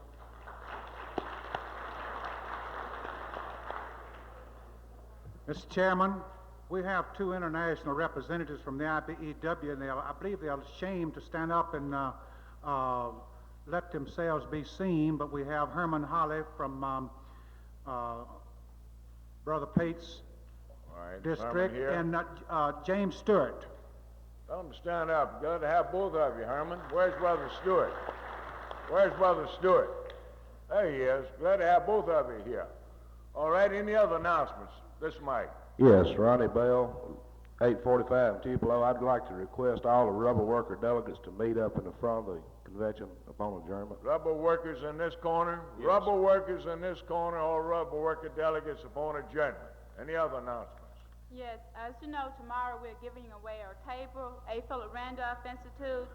Mr. Chairman, we have two international representatives from the IBEW, and I believe they are ashamed to stand up and let themselves be seen, but we have Herman Holly from Brother Pate's district, and James Stewart. Tell them to stand up. Glad to have both of you, Herman. Where's Brother Stewart? Where's Brother Stewart? There he is. Glad to have both of you here. All right, any other announcements? This Mike. Yes, Ronnie Bell, 845 Tupelo. I'd like to request all the rubber worker delegates to meet up in the front of the convention upon adjournment. Rubber workers in this corner? Yes. Rubber workers in this corner, all rubber worker delegates upon adjournment. Any other announcements? Yes, as you know, tomorrow we're giving away our table, A. Philip Randolph Institute,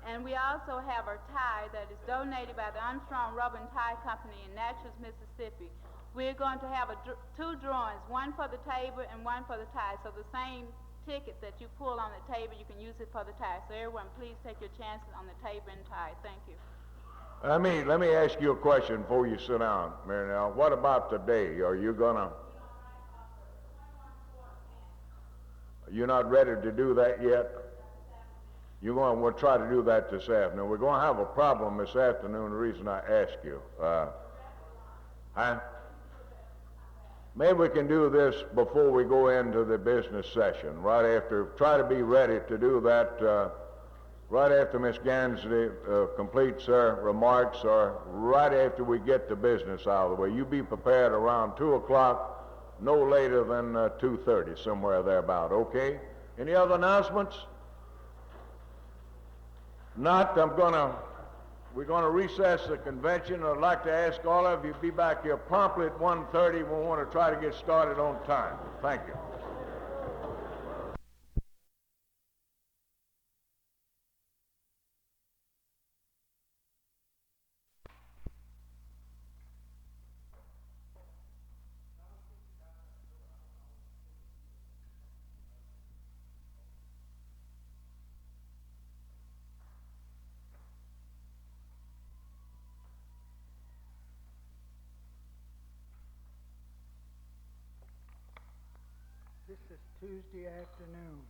and we also have our tie that is donated by the Armstrong Rubber and Tie Company in Natchez, Mississippi. We're going to have two drawings, one for the table and one for the tie. So the same ticket that you pull on the table, you can use it for the tie. So everyone, please take your chances on the table and tie. Thank you. Let me ask you a question before you sit down, Marinelle. What about today? Are you not ready to do that yet? We'll try to do that this afternoon. We're going to have a problem this afternoon, the reason I ask you. Maybe we can do this before we go into the business session, right after. Try to be ready to do that right after Ms. Gansey completes her remarks, or right after we get the business out of the way. You be prepared around 2 o'clock, no later than 2:30, somewhere thereabout, okay? Any other announcements? Not. We're going to recess the convention. I'd like to ask all of you to be back here promptly at 1:30. We want to try to get started on time. Thank you. is Tuesday afternoon.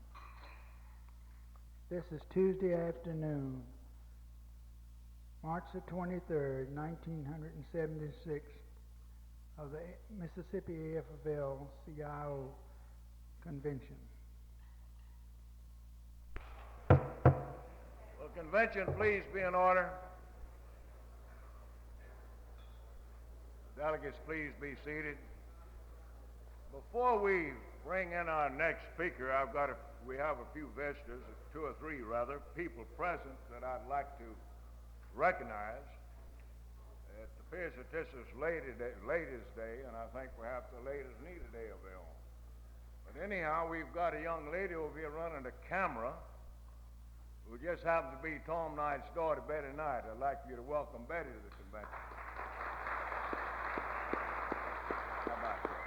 This is Tuesday afternoon, March the 23rd, 1976, of the Mississippi AFL-CIO Convention. Will convention please be in order? Delegates, please be seated. Before we bring in our next speaker, we have a few visitors, 2 or 3 rather, people present that I'd like to recognize. It appears that this is Ladies' Day, and I think perhaps the ladies need a day of their own. But anyhow, we've got a young lady over here running the camera who just happens to be Tom Knight's daughter, Betty Knight. I'd like you to welcome Betty to the convention. How about that?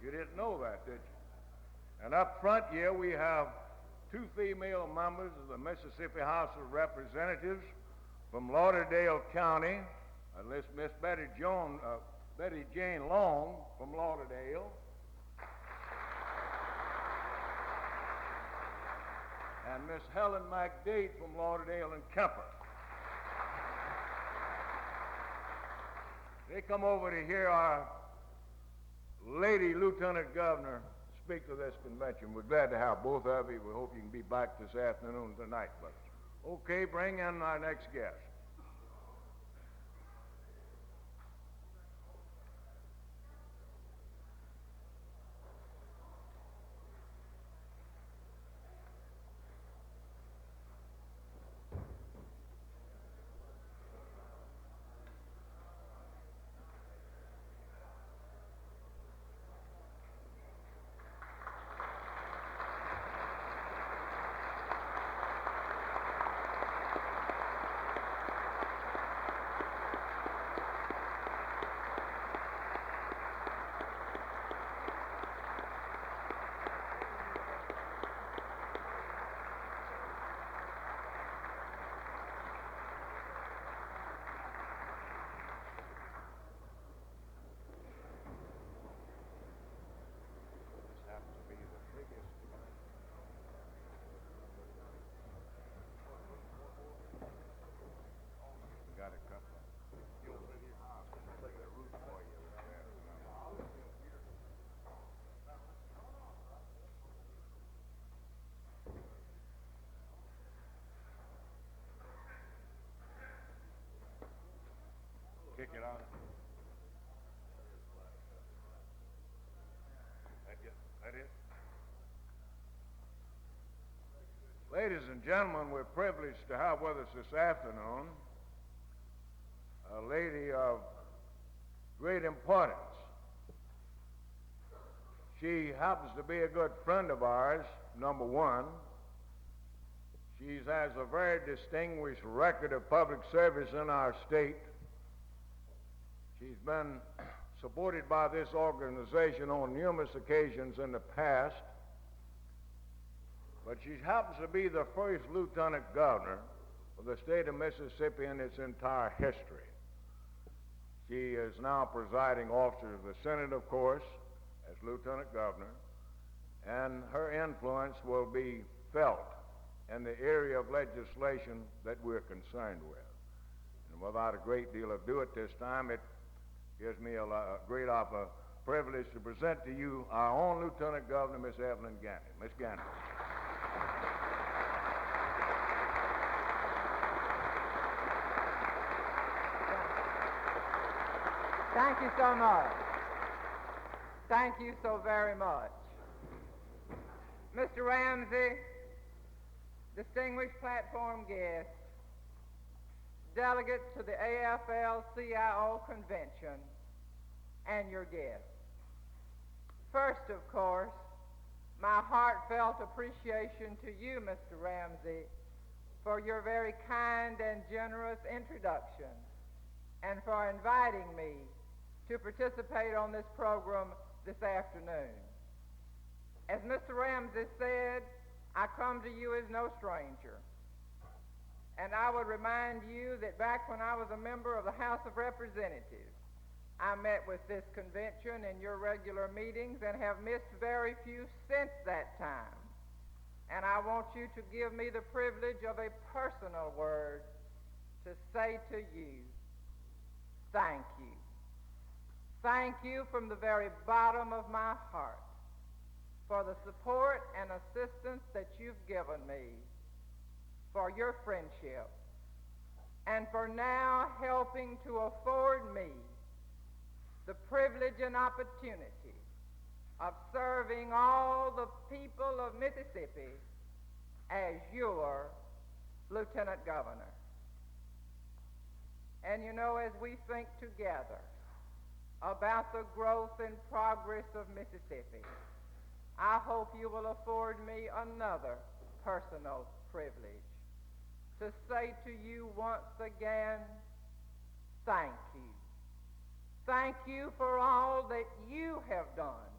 You didn't know that, did you? And up front here we have 2 female members of the Mississippi House of Representatives from Lauderdale County. Miss Betty Jane Long from Lauderdale. And Miss Helen McDade from Lauderdale and Kemper. They come over to hear our Lady Lieutenant Governor speak to this convention. We're glad to have both of you. We hope you can be back this afternoon tonight. But okay, bring in our next guest. Kick it out. That it? Ladies and gentlemen, we're privileged to have with us this afternoon a lady of great importance. She happens to be a good friend of ours, number one. She has a very distinguished record of public service in our state. She's been supported by this organization on numerous occasions in the past, but she happens to be the first lieutenant governor of the state of Mississippi in its entire history. She is now presiding officer of the Senate, of course, as lieutenant governor, and her influence will be felt in the area of legislation that we're concerned with. And without a great deal of ado at this time, it gives me a great privilege to present to you our own Lieutenant Governor, Miss Evelyn Gannon. Miss Gannon. Thank you so much. Thank you so very much. Mr. Ramsey, distinguished platform guests, delegates to the AFL-CIO Convention, and your guests. First, of course, my heartfelt appreciation to you, Mr. Ramsey, for your very kind and generous introduction and for inviting me to participate on this program this afternoon. As Mr. Ramsey said, I come to you as no stranger. And I would remind you that back when I was a member of the House of Representatives, I met with this convention in your regular meetings and have missed very few since that time. And I want you to give me the privilege of a personal word to say to you, thank you. Thank you from the very bottom of my heart for the support and assistance that you've given me, for your friendship, and for now helping to afford me the privilege and opportunity of serving all the people of Mississippi as your Lieutenant Governor. And you know, as we think together about the growth and progress of Mississippi, I hope you will afford me another personal privilege to say to you once again, thank you. Thank you for all that you have done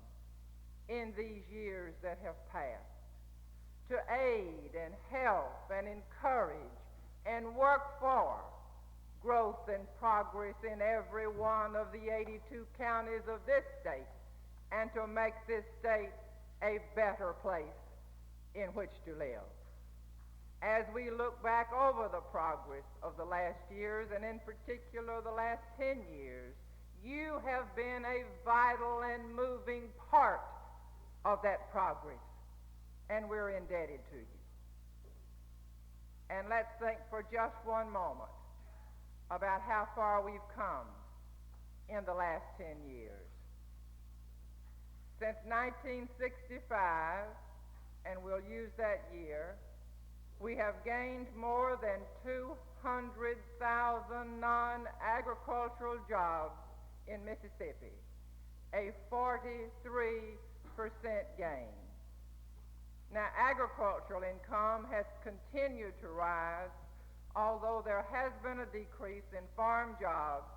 in these years that have passed to aid and help and encourage and work for growth and progress in every one of the 82 counties of this state, and to make this state a better place in which to live. As we look back over the progress of the last years, and in particular the last 10 years, you have been a vital and moving part of that progress, and we're indebted to you. And let's think for just one moment about how far we've come in the last 10 years. Since 1965, and we'll use that year, we have gained more than 200,000 non-agricultural jobs in Mississippi, a 43% gain. Now, agricultural income has continued to rise, although there has been a decrease in farm jobs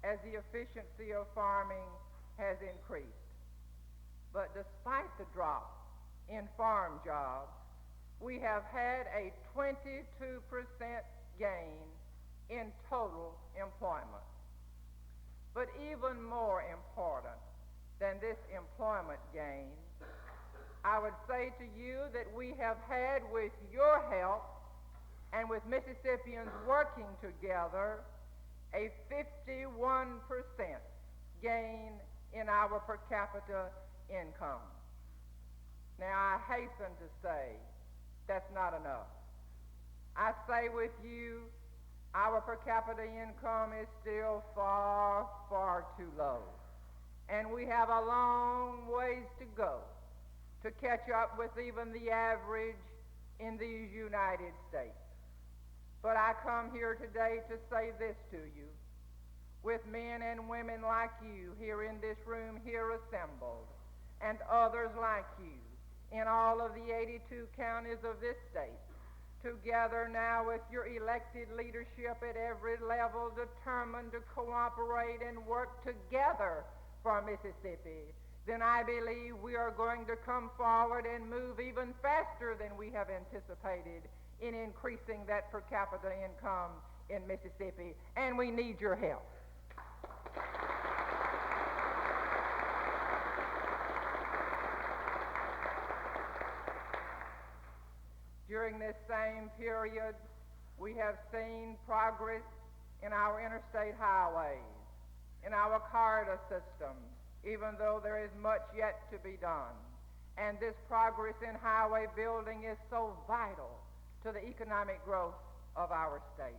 as the efficiency of farming has increased. But despite the drop in farm jobs, we have had a 22% gain in total employment. But even more important than this employment gain, I would say to you that we have had, with your help and with Mississippians working together, a 51% gain in our per capita income. Now, I hasten to say that's not enough. I say with you, our per capita income is still far, far too low. And we have a long ways to go to catch up with even the average in these United States. But I come here today to say this to you. With men and women like you here in this room here assembled, and others like you in all of the 82 counties of this state, together now with your elected leadership at every level, determined to cooperate and work together for Mississippi, then I believe we are going to come forward and move even faster than we have anticipated in increasing that per capita income in Mississippi, and we need your help. During this same period, we have seen progress in our interstate highways, in our corridor systems, even though there is much yet to be done. And this progress in highway building is so vital to the economic growth of our state.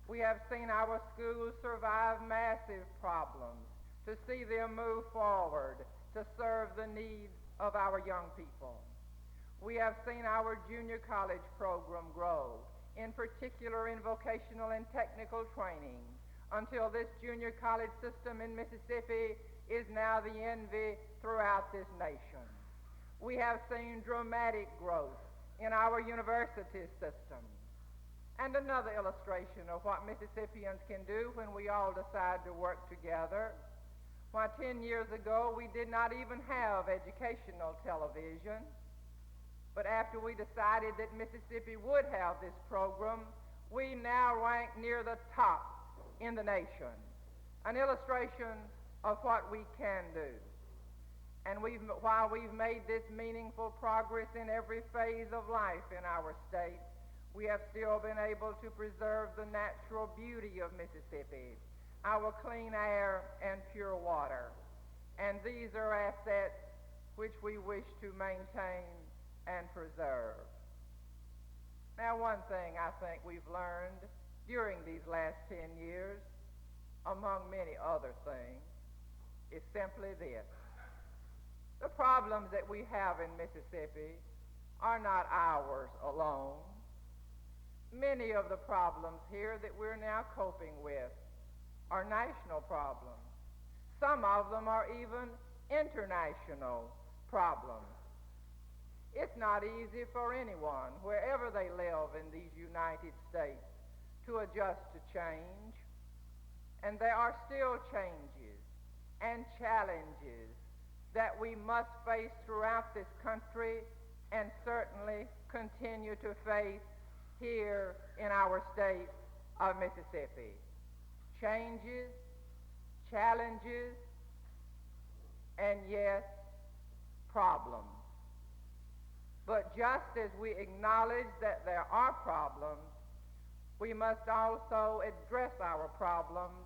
We have seen our schools survive massive problems, to see them move forward to serve the needs of our young people. We have seen our junior college program grow, in particular in vocational and technical training, until this junior college system in Mississippi is now the envy throughout this nation. We have seen dramatic growth in our university system. And another illustration of what Mississippians can do when we all decide to work together. Why, 10 years ago, we did not even have educational television. But after we decided that Mississippi would have this program, we now rank near the top in the nation. an illustration of what we can do. And while we've made this meaningful progress in every phase of life in our state, we have still been able to preserve the natural beauty of Mississippi, our clean air and pure water. And these are assets which we wish to maintain and preserve. Now, one thing I think we've learned during these last 10 years, among many other things, is simply this. The problems that we have in Mississippi are not ours alone. Many of the problems here that we're now coping with are national problems. Some of them are even international problems. It's not easy for anyone, wherever they live in these United States, to adjust to change. And there are still changes and challenges that we must face throughout this country and certainly continue to face here in our state of Mississippi. Changes, challenges, and yes, problems. But just as we acknowledge that there are problems, we must also address our problems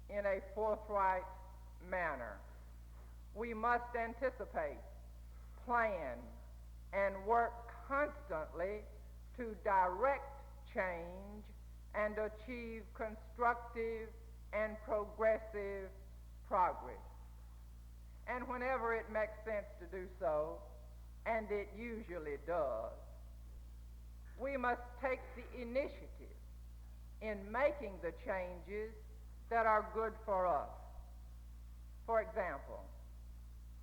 in a forthright manner. We must anticipate, plan, and work constantly to direct change and achieve constructive and progressive progress. And whenever it makes sense to do so, and it usually does, we must take the initiative in making the changes that are good for us. For example,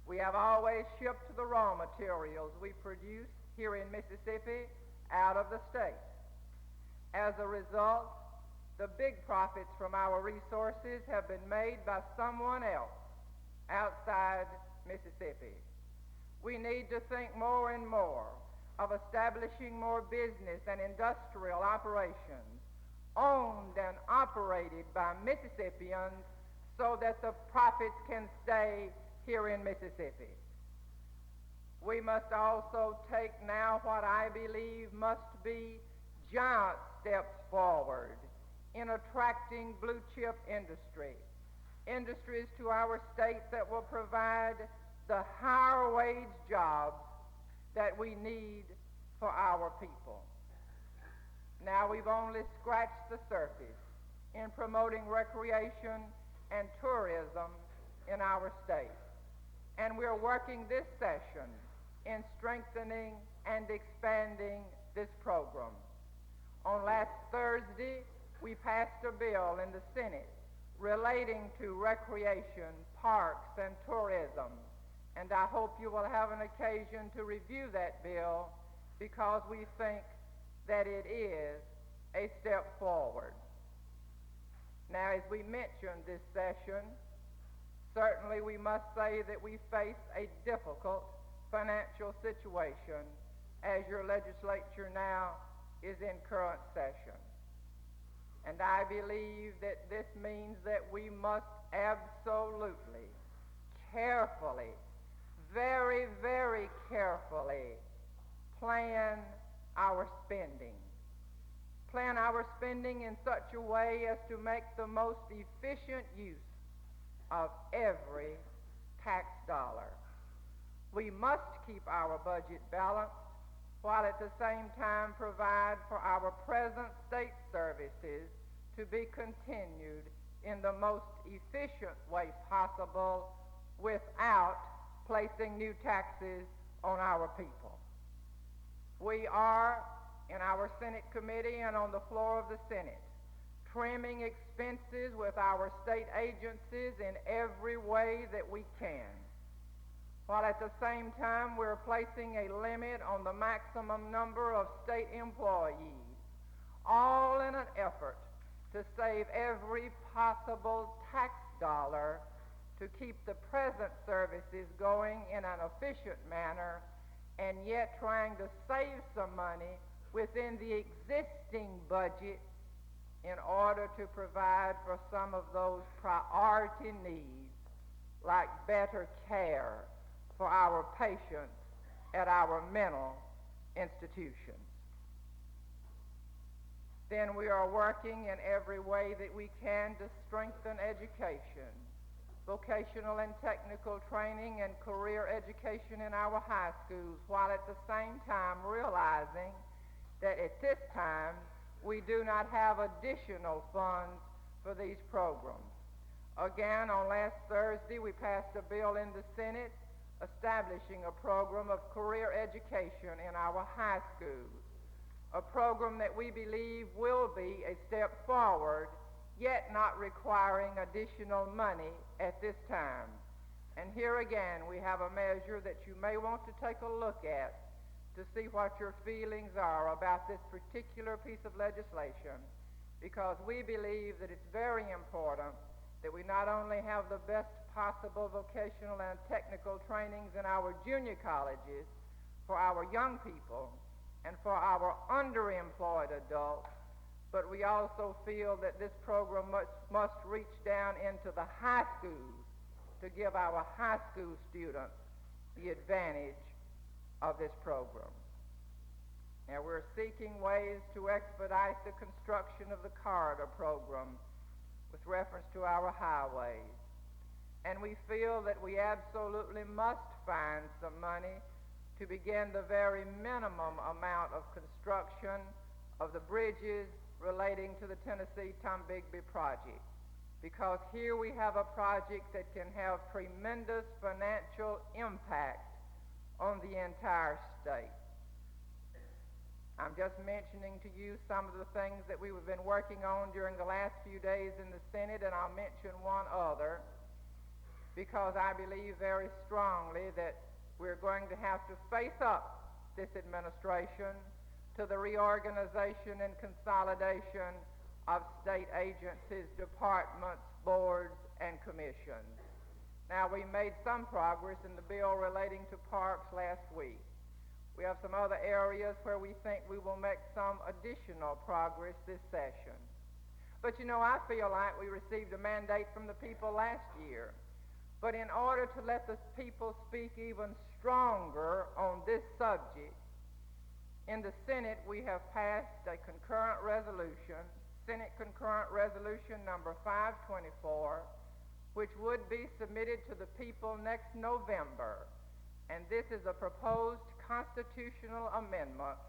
we have always shipped the raw materials we produce here in Mississippi out of the state. As a result, the big profits from our resources have been made by someone else outside Mississippi. We need to think more and more of establishing more business and industrial operations owned and operated by Mississippians so that the profits can stay here in Mississippi. We must also take now what I believe must be giant steps forward in attracting blue chip industries to our state that will provide the higher wage jobs that we need for our people. Now, we've only scratched the surface in promoting recreation and tourism in our state. And we're working this session in strengthening and expanding this program. On last Thursday, we passed a bill in the Senate relating to recreation, parks, and tourism. And I hope you will have an occasion to review that bill because we think that it is a step forward. Now, as we mentioned this session, certainly we must say that we face a difficult financial situation as your legislature now is in current session. And I believe that this means that we must absolutely, carefully, very, very carefully plan our spending. Plan our spending in such a way as to make the most efficient use of every tax dollar. We must keep our budget balanced while at the same time provide for our present state services to be continued in the most efficient way possible without placing new taxes on our people. We are, in our Senate committee and on the floor of the Senate, trimming expenses with our state agencies in every way that we can, while at the same time we're placing a limit on the maximum number of state employees, all in an effort to save every possible tax dollar to keep the present services going in an efficient manner and yet trying to save some money within the existing budget in order to provide for some of those priority needs, like better care for our patients at our mental institutions. Then we are working in every way that we can to strengthen education, vocational and technical training, and career education in our high schools, while at the same time realizing that at this time we do not have additional funds for these programs. Again, on last Thursday, we passed a bill in the Senate establishing a program of career education in our high schools, a program that we believe will be a step forward, yet not requiring additional money at this time. And here again, we have a measure that you may want to take a look at to see what your feelings are about this particular piece of legislation, because we believe that it's very important that we not only have the best possible vocational and technical trainings in our junior colleges for our young people and for our underemployed adults, but we also feel that this program must reach down into the high schools to give our high school students the advantage of this program. Now, we're seeking ways to expedite the construction of the corridor program with reference to our highways. And we feel that we absolutely must find some money to begin the very minimum amount of construction of the bridges relating to the Tennessee-Tombigbee project, because here we have a project that can have tremendous financial impact on the entire state. I'm just mentioning to you some of the things that we've been working on during the last few days in the Senate, and I'll mention one other, because I believe very strongly that we're going to have to face up this administration to the reorganization and consolidation of state agencies, departments, boards, and commissions. Now, we made some progress in the bill relating to parks last week. We have some other areas where we think we will make some additional progress this session. But you know, I feel like we received a mandate from the people last year. But in order to let the people speak even stronger on this subject, in the Senate we have passed a concurrent resolution, Senate Concurrent Resolution number 524, which would be submitted to the people next November. And this is a proposed constitutional amendment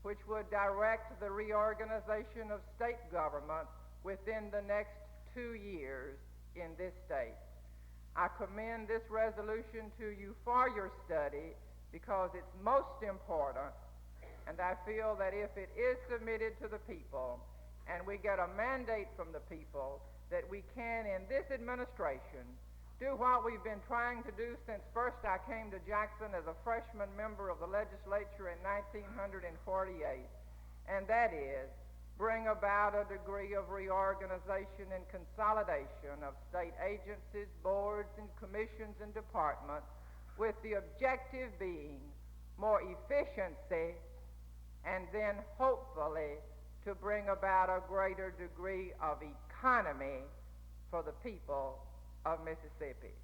which would direct the reorganization of state government within the next 2 years in this state. I commend this resolution to you for your study because it's most important, and I feel that if it is submitted to the people and we get a mandate from the people, that we can, in this administration, do what we've been trying to do since first I came to Jackson as a freshman member of the legislature in 1948, and that is bring about a degree of reorganization and consolidation of state agencies, boards, and commissions and departments, with the objective being more efficiency and then hopefully to bring about a greater degree of economy for the people of Mississippi.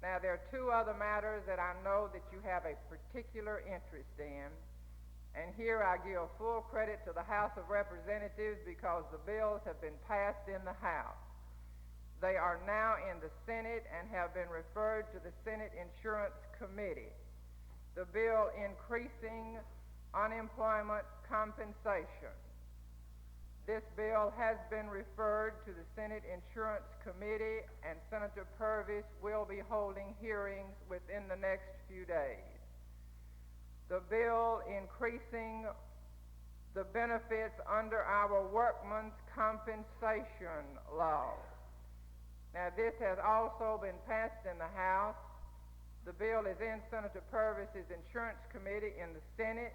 Now, there are two other matters that I know that you have a particular interest in, and here I give full credit to the House of Representatives because the bills have been passed in the House. They are now in the Senate and have been referred to the Senate Insurance Committee. The bill increasing unemployment compensation. This bill has been referred to the Senate Insurance Committee, and Senator Purvis will be holding hearings within the next few days. The bill increasing the benefits under our workmen's compensation law. Now, this has also been passed in the House. The bill is in Senator Purvis's Insurance Committee in the Senate,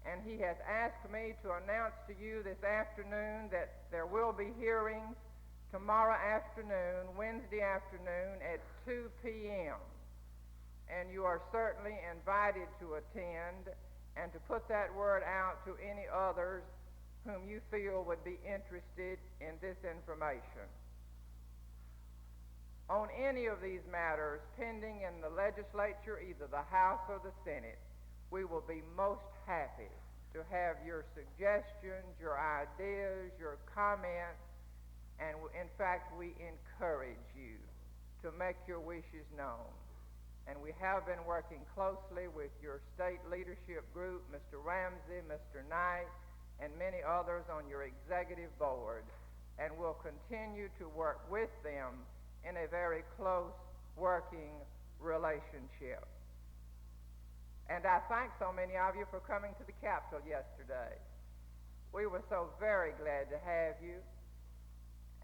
and he has asked me to announce to you this afternoon that there will be hearings tomorrow afternoon, Wednesday afternoon at 2 p.m. And you are certainly invited to attend and to put that word out to any others whom you feel would be interested in this information. On any of these matters pending in the legislature, either the House or the Senate, we will be most happy to have your suggestions, your ideas, your comments, and in fact, we encourage you to make your wishes known. And we have been working closely with your state leadership group, Mr. Ramsey, Mr. Knight, and many others on your executive board, and will continue to work with them in a very close working relationship. And I thank so many of you for coming to the Capitol yesterday. We were so very glad to have you.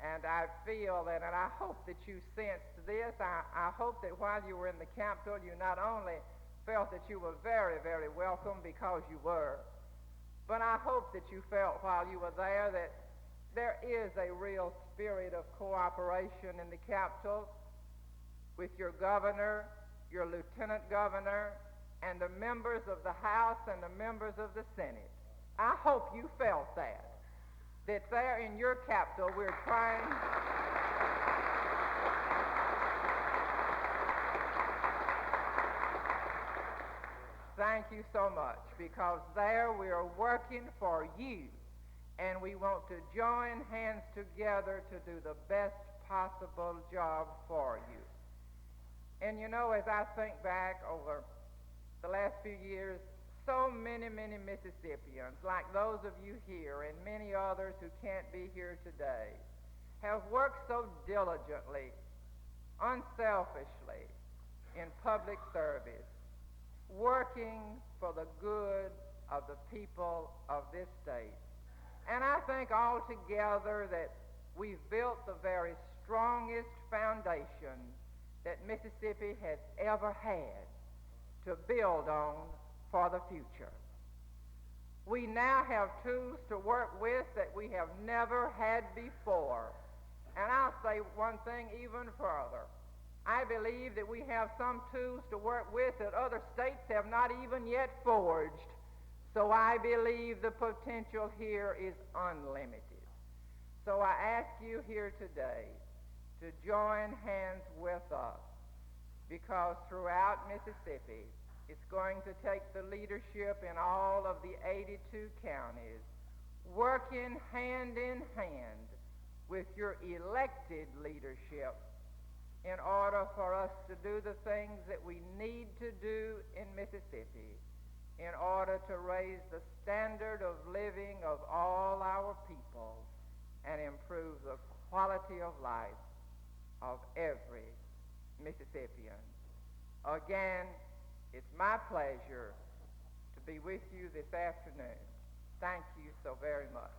And I feel that, and I hope that you sensed this. I hope that while you were in the Capitol, you not only felt that you were very, very welcome because you were, but I hope that you felt while you were there that there is a real spirit of cooperation in the Capitol with your governor, your lieutenant governor, and the members of the House and the members of the Senate. I hope you felt that there in your Capitol we're trying Thank you so much, because there we are working for you, and we want to join hands together to do the best possible job for you. And you know, as I think back over the last few years, so many, many Mississippians, like those of you here and many others who can't be here today, have worked so diligently, unselfishly, in public service, working for the good of the people of this state. And I think altogether that we've built the very strongest foundation that Mississippi has ever had to build on for the future. We now have tools to work with that we have never had before. And I'll say one thing even further. I believe that we have some tools to work with that other states have not even yet forged. So I believe the potential here is unlimited. So I ask you here today to join hands with us, because throughout Mississippi, it's going to take the leadership in all of the 82 counties, working hand in hand with your elected leadership in order for us to do the things that we need to do in Mississippi in order to raise the standard of living of all our people and improve the quality of life of every Mississippian. Again, it's my pleasure to be with you this afternoon. Thank you so very much.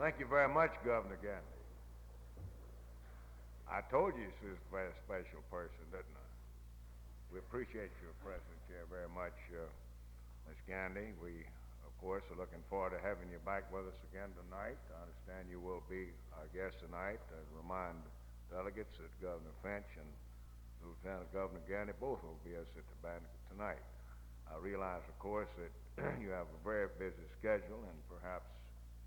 Thank you very much, Governor Gandy. I told you this is a very special person, didn't I? We appreciate your presence here very much, Ms. Gandy. We, of course, are looking forward to having you back with us again tonight. I understand you will be our guest tonight. I remind delegates that Governor Finch and Lieutenant Governor Gandy both will be us at the banquet tonight. I realize, of course, that you have a very busy schedule and perhaps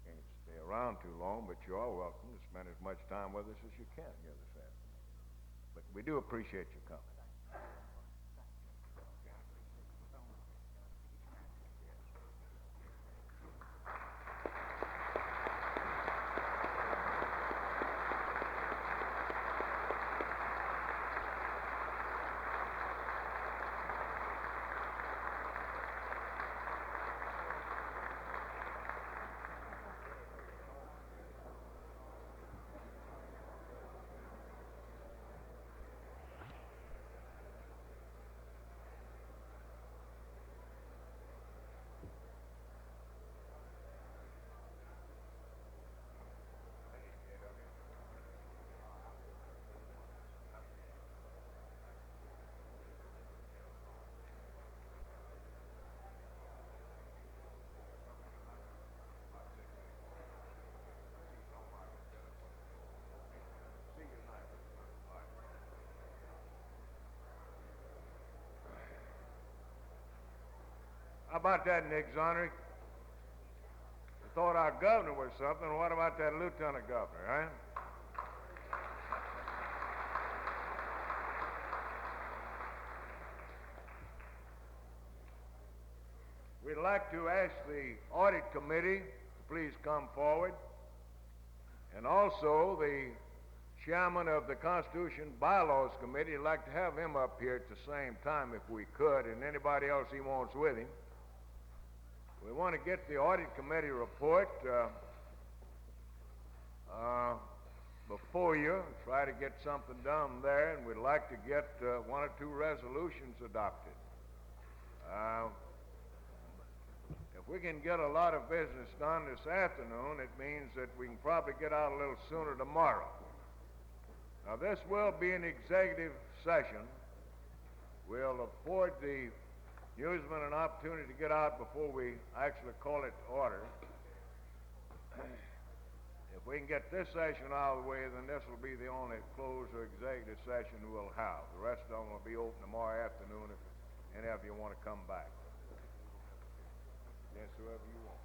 can't stay around too long, but you are welcome to spend as much time with us as you can here this afternoon. But we do appreciate you coming. How about that, Nick Zonrick? I thought our governor was something. What about that lieutenant governor, huh? We'd like to ask the audit committee to please come forward, and also the chairman of the Constitution Bylaws Committee. I'd like to have him up here at the same time if we could, and anybody else he wants with him. We want to get the audit committee report before you, try to get something done there, and we'd like to get one or two resolutions adopted. If we can get a lot of business done this afternoon, it means that we can probably get out a little sooner tomorrow. Now, this will be an executive session. We'll afford the newsman an opportunity to get out before we actually call it to order. If we can get this session out of the way, then this will be the only closed or executive session we'll have. The rest of them will be open tomorrow afternoon if any of you want to come back. Yes, whoever you want.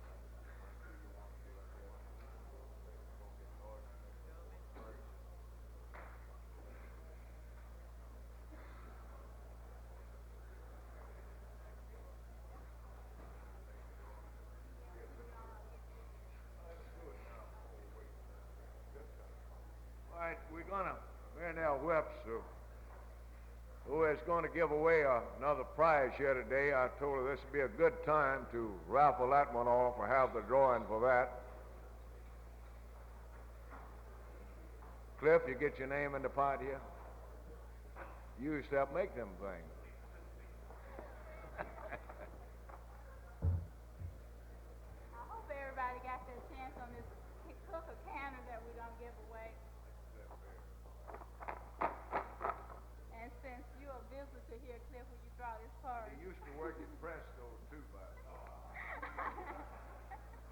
All right, we're going to Marinell Whips, who is going to give away another prize here today. I told her this would be a good time to raffle that one off or have the drawing for that. Cliff, you get your name in the pot here? You used to help make them things. I hope everybody got their chance on this cooker canner that we're going to give away. And since you're a visitor here, Cliff, will you draw this card? He used to work at Presto, too, by the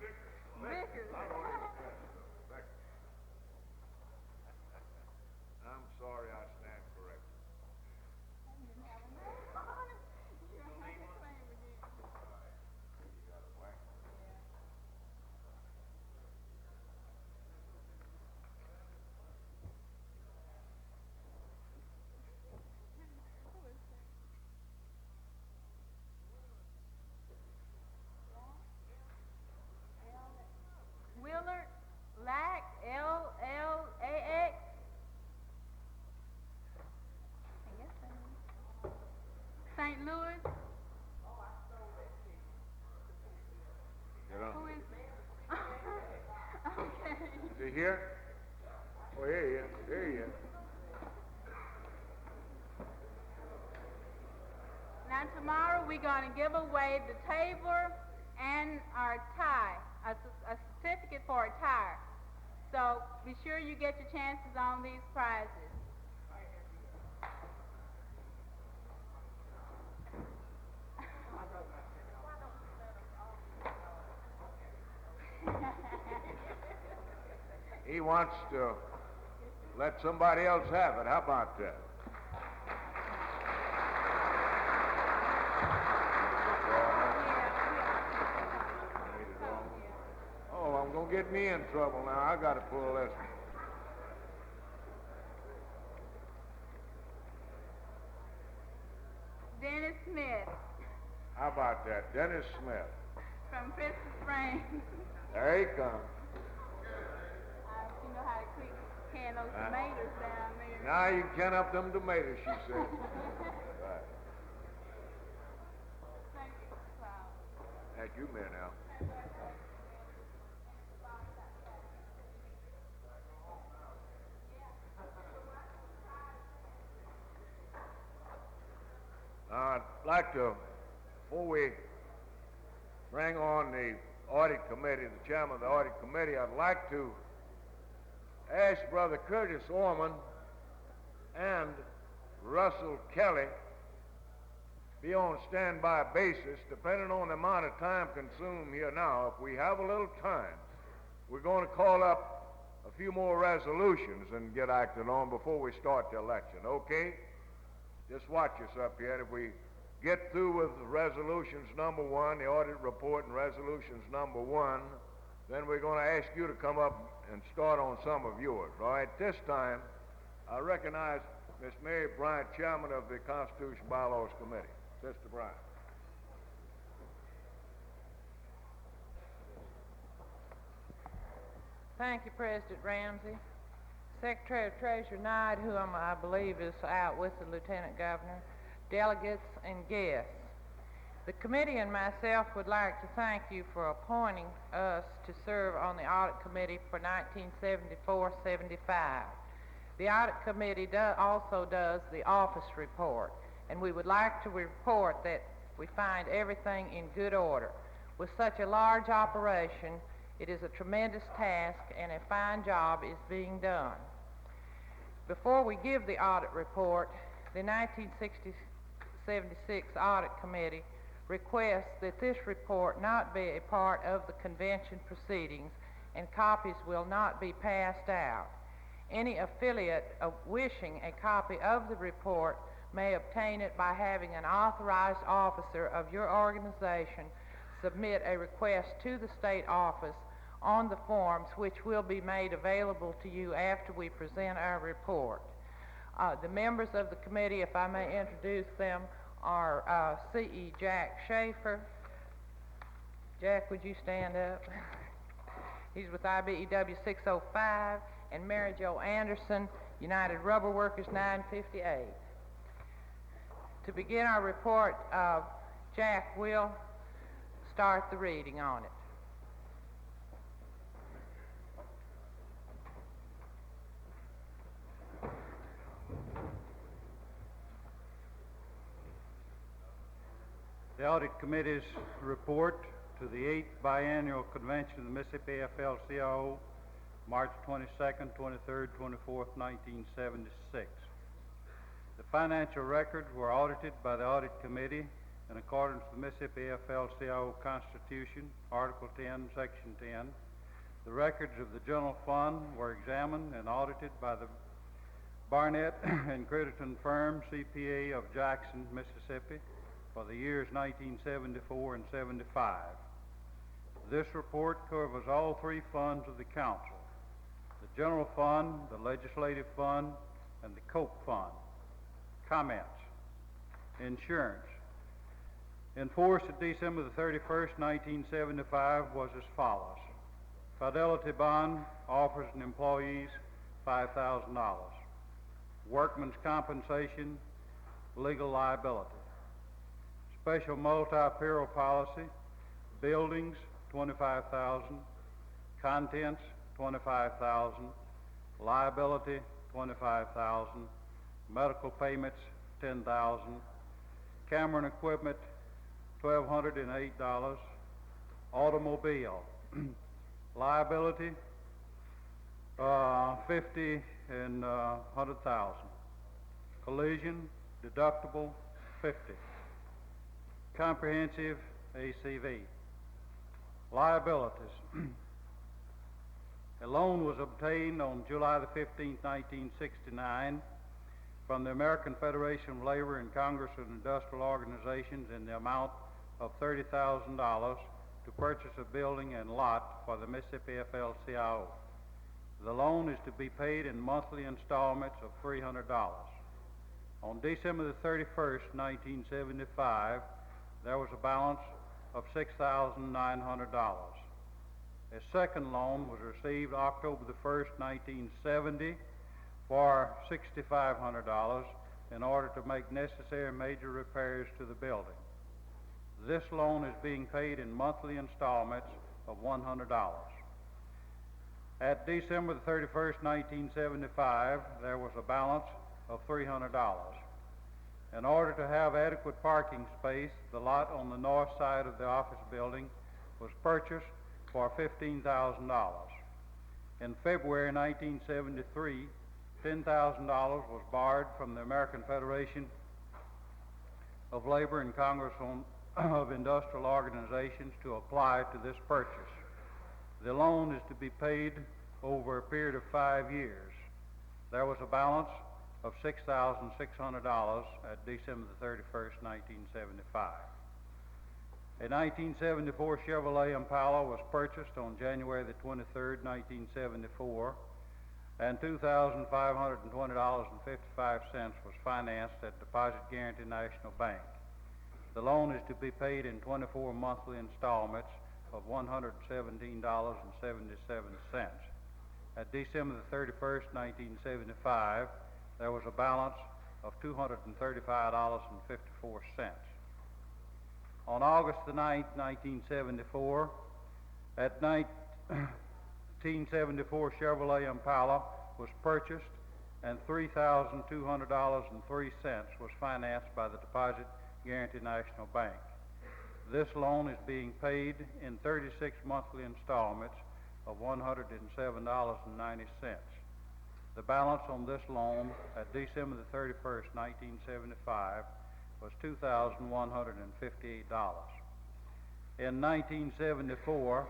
way. Vickers. I'm sorry, I stand corrected. Willard Lack, L-L-A-X. I guess that is. St. Louis. Get on. Who is it? Okay. Is he here? Oh, here he is. Here he is. Now tomorrow we're going to give away the table and our tie, a certificate for a tire. So be sure you get your chances on these prizes. He wants to let somebody else have it. How about that? Oh, I'm going to get me in trouble now. I got to pull this one. Dennis Smith How about that? Dennis Smith. from Crystal Springs. There he comes. You know how to can those tomatoes down there. Now you can can up them tomatoes, she said. Right. Thank you, Cloud. Thank you, man, now. I'd like to, before we bring on the audit committee, the chairman of the audit committee, I'd like to ask Brother Curtis Orman and Russell Kelly be on standby basis, depending on the amount of time consumed here now. If we have a little time, we're going to call up a few more resolutions and get acted on before we start the election, okay? Just watch us up here. If we get through with resolutions number 1, the audit report and resolutions number 1, then we're going to ask you to come up and start on some of yours. All right, this time, I recognize Miss Mary Bryant, Chairman of the Constitution Bylaws Committee. Sister Bryant. Thank you, President Ramsey. Secretary of Treasury Knight, whom I believe is out with the Lieutenant Governor, delegates and guests. The committee and myself would like to thank you for appointing us to serve on the Audit Committee for 1974-75. The Audit Committee also does the office report, and we would like to report that we find everything in good order. With such a large operation, it is a tremendous task, and a fine job is being done. Before we give the audit report, the 1976 Audit Committee requests that this report not be a part of the convention proceedings, and copies will not be passed out. Any affiliate wishing a copy of the report may obtain it by having an authorized officer of your organization submit a request to the state office on the forms, which will be made available to you after we present our report. The members of the committee, if I may introduce them, are C.E. Jack Schaefer. Jack, would you stand up? He's with IBEW 605, and Mary Jo Anderson, United Rubber Workers 958. To begin our report, Jack will start the reading on it. The Audit Committee's report to the 8th Biannual Convention of the Mississippi AFL-CIO, March 22nd, 23rd, 24th, 1976. The financial records were audited by the Audit Committee in accordance with the Mississippi AFL-CIO Constitution, Article 10, Section 10. The records of the General Fund were examined and audited by the Barnett and Critterton firm, CPA of Jackson, Mississippi, for the years 1974 and 75. This report covers all 3 funds of the Council: the General Fund, the Legislative Fund, and the Cope Fund. Comments. Insurance. In force at December the 31st, 1975 was as follows. Fidelity Bond offers an employees $5,000. Workman's compensation, legal liability. Special multi-peril policy, buildings, $25,000, contents, $25,000, liability, $25,000, medical payments, $10,000, camera and equipment, $1,208, automobile, liability, $50,000 and $100,000, collision, deductible, $50,000. Comprehensive ACV. Liabilities. A loan was obtained on July the 15th, 1969 from the American Federation of Labor and Congress of Industrial Organizations in the amount of $30,000 to purchase a building and lot for the Mississippi AFL-CIO. The loan is to be paid in monthly installments of $300. On December the 31st, 1975, there was a balance of $6,900. A second loan was received October the 1st, 1970 for $6,500 in order to make necessary major repairs to the building. This loan is being paid in monthly installments of $100. At December the 31st, 1975, there was a balance of $300. In order to have adequate parking space, the lot on the north side of the office building was purchased for $15,000. In February 1973, $10,000 was borrowed from the American Federation of Labor and Congress of Industrial Organizations to apply to this purchase. The loan is to be paid over a period of 5 years. There was a balance of $6,600 at December the 31st, 1975. A 1974 Chevrolet Impala was purchased on January the 23rd, 1974, and $2,520.55 was financed at Deposit Guarantee National Bank. The loan is to be paid in 24 monthly installments of $117.77. At December the 31st, 1975, there was a balance of $235.54. On August the 9th, 1974, at 1974 Chevrolet Impala was purchased and $3,200.03 was financed by the Deposit Guarantee National Bank. This loan is being paid in 36 monthly installments of $107.90. The balance on this loan at December the 31st, 1975 was $2,158. In 1974,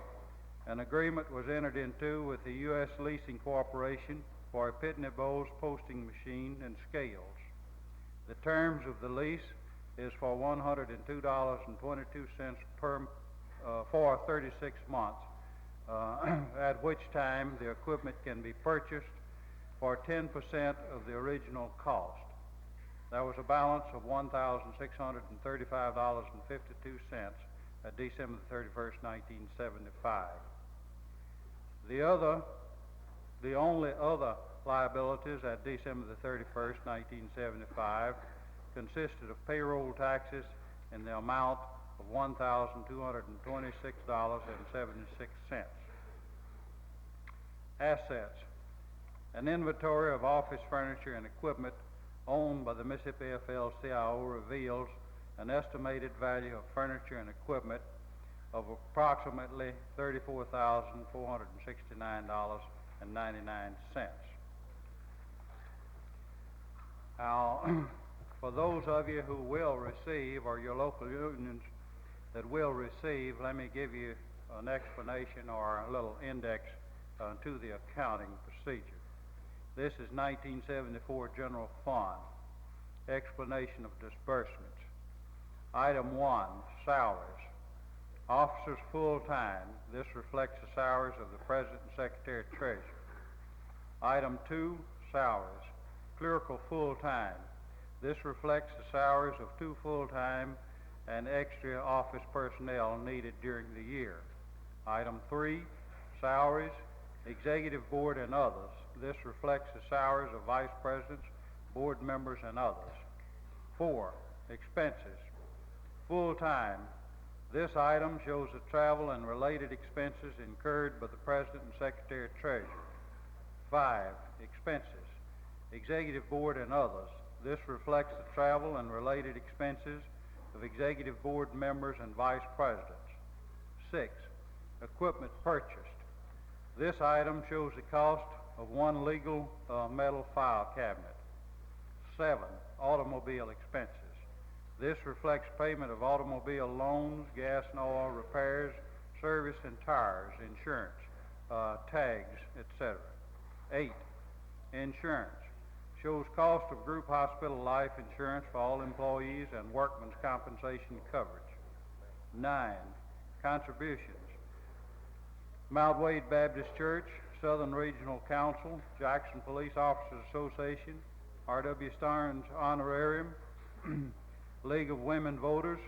an agreement was entered into with the U.S. Leasing Corporation for a Pitney Bowes posting machine and scales. The terms of the lease is for $102.22 for 36 months, at which time the equipment can be purchased for 10% of the original cost. There was a balance of $1,635.52 at December 31st, 1975. The only other liabilities at December the 31st, 1975 consisted of payroll taxes in the amount of $1,226.76. Assets. An inventory of office furniture and equipment owned by the Mississippi AFL-CIO reveals an estimated value of furniture and equipment of approximately $34,469.99. Now, for those of you who will receive, or your local unions that will receive, let me give you an explanation or a little index to the accounting procedure. This is 1974 General Fund. Explanation of disbursements. Item 1, salaries. Officers full-time. This reflects the salaries of the President and Secretary Treasurer. Item 2, salaries. Clerical full-time. This reflects the salaries of 2 full-time and extra office personnel needed during the year. Item 3, salaries, executive board and others. This reflects the salaries of vice presidents, board members, and others. 4, expenses. Full-time. This item shows the travel and related expenses incurred by the President and Secretary Treasurer. 5, expenses. Executive board and others. This reflects the travel and related expenses of executive board members and vice presidents. 6, equipment purchased. This item shows the cost of 1 legal metal file cabinet. 7, automobile expenses. This reflects payment of automobile loans, gas and oil repairs, service and tires, insurance, tags, etc. 8, insurance. Shows cost of group hospital life insurance for all employees and workman's compensation coverage. 9, contributions. Mount Wade Baptist Church, Southern Regional Council, Jackson Police Officers Association, R.W. Starnes Honorarium, League of Women Voters,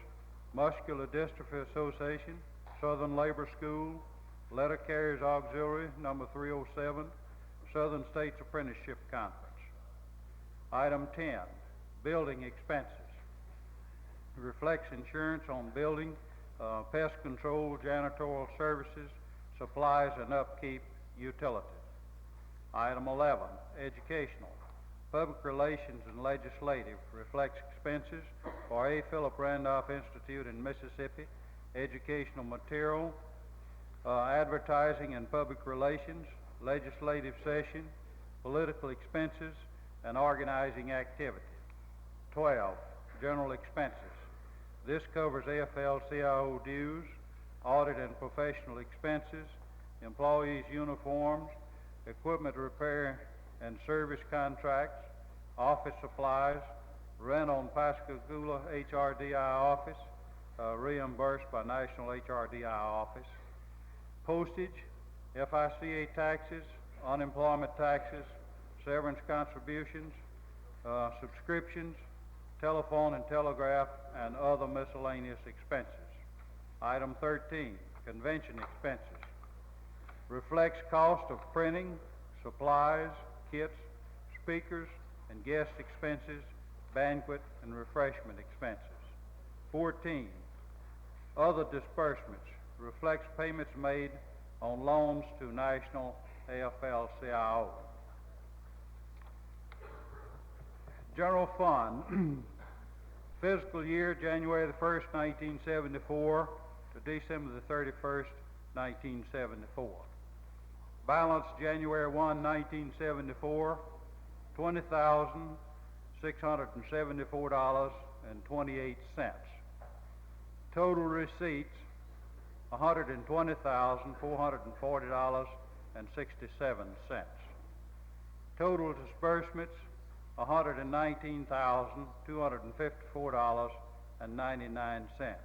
Muscular Dystrophy Association, Southern Labor School, Letter Carriers Auxiliary, number 307, Southern States Apprenticeship Conference. Item 10, building expenses. Reflects insurance on building, pest control, janitorial services, supplies and upkeep, utilities. Item 11, educational. Public relations and legislative reflects expenses for A. Philip Randolph Institute in Mississippi, educational material, advertising and public relations, legislative session, political expenses, and organizing activity. 12, general expenses. This covers AFL-CIO dues, audit and professional expenses, employees' uniforms, equipment repair and service contracts, office supplies, rent on Pascagoula HRDI office, reimbursed by National HRDI office, postage, FICA taxes, unemployment taxes, severance contributions, subscriptions, telephone and telegraph, and other miscellaneous expenses. Item 13, convention expenses. Reflects cost of printing, supplies, kits, speakers, and guest expenses, banquet and refreshment expenses. 14, other disbursements. Reflects payments made on loans to National AFL-CIO. General Fund, fiscal year January the 1st, 1974 to December the 31st, 1974. Balance January 1, 1974, $20,674.28. Total receipts, $120,440.67. Total disbursements, $119,254.99.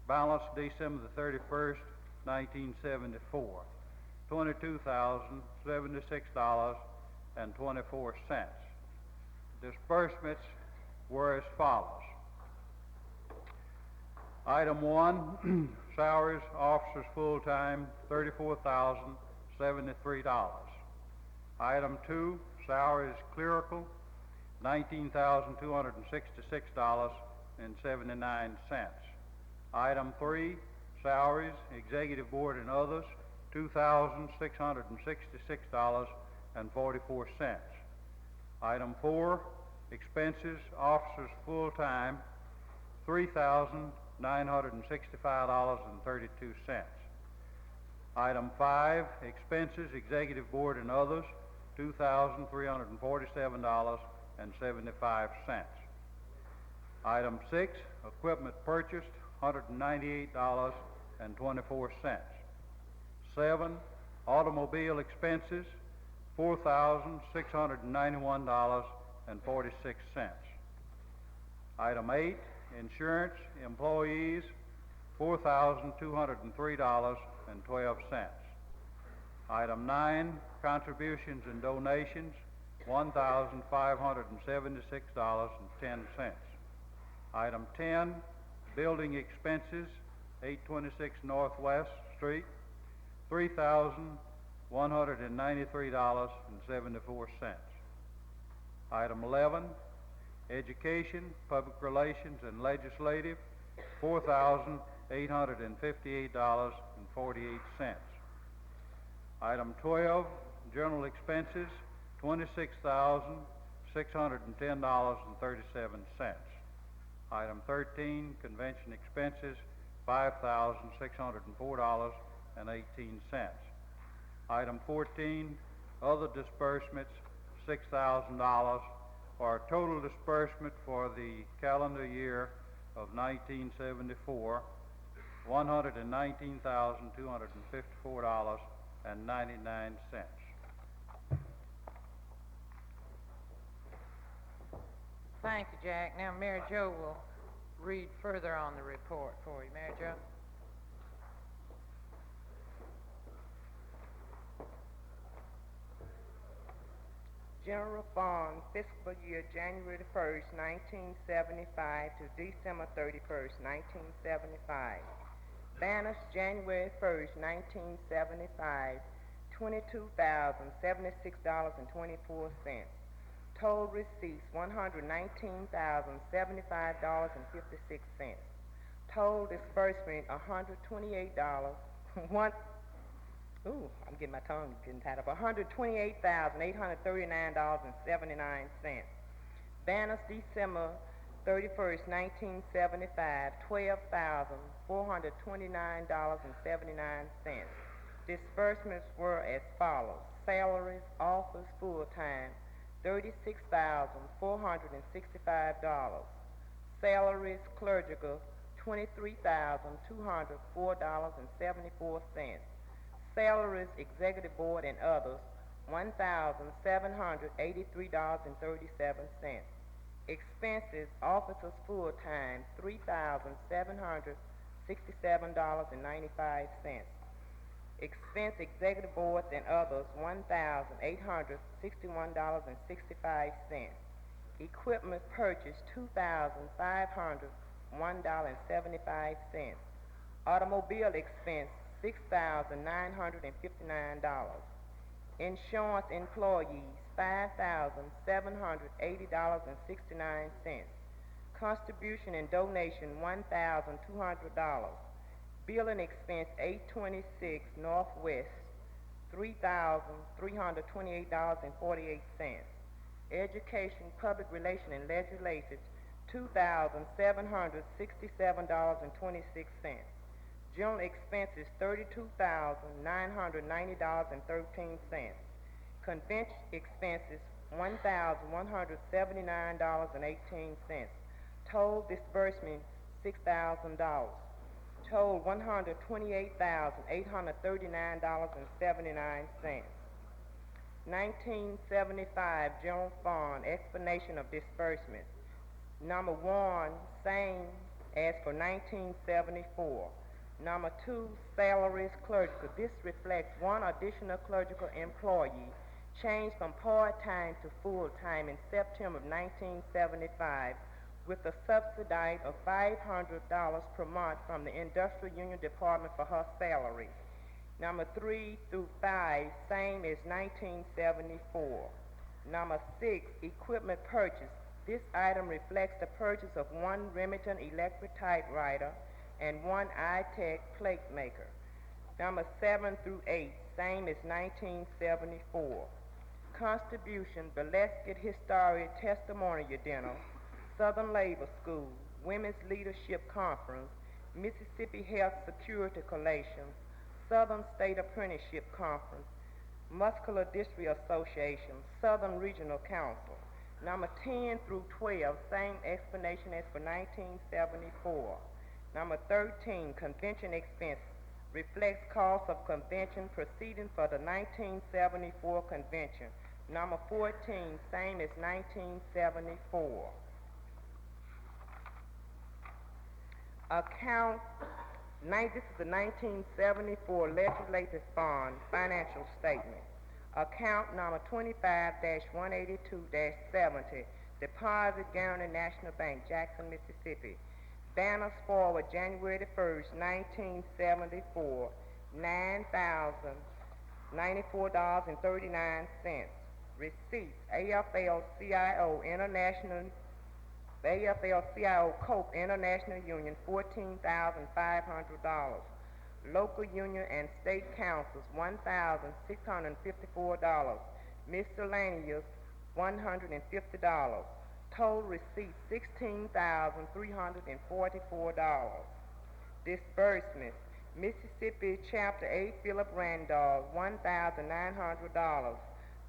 Balance December the 31st, 1974, $22,076.24. Disbursements were as follows. Item 1, salaries, officers full-time, $34,073. Item 2, salaries clerical, $19,266.79. Item 3, salaries, executive board and others, $2,666.44. Item 4, expenses, officers full-time, $3,965.32. Item 5, expenses, executive board and others, $2,347.75. Item 6, equipment purchased, $198.24. 7, automobile expenses, $4,691.46. Item 8, insurance, employees, $4,203.12. Item 9, contributions and donations, $1,576.10. Item 10, building expenses, 826 Northwest Street, $3,193.74. Item 11, education, public relations, and legislative, $4,858.48. Item 12, general expenses, $26,610.37. Item 13, convention expenses, $5,604.18. Item 14, other disbursements, $6,000, for a total disbursement for the calendar year of 1974, $119,254.99. Thank you, Jack. Now, Mary Jo will read further on the report for you. Mary Jo? General Fund, fiscal year January the 1st, 1975 to December 31st, 1975. Balance January 1st, 1975, $22,076.24. Total receipts, $119,075.56. Total disbursement, $128. I'm getting my tongue getting tied up. $128,839.79. Balance December 31st, 1975, $12,429.79. Disbursements were as follows. Salaries, office full-time, $36,465. Salaries clerical, $23,204.74. Salaries executive board and others, $1,783.37. Expenses, officers full-time, $3,767.95. Expense executive boards and others, $1,861.65. Equipment purchase, $2,501.75. Automobile expense, $6,959. Insurance employees, $5,780.69. Contribution and donation, $1,200. Billing expense, 826 Northwest, $3,328.48. Education, public relation, and legislative, $2,767.26. General expenses, $32,990.13. Convention expenses, $1,179.18. Total disbursement, $6,000. Total $128,839.79. 1975 General Fund, explanation of disbursement. Number 1, same as for 1974. Number 2, salaries clerical. This reflects one additional clerical employee changed from part-time to full-time in September of 1975 with a subsidy of $500 per month from the Industrial Union Department for her salary. Number 3 through 5, same as 1974. Number 6, equipment purchase. This item reflects the purchase of one Remington electric typewriter and one iTech plate maker. Number 7 through 8, same as 1974. Contribution, Balesket Historic Testimonial Dinner, Southern Labor School, Women's Leadership Conference, Mississippi Health Security Coalition, Southern State Apprenticeship Conference, Muscular Dystrophy Association, Southern Regional Council. Number 10 through 12, same explanation as for 1974. Number 13, convention expense, reflects cost of convention proceeding for the 1974 convention. Number 14, same as 1974. This is the 1974 Legislative Fund Financial Statement. Account number 25-182-70, Deposit Guarantee National Bank, Jackson, Mississippi. Banners forward January the 1st, 1974, $9,094.39. Receipts, AFL-CIO AFL-CIO Cope International Union, $14,500. Local union and state councils, $1,654. Miscellaneous, $150. Total receipts, $16,344. Disbursements, Mississippi Chapter 8, Philip Randolph, $1,900.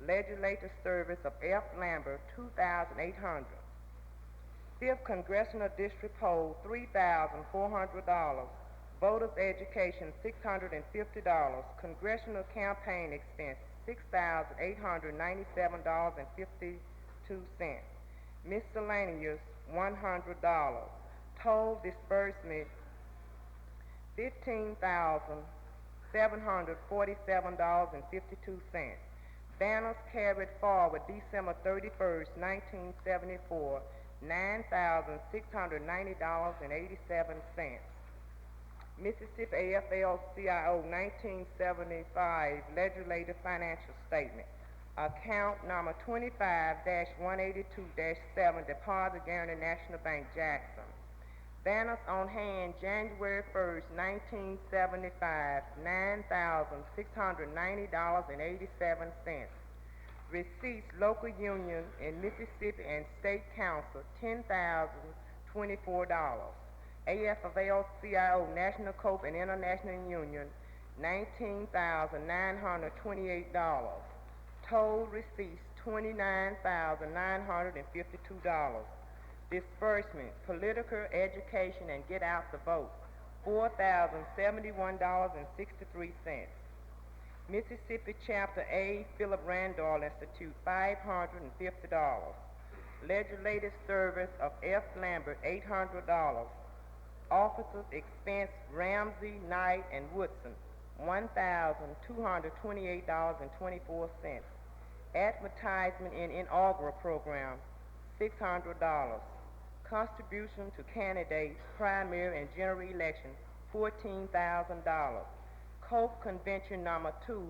Legislative Service of F. Lambert, $2,800. 5th Congressional District Poll, $3,400. Voters Education, $650. Congressional Campaign Expense, $6,897.52. Miscellaneous, $100. Total disbursement, $15,747.52. Banners carried forward December 31st, 1974, $9,690.87. Mississippi AFL-CIO 1975 Legislative Financial Statement. Account number 25-182-7, Deposit Guarantee National Bank, Jackson. Banners on hand January 1st, 1975, $9,690.87. Receipts, local union in Mississippi and state council, $10,024. AFL-CIO National Cope and International Union, $19,928. Total receipts, $29,952. Disbursement, political, education, and get out the vote, $4,071.63. Mississippi Chapter A, Philip Randall Institute, $550. Legislative Service of F. Lambert, $800. Officers Expense Ramsey, Knight, and Woodson, $1,228.24. Advertisement in inaugural program, $600. Contribution to candidates, primary and general election, $14,000. Cope Convention number 2,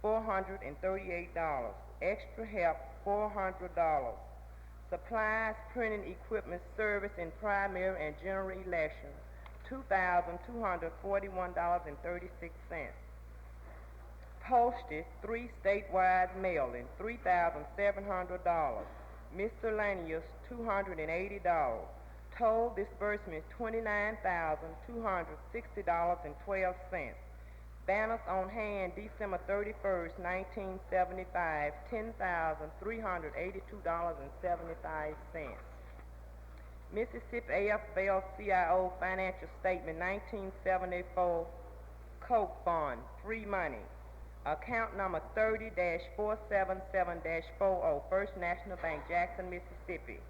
$438. Extra help, $400. Supplies, printing equipment, service in primary and general election, $2,241.36. Postage, 3 statewide mailing, $3,700. Miscellaneous, $280. Total disbursement, $29,260.12. Banners on hand, December 31st, 1975, $10,382.75. Mississippi AFL-CIO Financial Statement, 1974, Coke Fund, free money. Account number 30-477-40, First National Bank, Jackson, Mississippi.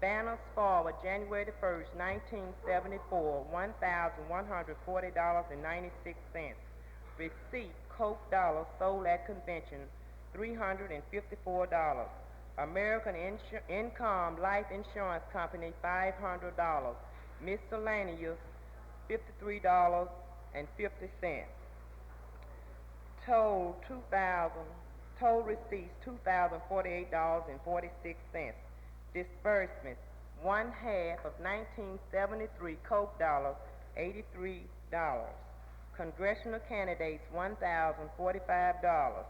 Banners forward, January 1st, 1974, $1,140.96. Receipt, Coke dollars sold at convention, $354. American Income Life Insurance Company, $500. Miscellaneous, $53.50. Total receipts, $2,048.46. Disbursements, 1/2 of 1973 Coke dollars, $83. Congressional candidates, $1,045.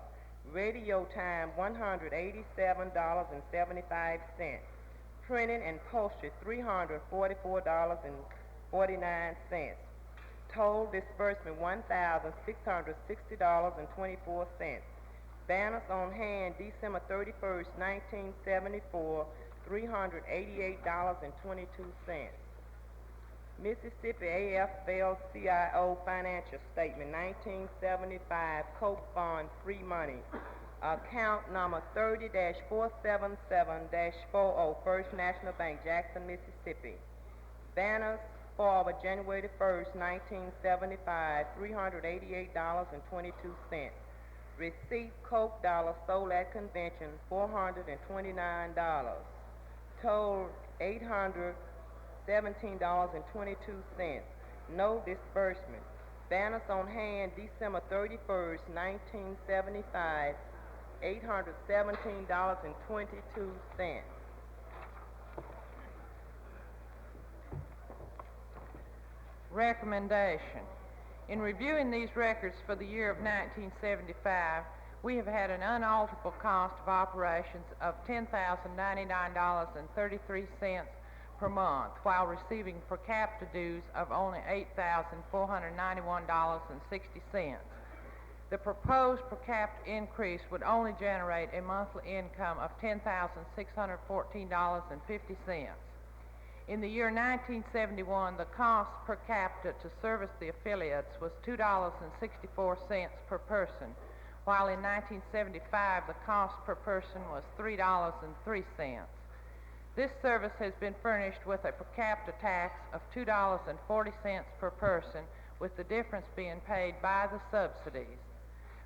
Radio time, $187.75. Printing and postage, $344.49. Total disbursement, $1,660.24. Banners on hand, December 31st, 1974, $388.22. Mississippi AFL-CIO Financial Statement, 1975, Coke Fund, free money. Account number 30-477-40, First National Bank, Jackson, Mississippi. Banners forward, January 1st, 1975, $388.22. Receipt, Coke dollars sold at convention, $429. Total, $817.22. No disbursement. Banners on hand, December 31st, 1975, $817.22. Recommendation. In reviewing these records for the year of 1975, we have had an unalterable cost of operations of $10,099.33 per month, while receiving per capita dues of only $8,491.60. The proposed per capita increase would only generate a monthly income of $10,614.50. In the year 1971, the cost per capita to service the affiliates was $2.64 per person, while in 1975 the cost per person was $3.03. This service has been furnished with a per capita tax of $2.40 per person, with the difference being paid by the subsidies.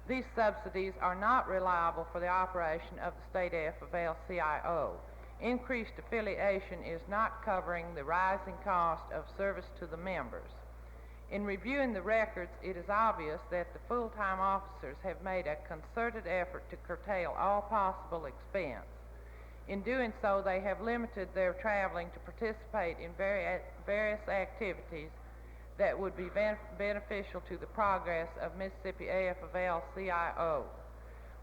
These subsidies are not reliable for the operation of the state AFL-CIO. Increased affiliation is not covering the rising cost of service to the members. In reviewing the records, it is obvious that the full-time officers have made a concerted effort to curtail all possible expense. In doing so, they have limited their traveling to participate in various activities that would be beneficial to the progress of Mississippi AFL-CIO.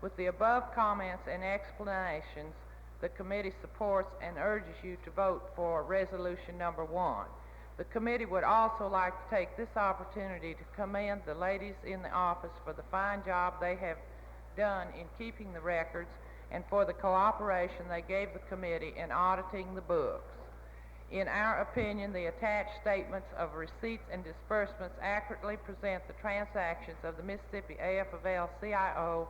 With the above comments and explanations, the committee supports and urges you to vote for resolution number 1. The committee would also like to take this opportunity to commend the ladies in the office for the fine job they have done in keeping the records and for the cooperation they gave the committee in auditing the books. In our opinion, the attached statements of receipts and disbursements accurately present the transactions of the Mississippi AFL-CIO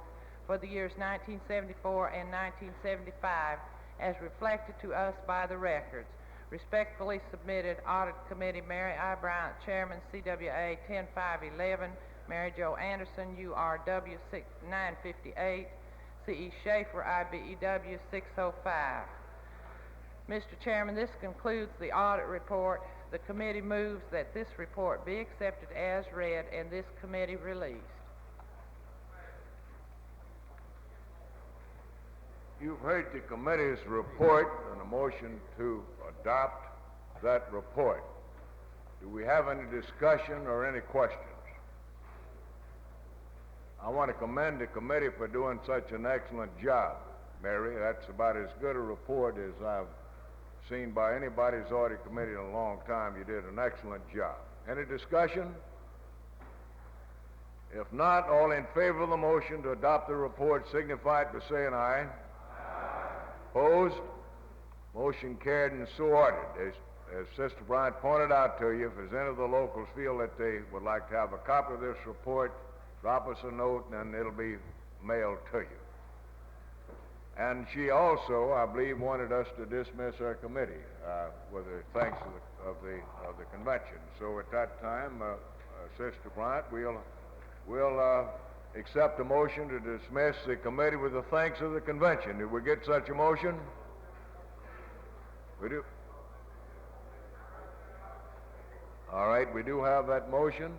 for the years 1974 and 1975 as reflected to us by the records. Respectfully submitted, Audit Committee, Mary I. Bryant, Chairman, CWA 10511, Mary Jo Anderson, URW 958, C.E. Schaefer, IBEW 605. Mr. Chairman, this concludes the audit report. The committee moves that this report be accepted as read and this committee released. You've heard the committee's report and a motion to adopt that report. Do we have any discussion or any questions? I want to commend the committee for doing such an excellent job, Mary. That's about as good a report as I've seen by anybody's audit committee in a long time. You did an excellent job. Any discussion? If not, all in favor of the motion to adopt the report signify by saying aye. Opposed? Motion carried and so ordered. As Sister Bryant pointed out to you, if there's any of the locals feel that they would like to have a copy of this report, drop us a note and it'll be mailed to you. And she also, I believe, wanted us to dismiss our committee with the thanks of the convention. So at that time, Sister Bryant, we'll accept a motion to dismiss the committee with the thanks of the convention. Did we get such a motion? We do. All right, we do have that motion.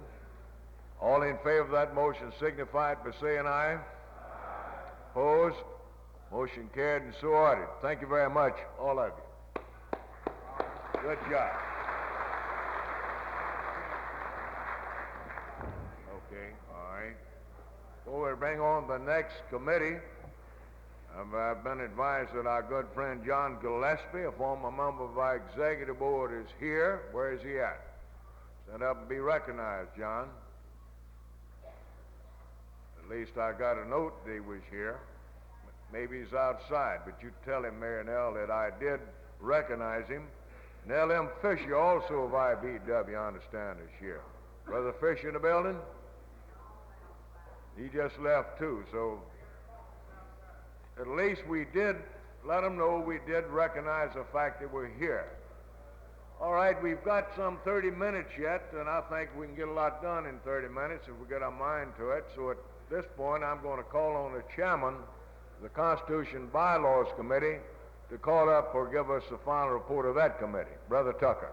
All in favor of that motion signify it by saying aye. Opposed? Motion carried and so ordered. Thank you very much, all of you. Good job. Okay, all right. Before we bring on the next committee, I've been advised that our good friend John Gillespie, a former member of our executive board, is here. Where is he at? Stand up and be recognized, John. At least I got a note that he was here. Maybe he's outside, but you tell him, Mary Nell, that I did recognize him. Nell M. Fisher, also of IBW, I understand, is here. Brother Fisher in the building? He just left too, so at least we did let him know we did recognize the fact that we're here. All right, we've got some 30 minutes yet, and I think we can get a lot done in 30 minutes if we get our mind to it. So at this point, I'm going to call on the chairman of the Constitution and Bylaws Committee to call up or give us the final report of that committee. Brother Tucker.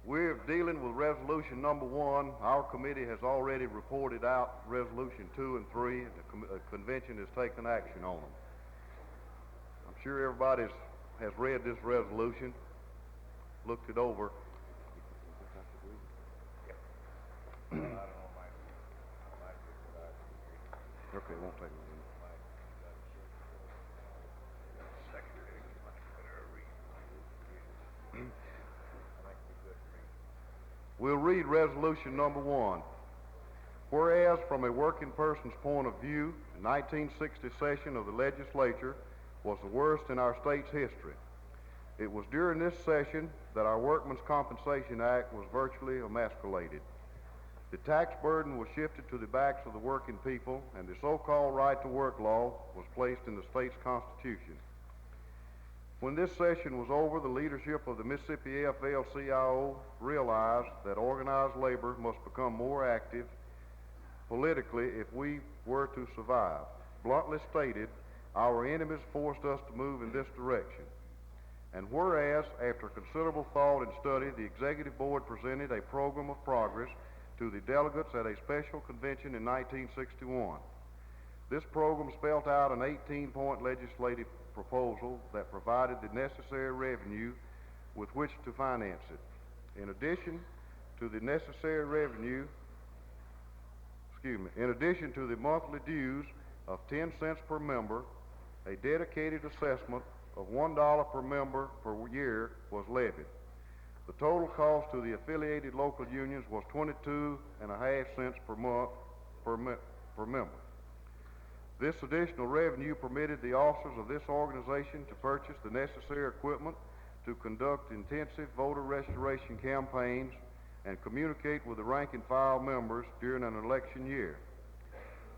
We're dealing with resolution number 1. Our committee has already reported out resolution 2 and 3, and the convention has taken action on them. I'm sure everybody has read this resolution, looked it over. Okay, it won't take a minute. We'll read resolution number 1. Whereas from a working person's point of view, the 1960 session of the legislature was the worst in our state's history. It was during this session that our Workmen's Compensation Act was virtually emasculated. The tax burden was shifted to the backs of the working people, and the so-called right-to-work law was placed in the state's constitution. When this session was over, the leadership of the Mississippi AFL-CIO realized that organized labor must become more active politically if we were to survive. Bluntly stated, our enemies forced us to move in this direction. And whereas, after considerable thought and study, the Executive Board presented a program of progress to the delegates at a special convention in 1961. This program spelled out an 18-point legislative proposal that provided the necessary revenue with which to finance it. In addition to the necessary revenue, in addition to the monthly dues of 10 cents per member, a dedicated assessment of $1 per member per year was levied. The total cost to the affiliated local unions was 22.5 cents per month per member. This additional revenue permitted the officers of this organization to purchase the necessary equipment to conduct intensive voter registration campaigns and communicate with the rank and file members during an election year.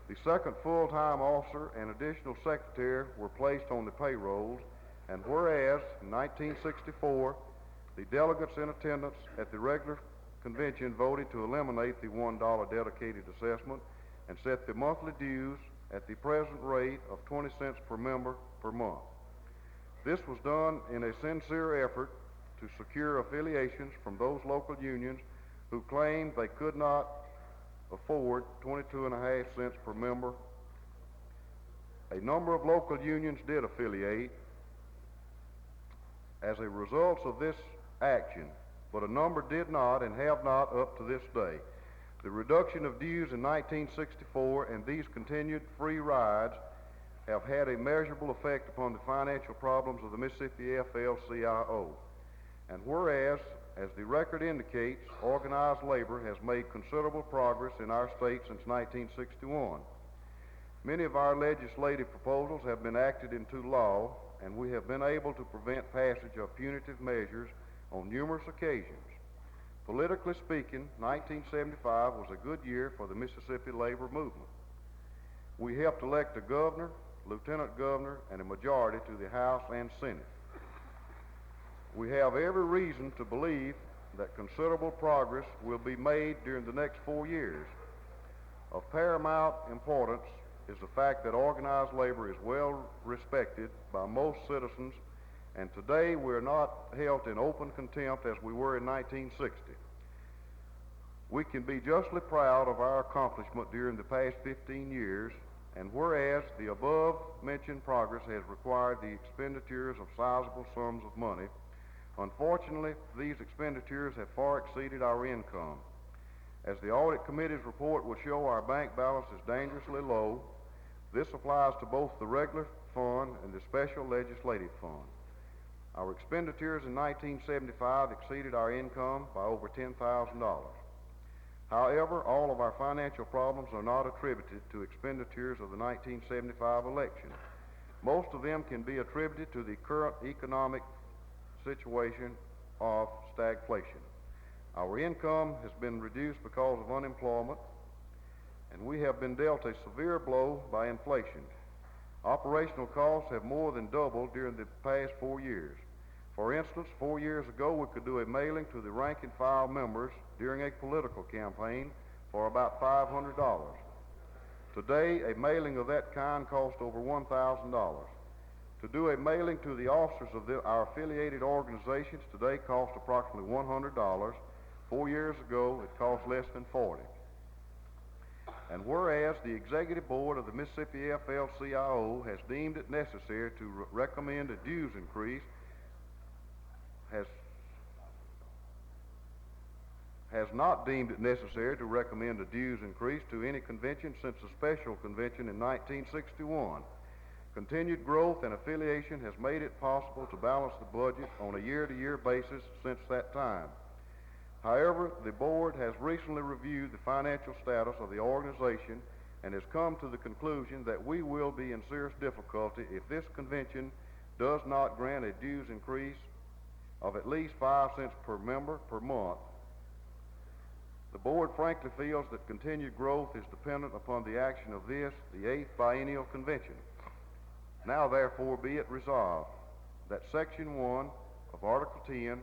The second full-time officer and additional secretary were placed on the payrolls, and whereas in 1964 the delegates in attendance at the regular convention voted to eliminate the $1 dedicated assessment and set the monthly dues at the present rate of 20 cents per member per month. This was done in a sincere effort to secure affiliations from those local unions who claimed they could not afford 22.5 cents per member. A number of local unions did affiliate as a result of this action, but a number did not and have not up to this day. The reduction of dues in 1964 and these continued free rides have had a measurable effect upon the financial problems of the Mississippi AFL-CIO. And whereas, as the record indicates, organized labor has made considerable progress in our state since 1961. Many of our legislative proposals have been acted into law, and we have been able to prevent passage of punitive measures on numerous occasions. Politically speaking, 1975 was a good year for the Mississippi labor movement. We helped elect a governor, lieutenant governor, and a majority to the House and Senate. We have every reason to believe that considerable progress will be made during the next 4 years. Of paramount importance is the fact that organized labor is well respected by most citizens, and today we are not held in open contempt as we were in 1960. We can be justly proud of our accomplishment during the past 15 years, and whereas the above-mentioned progress has required the expenditures of sizable sums of money, unfortunately, these expenditures have far exceeded our income. As the Audit Committee's report will show, our bank balance is dangerously low. This applies to both the regular fund and the special legislative fund. Our expenditures in 1975 exceeded our income by over $10,000. However, all of our financial problems are not attributed to expenditures of the 1975 election. Most of them can be attributed to the current economic situation of stagflation. Our income has been reduced because of unemployment, and we have been dealt a severe blow by inflation. Operational costs have more than doubled during the past 4 years. For instance, 4 years ago, we could do a mailing to the rank and file members during a political campaign for about $500. Today, a mailing of that kind costs over $1,000. To do a mailing to the officers of our affiliated organizations today costs approximately $100. 4 years ago, it cost less than $40. And whereas the Executive Board of the Mississippi AFL-CIO has deemed it necessary to recommend a dues increase, has not deemed it necessary to recommend a dues increase to any convention since the special convention in 1961. Continued growth and affiliation has made it possible to balance the budget on a year-to-year basis since that time. However, the board has recently reviewed the financial status of the organization and has come to the conclusion that we will be in serious difficulty if this convention does not grant a dues increase of at least 5 cents per member per month. The board frankly feels that continued growth is dependent upon the action of this, the 8th Biennial Convention. Now therefore be it resolved that Section 1 of Article 10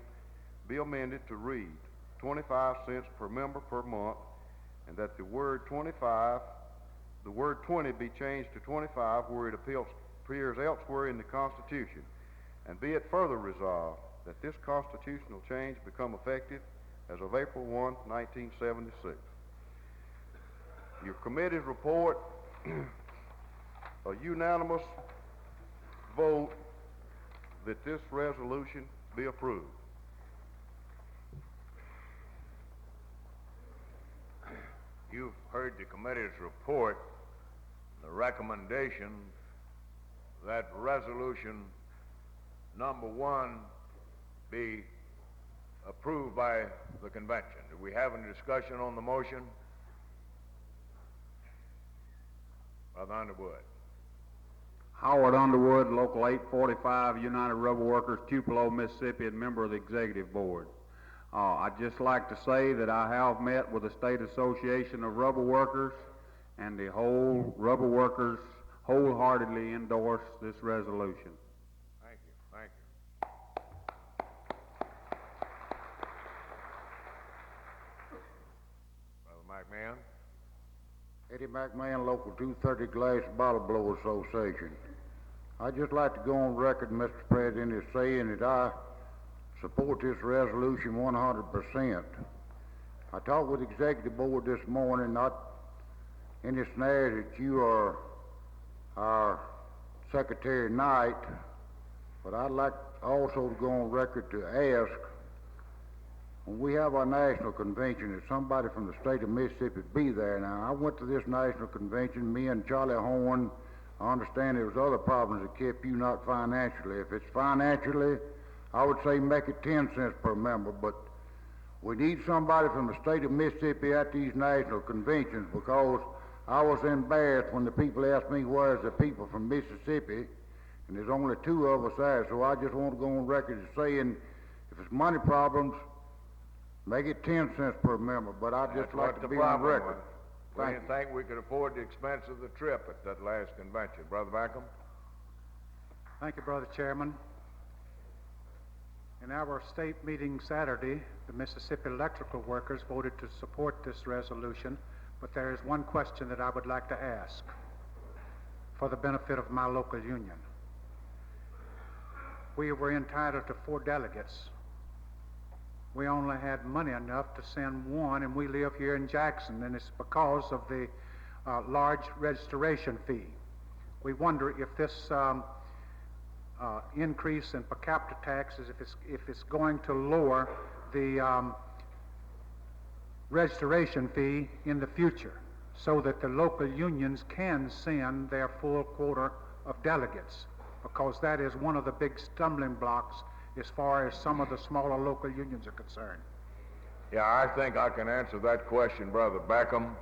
be amended to read 25 cents per member per month, and that the word 20 be changed to 25 where it appears elsewhere in the Constitution. And be it further resolved that this constitutional change become effective as of April 1, 1976. Your committee's report, a unanimous vote that this resolution be approved. You've heard the committee's report, the recommendation that resolution number 1 be approved by the convention. Do we have any discussion on the motion? Brother Underwood. Howard Underwood, Local 845, United Rubber Workers, Tupelo, Mississippi, and member of the Executive Board. I'd just like to say that I have met with the State Association of Rubber Workers, and the whole rubber workers wholeheartedly endorse this resolution. Thank you. Thank you. Brother McMahon. Eddie McMahon, Local 230 Glass Bottle Blower Association. I'd just like to go on record, Mr. President, as saying that I support this resolution 100%. I talked with the Executive Board this morning, not in the snare that you are our Secretary Knight, but I'd like also to go on record to ask, when we have our national convention, that somebody from the state of Mississippi be there. Now, I went to this national convention, me and Charlie Horn. I understand there was other problems that kept you not financially. If it's financially, I would say make it 10 cents per member, but we need somebody from the state of Mississippi at these national conventions, because I was embarrassed when the people asked me where's the people from Mississippi, and there's only 2 of us there. So I just want to go on record as saying, if it's money problems, make it 10 cents per member, but I'd just like to be on record. We didn't think we could afford the expense of the trip at that last convention. Brother Backham? Thank you, Brother Chairman. In our state meeting Saturday, the Mississippi Electrical Workers voted to support this resolution, but there is one question that I would like to ask for the benefit of my local union. We were entitled to 4 delegates. We only had money enough to send 1, and we live here in Jackson, and it's because of the large registration fee. We wonder if this increase in per capita taxes, if it's going to lower the registration fee in the future, so that the local unions can send their full quota of delegates, because that is one of the big stumbling blocks as far as some of the smaller local unions are concerned. Yeah, I think I can answer that question, Brother Beckham.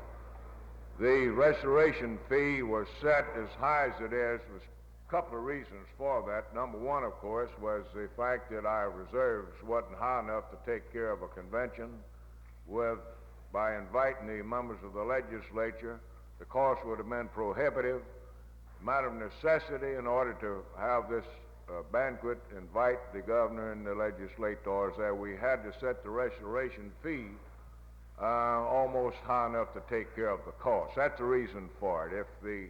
The restoration fee was set as high as it is. There's a couple of reasons for that. Number one, of course, was the fact that our reserves wasn't high enough to take care of a convention. By inviting the members of the legislature, the cost would have been prohibitive. A matter of necessity, in order to have this banquet, invite the governor and the legislators there, we had to set the restoration fee almost high enough to take care of the cost. That's the reason for it.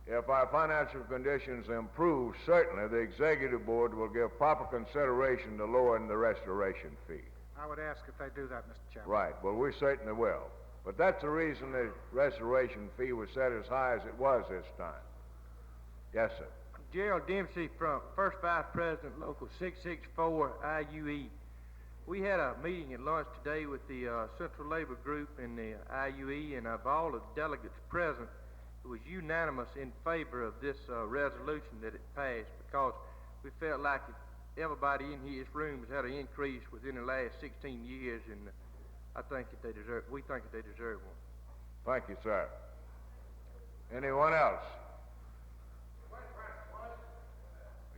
If our financial conditions improve, certainly the executive board will give proper consideration to lowering the restoration fee. I would ask if they do that, Mr. Chairman. Right. Well, we certainly will. But that's the reason the restoration fee was set as high as it was this time. Yes, sir. Gerald Dempsey, from First Vice President, Local 664 IUE. We had a meeting at lunch today with the Central Labor Group and the IUE, and of all the delegates present, it was unanimous in favor of this resolution that it passed, because we felt like everybody in this room has had an increase within the last 16 years, and I think that we think that they deserve one. Thank you, sir. Anyone else?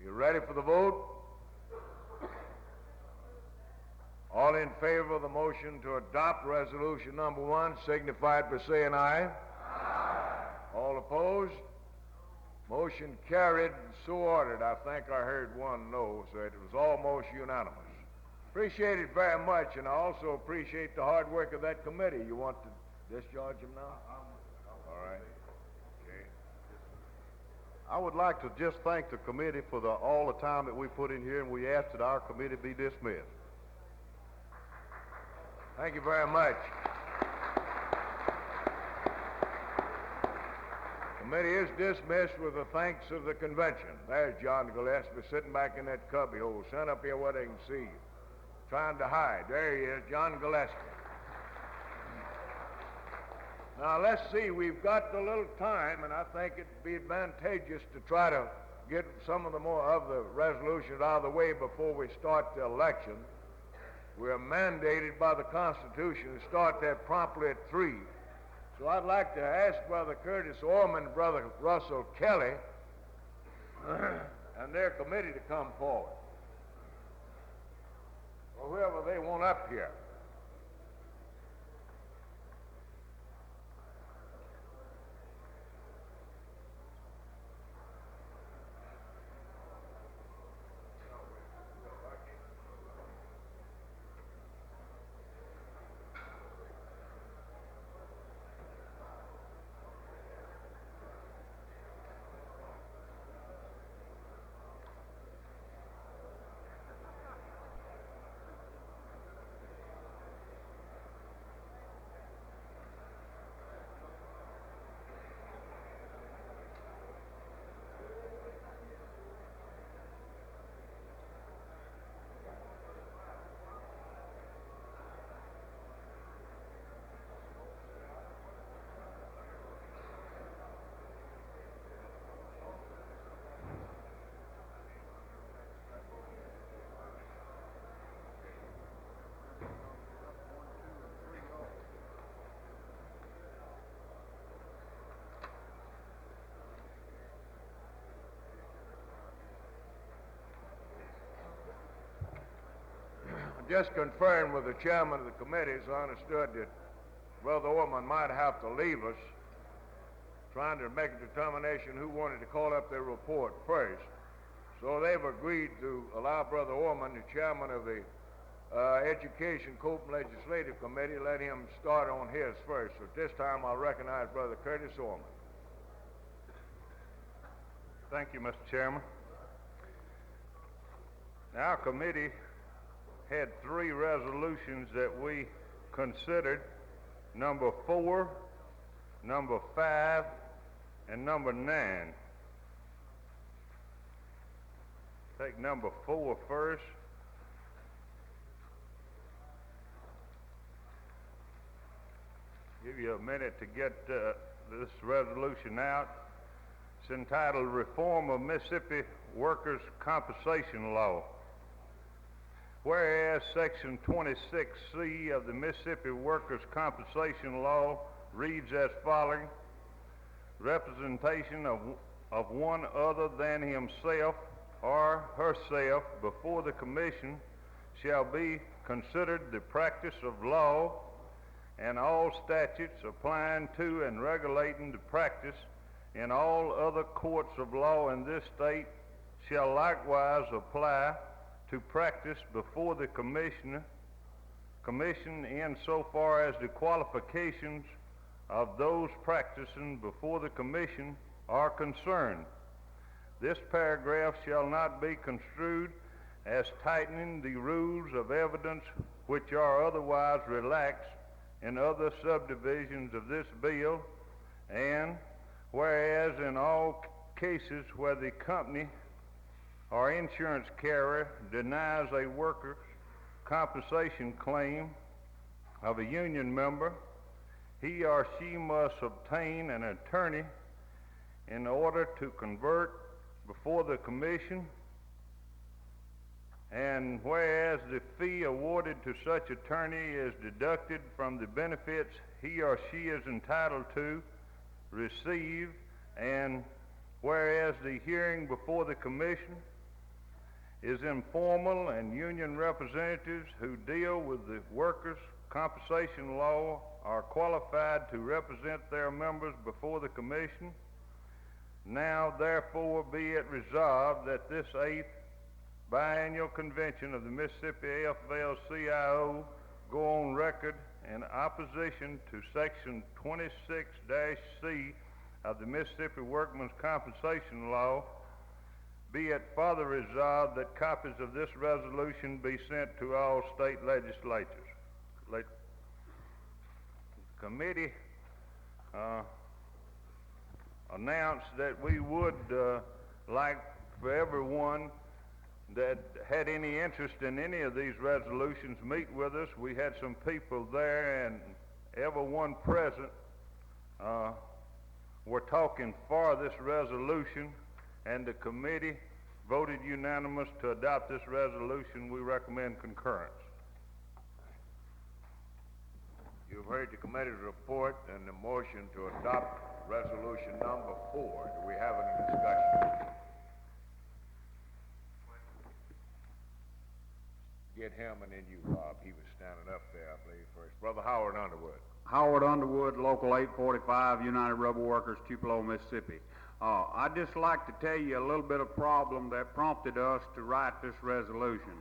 You ready for the vote? All in favor of the motion to adopt resolution number 1 signify it by saying aye. Aye. All opposed? Motion carried, so ordered. I think I heard 1 no, so it was almost unanimous. Appreciate it very much, and I also appreciate the hard work of that committee. You want to discharge him now? All right. I would like to just thank the committee for all the time that we put in here, and we ask that our committee be dismissed. Thank you very much. Committee is dismissed with the thanks of the convention. There's John Gillespie sitting back in that cubby hole. Stand up here where they can see you. Trying to hide. There he is, John Gillespie. Now, let's see, we've got a little time, and I think it'd be advantageous to try to get some of the more of the resolutions out of the way before we start the election. We are mandated by the Constitution to start that promptly at 3. So I'd like to ask Brother Curtis Orman and Brother Russell Kelly and their committee to come forward, or whoever they want up here. Just conferring with the chairman of the committees, I understood that Brother Orman might have to leave us, trying to make a determination who wanted to call up their report first. So they've agreed to allow Brother Orman, the chairman of the Education, Cope, and Legislative Committee, let him start on his first. So at this time, I'll recognize Brother Curtis Orman. Thank you, Mr. Chairman. Now, our committee had 3 resolutions that we considered: number 4, number 5, and number 9. Take number 4 first. Give you a minute to get this resolution out. It's entitled Reform of Mississippi Workers' Compensation Law. Whereas Section 26C of the Mississippi Workers' Compensation Law reads as following: representation of one other than himself or herself before the commission shall be considered the practice of law, and all statutes applying to and regulating the practice in all other courts of law in this state shall likewise apply to practice before the commission insofar as the qualifications of those practicing before the commission are concerned. This paragraph shall not be construed as tightening the rules of evidence which are otherwise relaxed in other subdivisions of this bill, and whereas in all cases where the company or insurance carrier denies a workers' compensation claim of a union member, he or she must obtain an attorney in order to convert before the commission, and whereas the fee awarded to such attorney is deducted from the benefits he or she is entitled to receive, and whereas the hearing before the commission is informal and union representatives who deal with the workers' compensation law are qualified to represent their members before the commission, now therefore be it resolved that this 8th Biannual Convention of the Mississippi AFL-CIO go on record in opposition to Section 26-C of the Mississippi Workmen's Compensation Law. Be it further resolved that copies of this resolution be sent to all state legislatures. The committee announced that we would like for everyone that had any interest in any of these resolutions meet with us. We had some people there, and everyone present were talking for this resolution, and the committee voted unanimous to adopt this resolution. We recommend concurrence. You've heard the committee's report and the motion to adopt resolution number 4. Do we have any discussion? Get him and then you, Bob. He was standing up there, I believe, first. Brother Howard Underwood. Howard Underwood, Local 845, United Rubber Workers, Tupelo, Mississippi. I'd just like to tell you a little bit of problem that prompted us to write this resolution.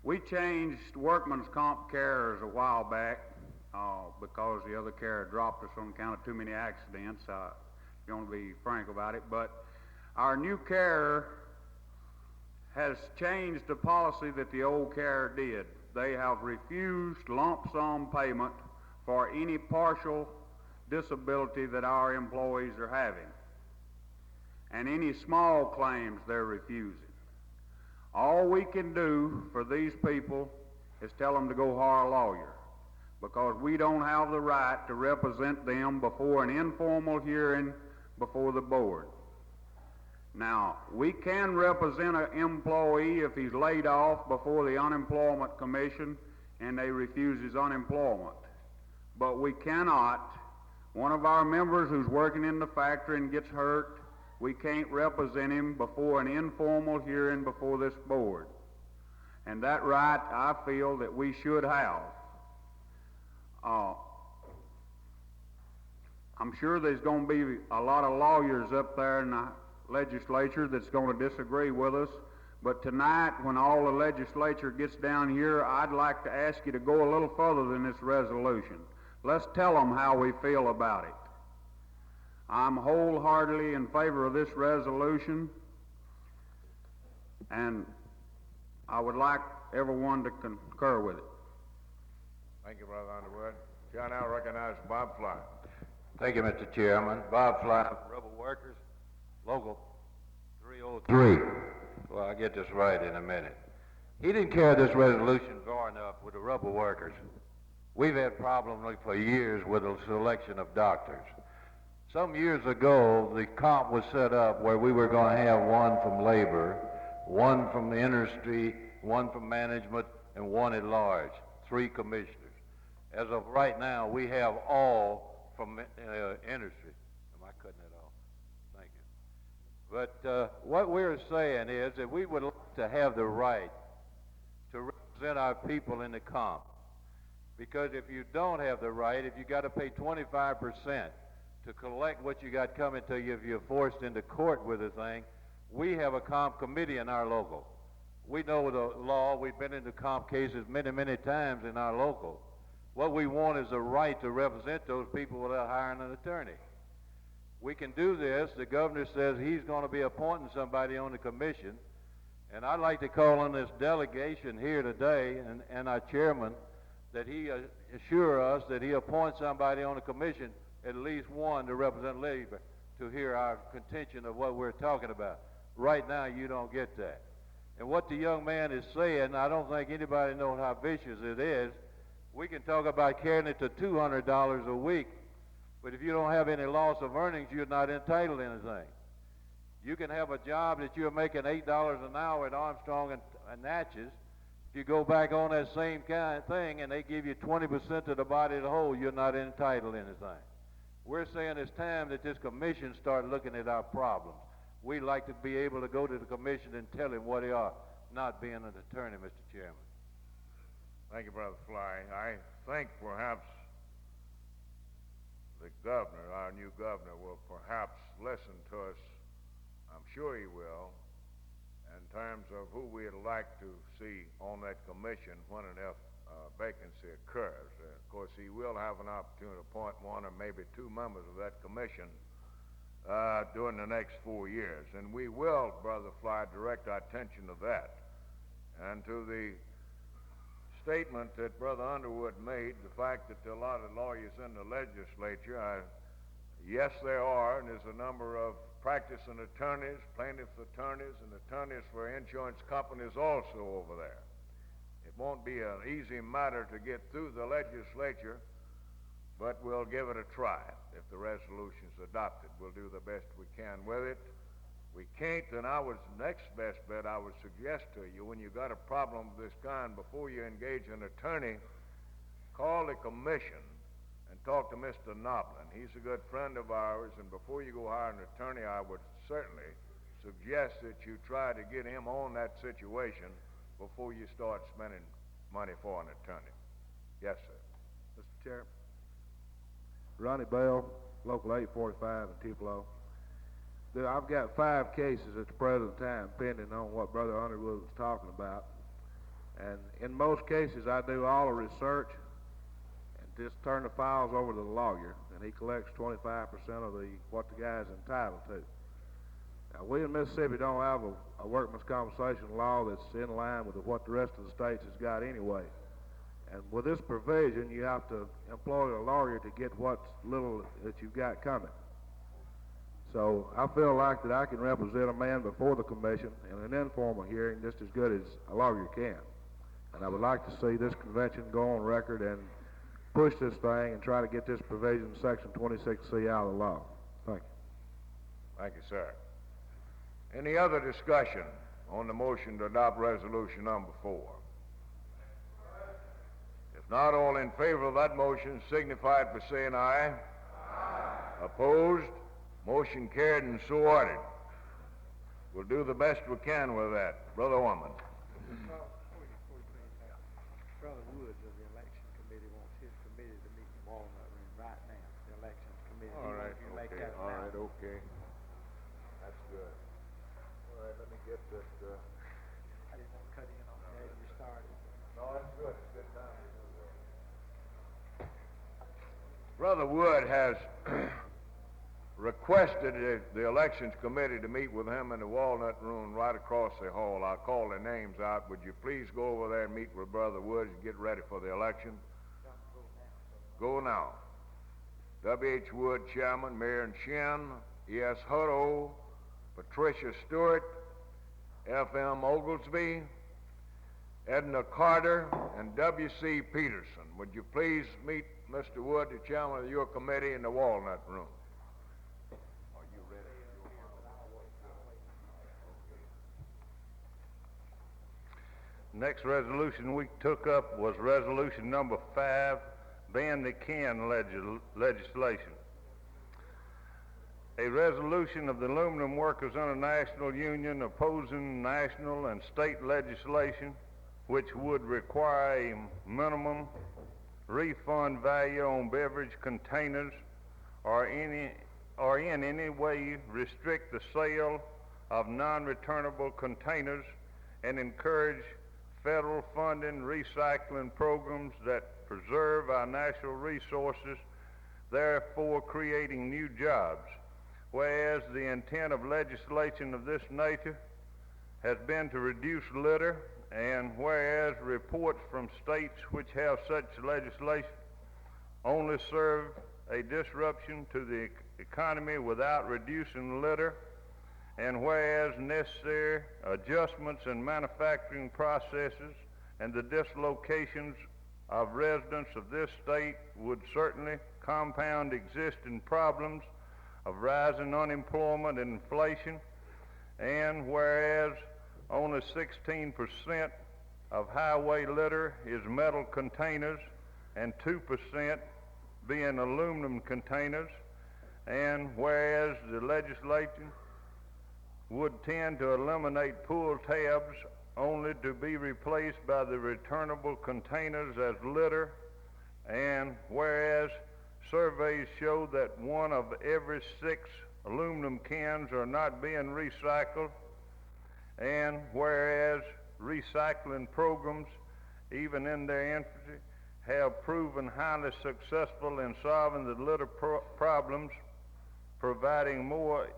We changed workman's comp carriers a while back because the other carrier dropped us on account of too many accidents. You want to be frank about it, but our new carrier has changed the policy that the old carrier did. They have refused lump sum payment for any partial disability that our employees are having, and any small claims they're refusing. All we can do for these people is tell them to go hire a lawyer, because we don't have the right to represent them before an informal hearing before the board. Now, we can represent an employee if he's laid off before the Unemployment Commission and they refuse his unemployment. But we cannot, one of our members who's working in the factory and gets hurt, we can't represent him before an informal hearing before this board. And that right, I feel that we should have. I'm sure there's going to be a lot of lawyers up there in the legislature that's going to disagree with us, but tonight when all the legislature gets down here, I'd like to ask you to go a little further than this resolution. Let's tell them how we feel about it. I'm wholeheartedly in favor of this resolution, and I would like everyone to concur with it. Thank you, Brother Underwood. Shall now recognize Bob Fly. Thank you, Mr. Chairman. Bob Fly, Rubber Workers, Local 303. Well, I'll get this right in a minute. He didn't carry this resolution far enough with the rubber workers. We've had problems for years with the selection of doctors. Some years ago, the comp was set up where we were going to have one from labor, one from the industry, one from management, and one at large, 3 commissioners. As of right now, we have all from industry. Am I cutting it off? Thank you. But what we're saying is that we would like to have the right to represent our people in the comp. Because if you don't have the right, if you got to pay 25% to collect what you got coming to you if you're forced into court with a thing, we have a comp committee in our local. We know the law. We've been into comp cases many, many times in our local. What we want is a right to represent those people without hiring an attorney. We can do this. The governor says he's going to be appointing somebody on the commission, and I'd like to call on this delegation here today and our chairman that he assure us that he appoints somebody on the commission, at least one to represent labor, to hear our contention of what we're talking about. Right now, you don't get that. And what the young man is saying, I don't think anybody knows how vicious it is. We can talk about carrying it to $200 a week, but if you don't have any loss of earnings, you're not entitled to anything. You can have a job that you're making $8 an hour at Armstrong and Natchez. If you go back on that same kind of thing and they give you 20% of the body of the whole, you're not entitled to anything. We're saying it's time that this commission start looking at our problems. We'd like to be able to go to the commission and tell him what they are, not being an attorney, Mr. Chairman. Thank you, Brother Fly. I think perhaps the governor, our new governor, will perhaps listen to us. I'm sure he will, in terms of who we'd like to see on that commission when and if vacancy occurs. Of course, he will have an opportunity to appoint 1 or maybe 2 members of that commission during the next 4 years. And we will, Brother Fly, direct our attention to that. And to the statement that Brother Underwood made, the fact that there are a lot of lawyers in the legislature, yes, there are, and there's a number of practicing attorneys, plaintiffs' attorneys, and attorneys for insurance companies also over there. It won't be an easy matter to get through the legislature, but we'll give it a try. If the resolution's adopted, we'll do the best we can with it. We can't, and next best bet I would suggest to you, when you got a problem of this kind, before you engage an attorney, call the commission and talk to Mr. Noblin. He's a good friend of ours, and before you go hire an attorney, I would certainly suggest that you try to get him on that situation before you start spending money for an attorney. Yes, sir. Mr. Chairman. Ronnie Bell, Local 845 in Tupelo. I've got 5 cases at the present time pending on what Brother Underwood was talking about. And in most cases, I do all the research and just turn the files over to the lawyer, and he collects 25% of what the guy's entitled to. Now, we in Mississippi don't have a workman's compensation law that's in line with what the rest of the states has got anyway. And with this provision, you have to employ a lawyer to get what little that you've got coming. So I feel like that I can represent a man before the commission in an informal hearing just as good as a lawyer can. And I would like to see this convention go on record and push this thing and try to get this provision in Section 26C out of the law. Thank you. Thank you, sir. Any other discussion on the motion to adopt resolution number 4? If not, all in favor of that motion signify it by saying aye. Aye. Opposed? Motion carried and so ordered. We'll do the best we can with that. Brother Orman. Brother Woods of the Election Committee wants his committee to meet in Walnut Room right now. The Elections Committee. All right, okay. All right, okay. That's good. All right, let me get this. I didn't want to cut in on that. You started. No, that's good. It's good time. Brother Wood has requested the Elections Committee to meet with him in the Walnut Room right across the hall. I'll call their names out. Would you please go over there and meet with Brother Woods and get ready for the election? Go now. W.H. Wood, Chairman, Marion Shin, E.S. Hutto, Patricia Stewart, F.M. Oglesby, Edna Carter, and W.C. Peterson. Would you please meet Mr. Wood, the chairman of your committee, in the Walnut Room? Are you ready? Next resolution we took up was resolution number 5, ban the can legislation. A resolution of the Aluminum Workers International Union opposing national and state legislation which would require a minimum refund value on beverage containers or in any way restrict the sale of non-returnable containers and encourage federal funding recycling programs that preserve our natural resources, therefore creating new jobs. Whereas the intent of legislation of this nature has been to reduce litter, and whereas reports from states which have such legislation only serve a disruption to the economy without reducing litter, and whereas necessary adjustments in manufacturing processes and the dislocations of residents of this state would certainly compound existing problems of rising unemployment and inflation, and whereas only 16% of highway litter is metal containers and 2% being aluminum containers, and whereas the legislation would tend to eliminate pull tabs only to be replaced by the returnable containers as litter, and whereas surveys show that 1 of every 6 aluminum cans are not being recycled, and whereas recycling programs, even in their infancy, have proven highly successful in solving the litter problems, providing more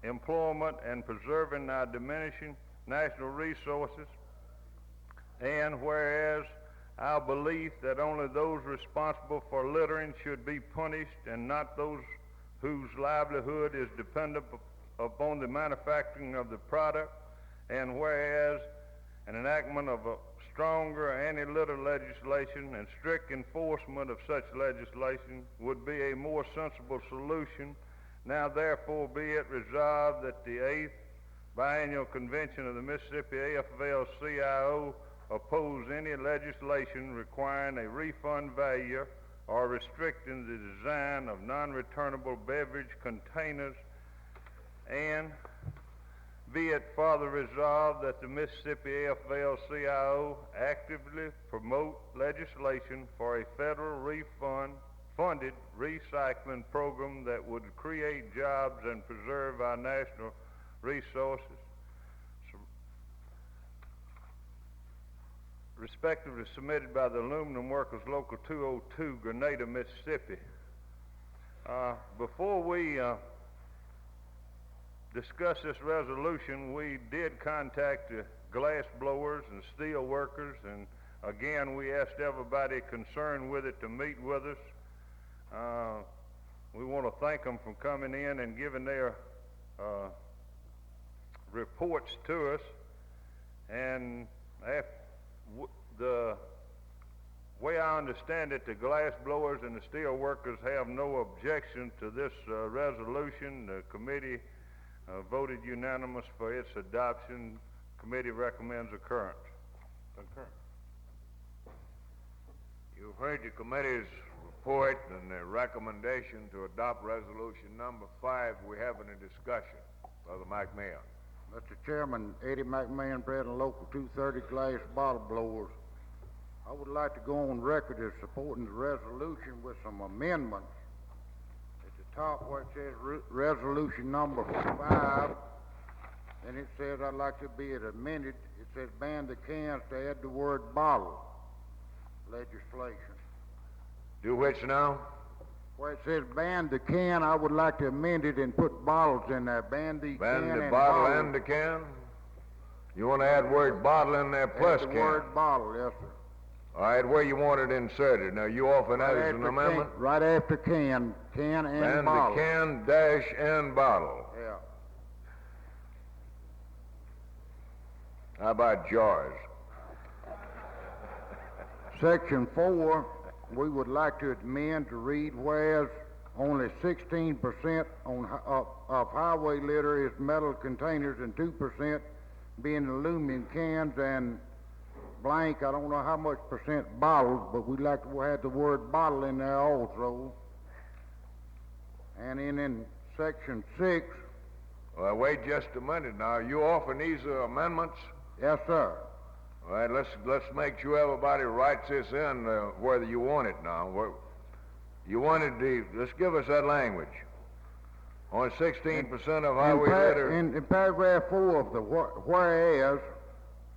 employment and preserving our diminishing national resources, and whereas our belief that only those responsible for littering should be punished and not those whose livelihood is dependent upon the manufacturing of the product, and whereas an enactment of a stronger anti-litter legislation and strict enforcement of such legislation would be a more sensible solution, now therefore be it resolved that the 8th Biennial Convention of the Mississippi AFL-CIO oppose any legislation requiring a refund value or restricting the design of non-returnable beverage containers, and be it further resolved that the Mississippi AFL-CIO actively promote legislation for a federal funded recycling program that would create jobs and preserve our national resources. Respectively submitted by the Aluminum Workers Local 202, Grenada, Mississippi. Before we discuss this resolution, we did contact the glass blowers and steel workers, and again we asked everybody concerned with it to meet with us. We want to thank them for coming in and giving their reports to us, and the way I understand it, the glass blowers and the steel workers have no objection to this resolution. The committee voted unanimous for its adoption. Committee recommends concurrence. You've heard the committee's report and the recommendation to adopt resolution number 5. We have any discussion. Brother McMahon. Mr. Chairman, Eddie McMahon, President, Local 230 Glass Bottle Blowers. I would like to go on record as supporting the resolution with some amendments. At the top where it says resolution number 5, and it says I'd like to be it amended. It says ban the cans to add the word bottle legislation. Do which now? Where it says ban the can, I would like to amend it and put bottles in there. Ban the bottle bottle. And the can? You want to add word bottle in there plus add the can? word bottle, yes, sir. All right, where you want it inserted. Now, you offer that as an amendment? Right after can and ban bottle. The can dash and bottle. Yeah. How about jars? Section 4, we would like to amend to read, whereas only 16% of highway litter is metal containers and 2% being aluminum cans and blank, I don't know how much percent bottles, but we'd like to have the word bottle in there also. And then in section 6... Well, wait just a minute now. You offering these amendments? Yes, sir. All right, let's make sure everybody writes this in whether you want it now. You wanted let's give us that language. On 16% of highway litter. In paragraph 4 of the whereas,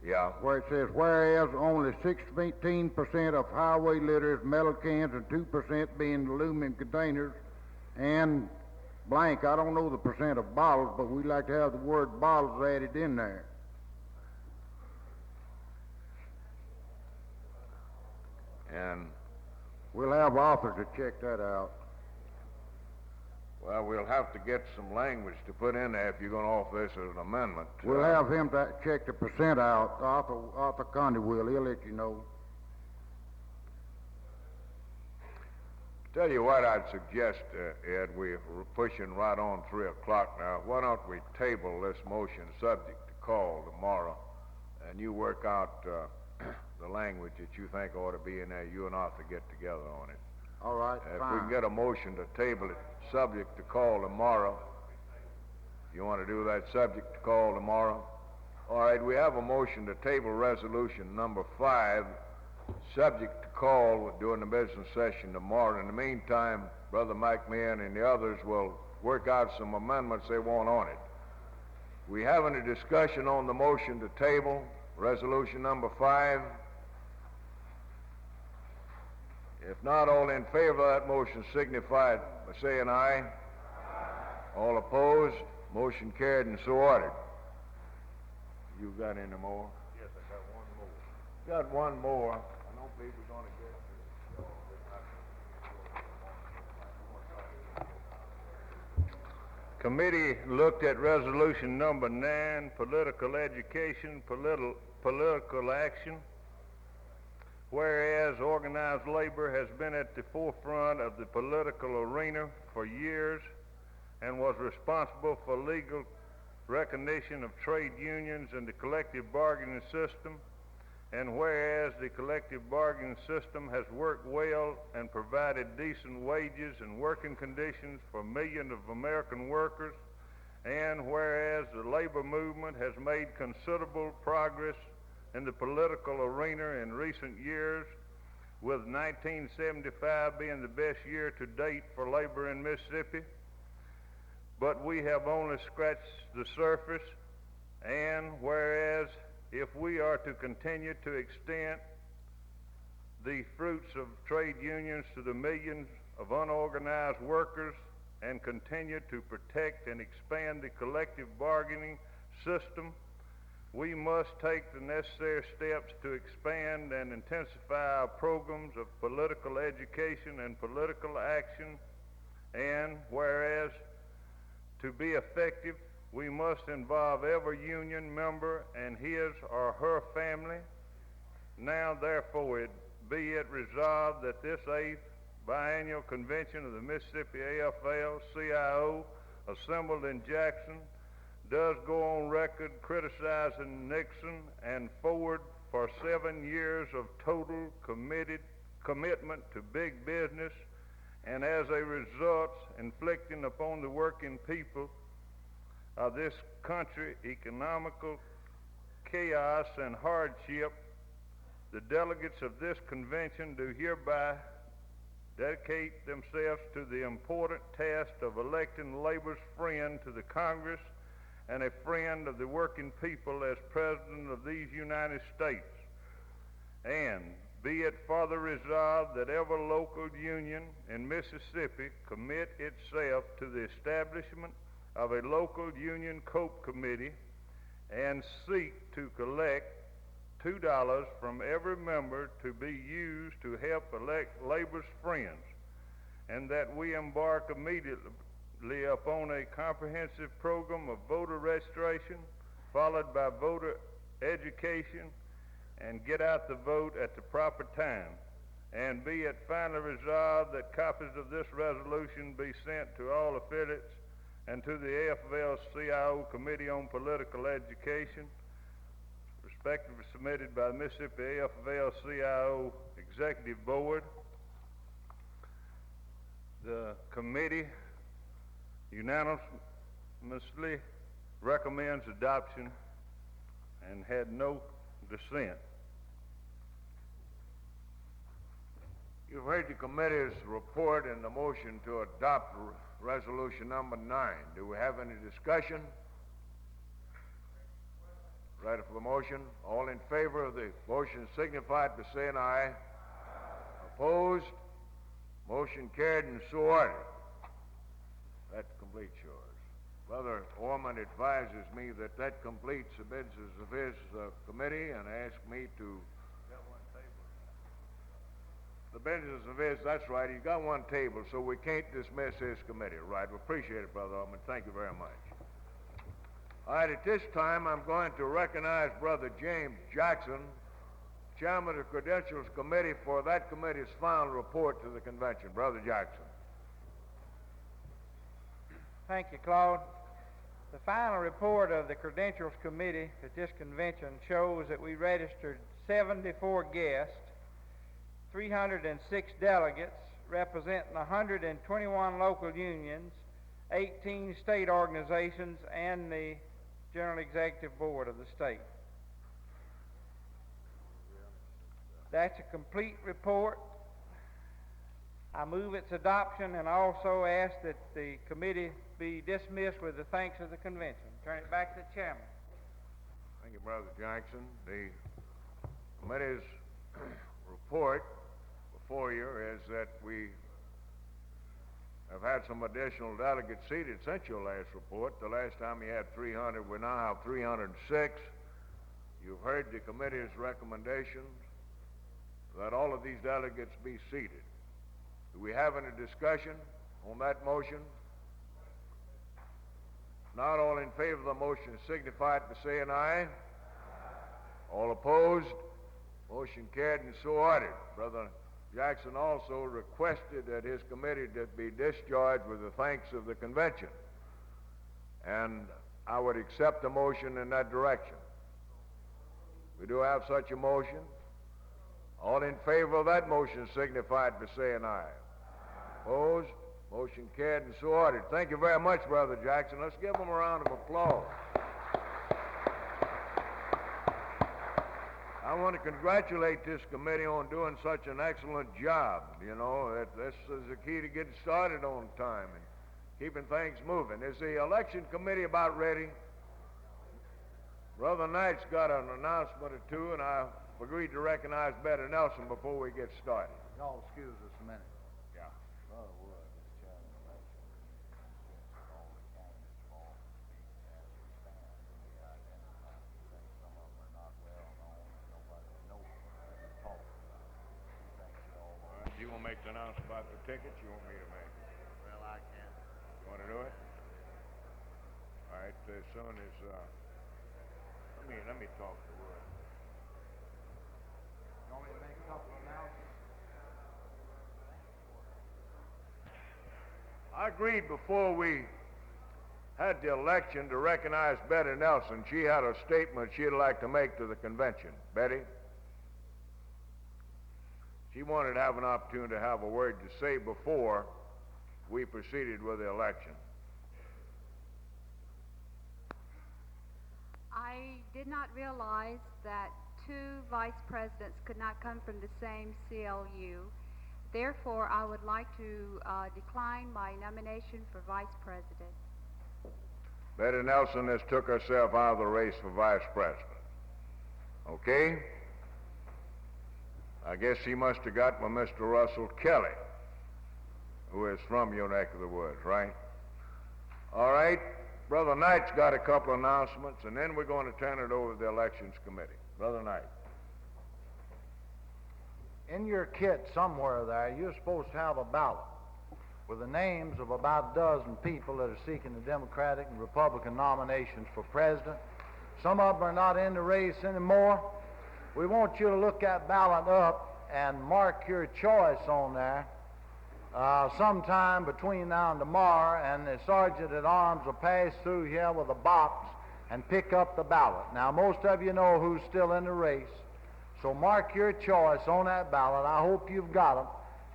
yeah, where it says, whereas only 16% of highway litter is metal cans and 2% being aluminum containers and blank, I don't know the percent of bottles, but we'd like to have the word bottles added in there. And we'll have Arthur to check that out. Well, we'll have to get some language to put in there if you're going to offer this as an amendment. We'll have him to check the percent out. Arthur Conde will. He'll let you know. Tell you what I'd suggest, Ed, we're pushing right on 3 o'clock now. Why don't we table this motion subject to call tomorrow, and you work out the language that you think ought to be in there. You and Arthur get together on it. All right, If fine. we can get a motion to table it subject to call tomorrow. You want to do that subject to call tomorrow? All right, we have a motion to table resolution number 5 subject to call during the business session tomorrow. In the meantime, Brother McMahon and the others will work out some amendments they want on it. We having a discussion on the motion to table resolution number 5. If not, all in favor of that motion signify it by saying aye. All opposed? Motion carried and so ordered. You got any more? Yes, I got one more. Got one more. I don't believe we're going to get to Committee looked at resolution number 9, political education, political action. Whereas organized labor has been at the forefront of the political arena for years and was responsible for legal recognition of trade unions and the collective bargaining system, and whereas the collective bargaining system has worked well and provided decent wages and working conditions for millions of American workers, and whereas the labor movement has made considerable progress in the political arena in recent years, with 1975 being the best year to date for labor in Mississippi, but we have only scratched the surface, and whereas if we are to continue to extend the fruits of trade unions to the millions of unorganized workers and continue to protect and expand the collective bargaining system, we must take the necessary steps to expand and intensify our programs of political education and political action, and whereas to be effective, we must involve every union member and his or her family. Now, therefore, be it resolved that this 8th Biennial Convention of the Mississippi AFL-CIO, assembled in Jackson, does go on record criticizing Nixon and Ford for 7 years of total commitment to big business, and as a result, inflicting upon the working people of this country economical chaos and hardship. The delegates of this convention do hereby dedicate themselves to the important task of electing labor's friend to the Congress and a friend of the working people as President of these United States. And be it further resolved that every local union in Mississippi commit itself to the establishment of a local union cope committee and seek to collect $2 from every member to be used to help elect labor's friends, and that we embark immediately upon a comprehensive program of voter registration, followed by voter education, and get out the vote at the proper time. And be it finally resolved that copies of this resolution be sent to all affiliates and to the AFL-CIO Committee on Political Education, respectively submitted by the Mississippi AFL-CIO Executive Board. The committee unanimously recommends adoption and had no dissent. You've heard the committee's report and the motion to adopt resolution number 9. Do we have any discussion? Ready for the motion? All in favor of the motion signify by saying aye. Opposed? Motion carried and so ordered. That completes yours. Brother Orman advises me that that completes the business of his committee and asks me to... The business of his, that's right, he's got one table, so we can't dismiss his committee. Right, we appreciate it, Brother Orman. Thank you very much. All right, at this time, I'm going to recognize Brother James Jackson, Chairman of the Credentials Committee, for that committee's final report to the convention. Brother Jackson. Thank you, Claude. The final report of the Credentials Committee at this convention shows that we registered 74 guests, 306 delegates representing 121 local unions, 18 state organizations, and the General Executive Board of the state. That's a complete report. I move its adoption and also ask that the committee be dismissed with the thanks of the convention. Turn it back to the chairman. Thank you, Brother Jackson. The committee's report before you is that we have had some additional delegates seated since your last report. The last time you had 300, we now have 306. You've heard the committee's recommendations that all of these delegates be seated. Do we have any discussion on that motion? Not all in favor of the motion signify by saying aye. All opposed? Motion carried and so ordered. Brother Jackson also requested that his committee be discharged with the thanks of the convention. And I would accept the motion in that direction. We do have such a motion. All in favor of that motion signified by saying aye. Opposed? Motion carried and so ordered. Thank you very much, Brother Jackson. Let's give him a round of applause. I want to congratulate this committee on doing such an excellent job. You know, this is the key to getting started on time and keeping things moving. Is the election committee about ready? Brother Knight's got an announcement or two, and I've agreed to recognize Betty Nelson before we get started. Y'all excuse us a minute. Yeah. Brother Wood is chairing the election. Since all the candidates for office speak as we stand, and we identify and say some of them are not well known and nobody knows what they're talking about. He thinks you all All right. You want to make the announcement about the tickets? You want me to make it? well, I can't. You want to do it? All right. As soon as let me talk to Wood. You want me to make a couple of announcements? I agreed before we had the election to recognize Betty Nelson. She had a statement she'd like to make to the convention. Betty? She wanted to have an opportunity to have a word to say before we proceeded with the election. I did not realize that two vice presidents could not come from the same CLU. Therefore, I would like to decline my nomination for vice president. Betty Nelson has took herself out of the race for vice president. Okay? I guess she must have got with Mr. Russell Kelly, who is from your neck of the woods, right? All right. Brother Knight's got a couple of announcements, and then we're going to turn it over to the elections committee. Brother Knight. In your kit somewhere there, you're supposed to have a ballot with the names of about a dozen people that are seeking the Democratic and Republican nominations for president. Some of them are not in the race anymore. We want you to look that ballot up and mark your choice on there sometime between now and tomorrow, and the sergeant at arms will pass through here with a box and pick up the ballot. Now, most of you know who's still in the race, so mark your choice on that ballot. I hope you've got them,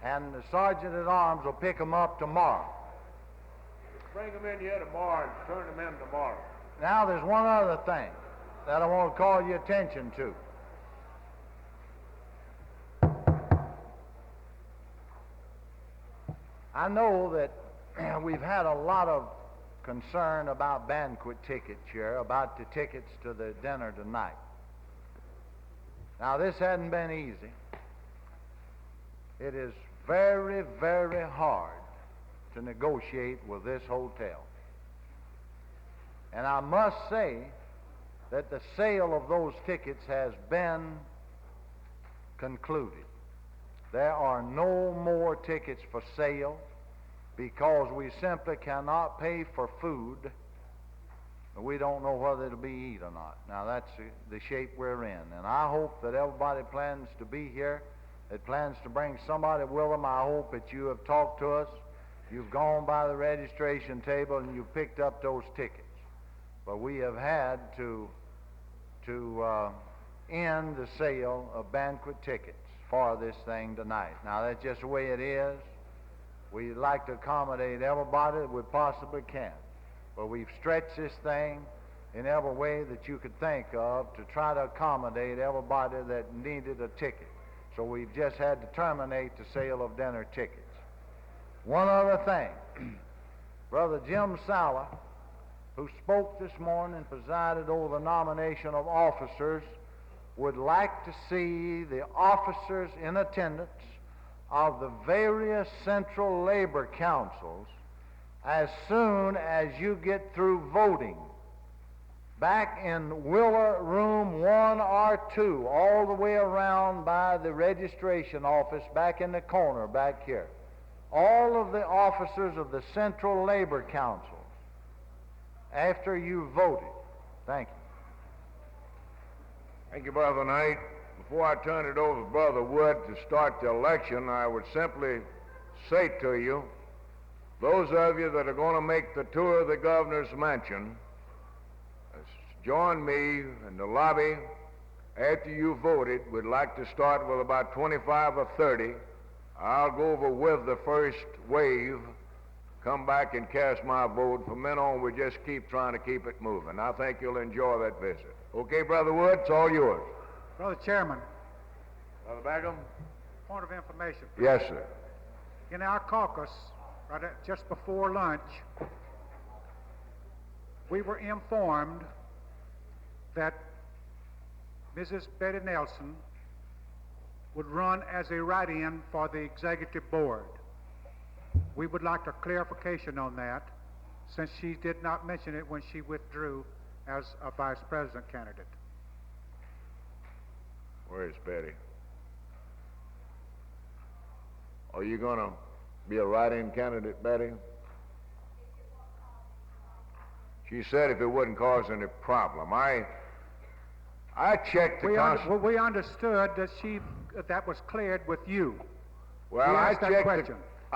and the sergeant at arms will pick them up tomorrow. Bring them in here tomorrow and turn them in tomorrow. Now, there's one other thing that I want to call your attention to. I know that we've had a lot of concern about banquet tickets here, about the tickets to the dinner tonight. Now, this hasn't been easy. It is very, very hard to negotiate with this hotel. And I must say that the sale of those tickets has been concluded. There are no more tickets for sale because we simply cannot pay for food. We don't know whether it'll be eaten or not. Now, that's the shape we're in. And I hope that everybody plans to be here, that plans to bring somebody with them. I hope that you have talked to us, you've gone by the registration table, and you've picked up those tickets. But we have had to end the sale of banquet tickets for this thing tonight. Now, that's just the way it is. We'd like to accommodate everybody that we possibly can. But we've stretched this thing in every way that you could think of to try to accommodate everybody that needed a ticket. So we've just had to terminate the sale of dinner tickets. One other thing. Brother Jim Sala, who spoke this morning and presided over the nomination of officers, would like to see the officers in attendance of the various central labor councils as soon as you get through voting. Back in Willer Room 1 or 2, all the way around by the registration office, back in the corner back here. All of the officers of the central labor councils, after you voted. Thank you. Thank you, Brother Knight. Before I turn it over to Brother Wood to start the election, I would simply say to you, those of you that are going to make the tour of the governor's mansion, join me in the lobby after you voted, we'd like to start with about 25 or 30. I'll go over with the first wave, come back and cast my vote. From then on, we just keep trying to keep it moving. I think you'll enjoy that visit. Okay, Brother Wood, it's all yours. Brother Chairman, Brother Bagum? point of information. Yes, sir. In our caucus, just before lunch, we were informed that Mrs. Betty Nelson would run as a write-in for the executive board. We would like a clarification on that, since she did not mention it when she withdrew as a vice president candidate. Where's Betty? Are you going to be a write-in candidate, Betty? She said if it wouldn't cause any problem. I checked the We understood that that was cleared with you. Well, I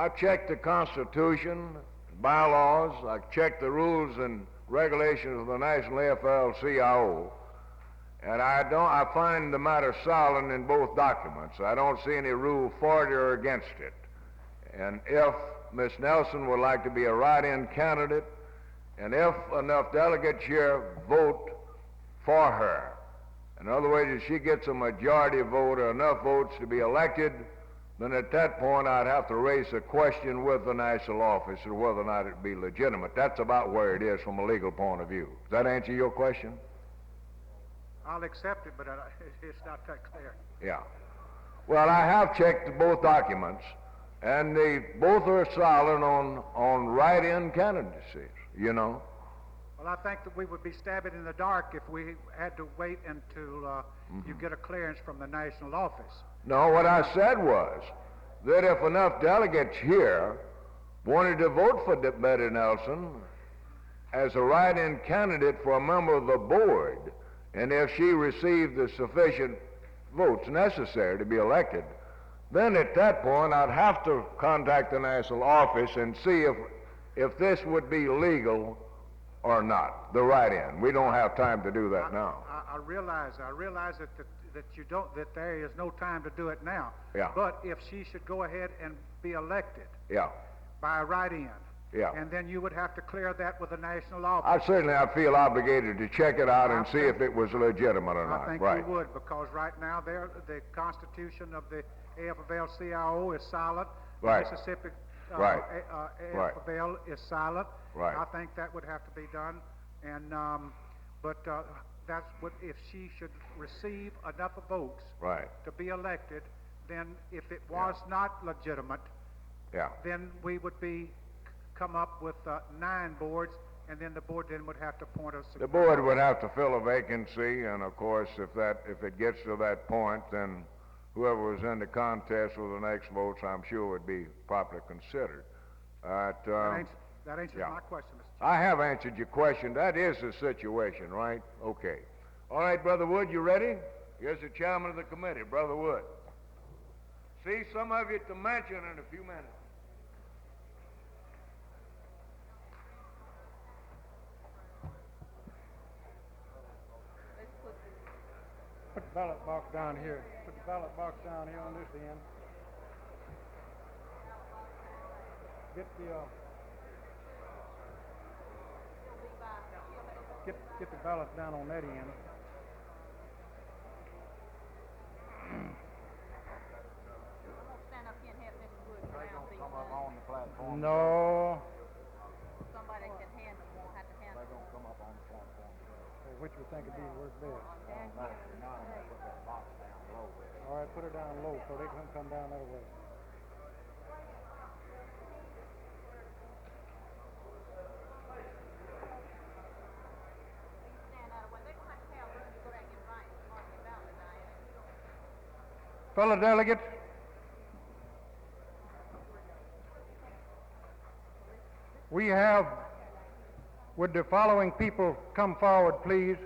checked the Constitution, bylaws. I checked the rules and regulations of the National AFL-CIO, and I find the matter solid in both documents. I don't see any rule for it or against it. And if Miss Nelson would like to be a write-in candidate, and if enough delegates here vote for her, in other words, if she gets a majority vote or enough votes to be elected, then at that point I'd have to raise a question with the national office of whether or not it'd be legitimate. That's about where it is from a legal point of view. Does that answer your question? I'll accept it, but it's not that clear. Yeah. Well, I have checked both documents, and they both are solid on write-in candidacies, you know. Well, I think that we would be stabbing in the dark if we had to wait until you get a clearance from the national office. No, what I said was that if enough delegates here wanted to vote for Betty Nelson as a write-in candidate for a member of the board, and if she received the sufficient votes necessary to be elected, then at that point I'd have to contact the national office and see if this would be legal or not, the write-in. We don't have time to do that now. I realize that you don't, that there is no time to do it now. Yeah. But if she should go ahead and be elected Yeah. by a write-in, Yeah. and then you would have to clear that with the national office. I feel obligated to check it out and see if it was legitimate or not. I think right. you would, because right now the Constitution of the AFL-CIO is solid. Right. Mississippi Right. AFL is solid. Right. I think that would have to be done, and that's what, if she should receive enough votes Right. to be elected, then if it was not legitimate, Yeah. then we would come up with 9 boards, and then the board then would have to appoint us. The board would have to fill a vacancy, and of course, if it gets to that point, then whoever was in the contest with the next votes, I'm sure would be properly considered. That answers my question, Mr. I have answered your question. That is the situation, right? Okay. All right, Brother Wood, you ready? Here's the chairman of the committee, Brother Wood. See some of you to mention in a few minutes. Put the ballot box down here. Put the ballot box down here on this end. Get the ballots down on that end. No. Somebody can handle them, won't have to handle them. They're gonna come up on the platform. Which we think would be worth best. All right, put her down low so they can come down that way. Fellow delegates, we have, would the following people come forward, please?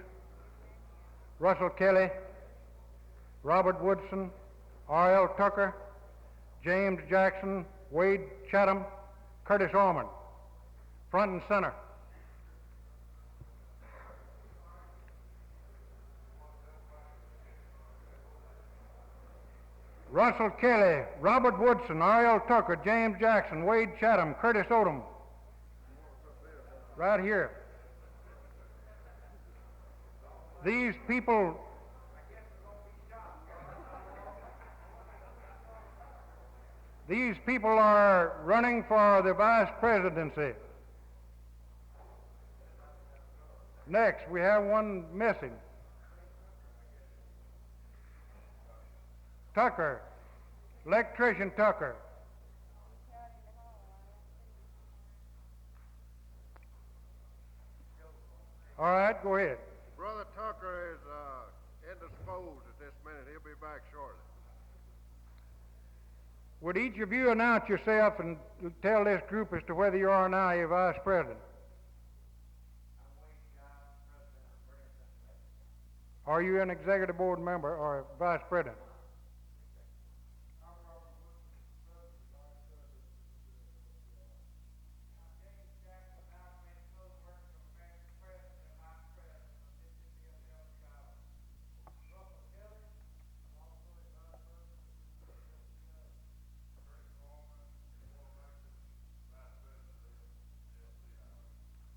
Russell Kelly, Robert Woodson, R.L. Tucker, James Jackson, Wade Chatham, Curtis Orman, front and center. Russell Kelly, Robert Woodson, R.L. Tucker, James Jackson, Wade Chatham, Curtis Odom. Right here. These people are running for the vice presidency. Next, we have one missing. Tucker, electrician Tucker. All right, go ahead. Brother Tucker is indisposed at this minute. He'll be back shortly. Would each of you announce yourself and tell this group as to whether you are now a vice president? Are you an executive board member or a vice president?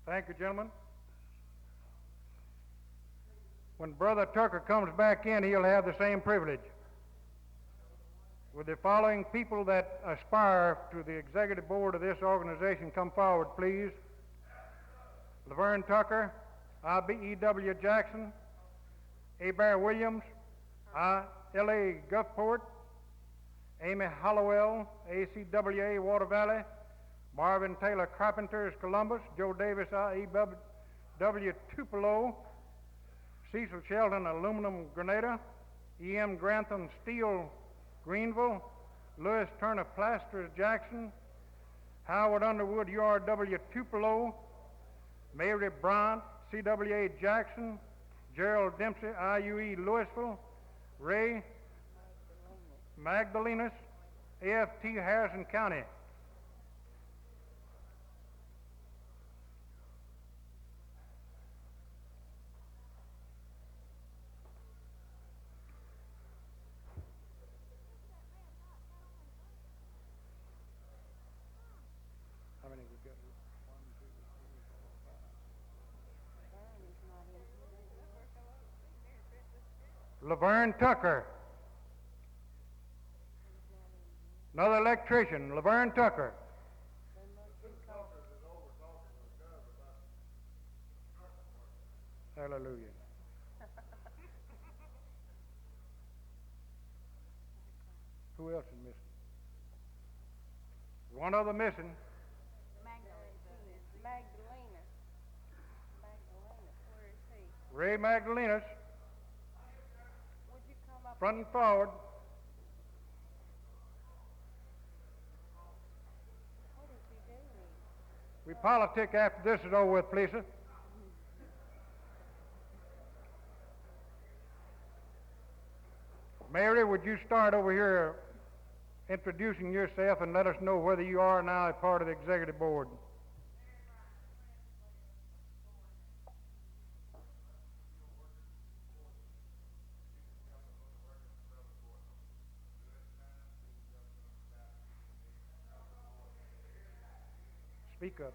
Thank you, gentlemen. When Brother Tucker comes back in, he'll have the same privilege. Would the following people that aspire to the executive board of this organization come forward, please? Laverne Tucker, I.B.E.W. Jackson, A. Bear Williams, L.A. Gulfport, Amy Hollowell, ACWA Water Valley, Marvin Taylor Carpenters Columbus, Joe Davis IEW Tupelo, Cecil Sheldon Aluminum Grenada, E.M. Grantham Steel Greenville, Lewis Turner Plasters Jackson, Howard Underwood URW Tupelo, Mary Bryant CWA Jackson, Gerald Dempsey IUE Louisville, Ray Magdalenas AFT Harrison County. How many we got? 1, 2, 3, 4, 5. Laverne Tucker. Another electrician, Laverne Tucker. Hallelujah. Who else is missing? One other missing. Ray Magdalenas. Front and forward. We politic after this is over with, please. Mary, would you start over here introducing yourself and let us know whether you are now a part of the executive board? Speak up.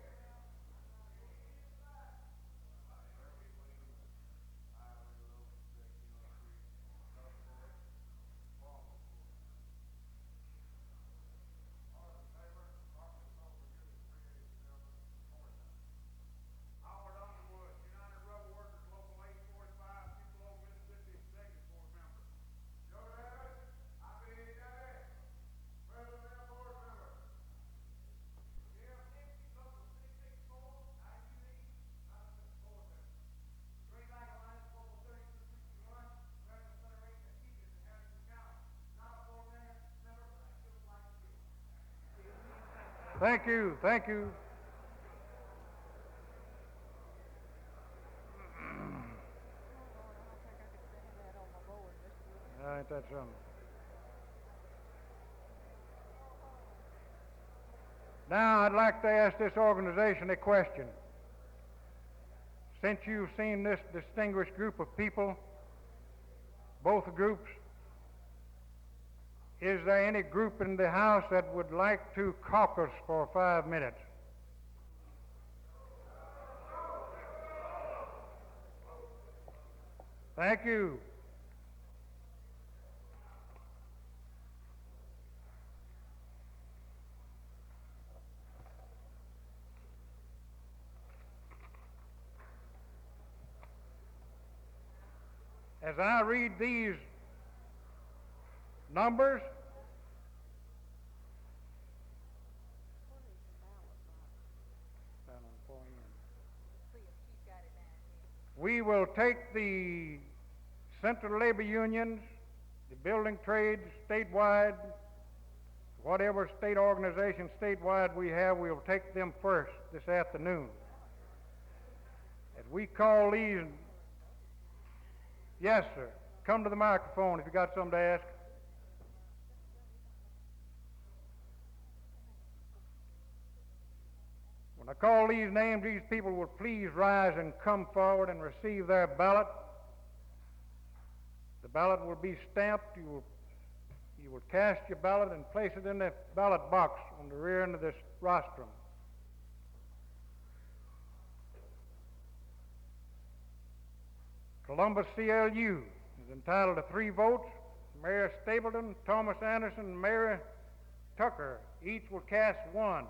Thank you, thank you. Ain't that something? Now I'd like to ask this organization a question. Since you've seen this distinguished group of people, both groups, Is there any group in the House that would like to caucus for 5 minutes? Thank you. As I read these numbers, we will take the central labor unions, the building trades statewide, whatever state organization statewide we have, we'll take them first this afternoon. As we call these, yes, sir, come to the microphone if you got something to ask. When I call these names, these people will please rise and come forward and receive their ballot. The ballot will be stamped. You will cast your ballot and place it in the ballot box on the rear end of this rostrum. Columbus CLU is entitled to 3 votes. Mayor Stapleton, Thomas Anderson, and Mary Tucker each will cast 1.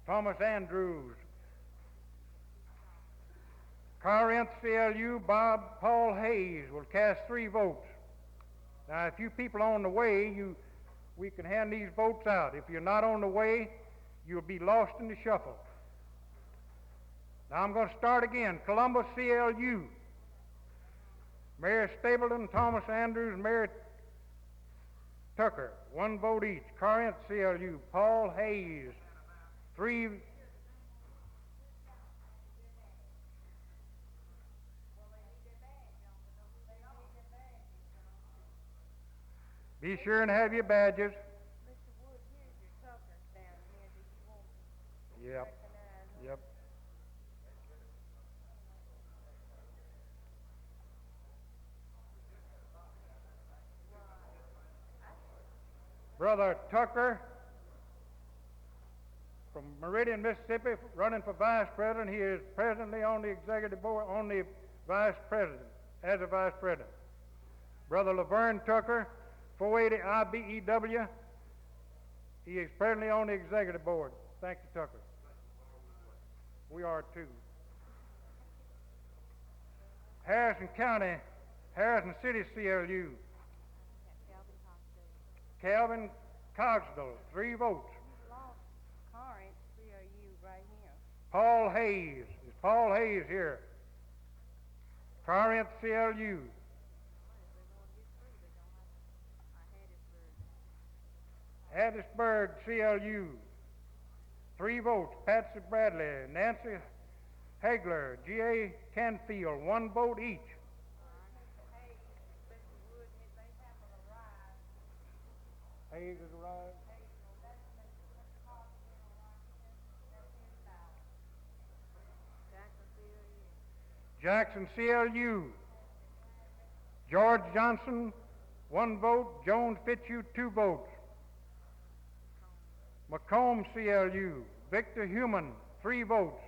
Thomas Andrews. Corinth CLU, Paul Hayes will cast 3 votes. Now, if you people are on the way, we can hand these votes out. If you're not on the way, you'll be lost in the shuffle. Now, I'm going to start again. Columbus CLU. Mayor Stapleton, Thomas Andrews, Mary Tucker, 1 vote each. Corinth CLU, Paul Hayes, 3. Be sure and have your badges. Yep. Yep. Brother Tucker from Meridian, Mississippi, running for vice president. He is presently on the executive board, on the vice president, as a vice president. Brother Laverne Tucker, 480 IBEW, he is presently on the executive board. Thank you, Tucker. We are too. Harrison City CLU. Calvin Cogsdale, 3 votes. Corinth CLU right here. Paul Hayes. Is Paul Hayes here? Corinth CLU. Hattiesburg CLU. 3 votes. Patsy Bradley, Nancy Hagler, G.A. Canfield, 1 vote each. Hayes has arrived. Jackson CLU. George Johnson, 1 vote. Jones Fitzhugh, 2 votes. Macomb CLU. Victor Human, 3 votes.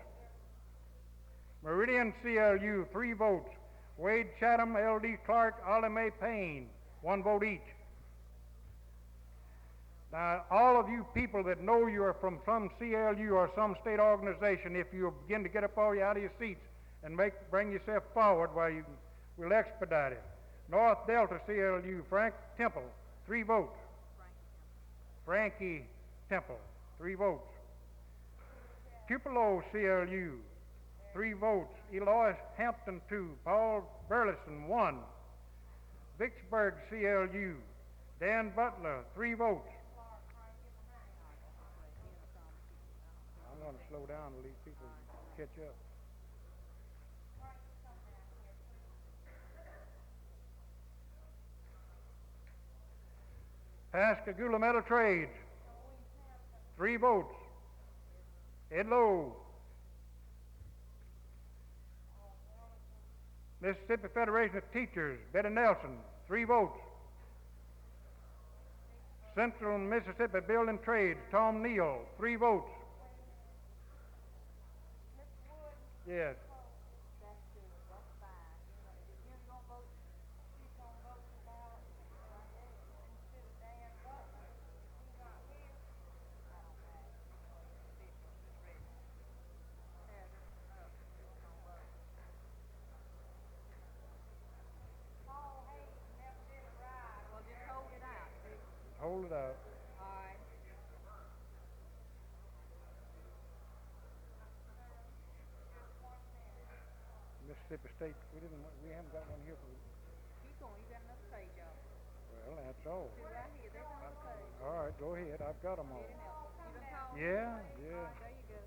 Meridian CLU, 3 votes. Wade Chatham, L.D. Clark, Ollie Mae Payne, 1 vote each. Now, all of you people that know you are from some CLU or some state organization, if you begin to get up all you out of your seats and bring yourself forward, we'll expedite it. North Delta CLU, Frank Temple, 3 votes. Frankie Temple, 3 votes. Tupelo CLU, 3 votes. Eloy Hampton, 2. Paul Burleson, 1. Vicksburg CLU, Dan Butler, 3 votes. I'm going to slow down to let people catch up. Pascagoula Metal Trades, 3 votes. Ed Lowe. Mississippi Federation of Teachers, Betty Nelson, 3 votes. Central Mississippi Building Trades, Tom Neal, 3 votes. Yes. Hold it out. Mississippi State, we haven't got one here for. Keep going, you got another page off. Well, that's all. 2 right here, there's another page. All right, go ahead. I've got them all. You done called? Yeah, There yeah. you go. Right here,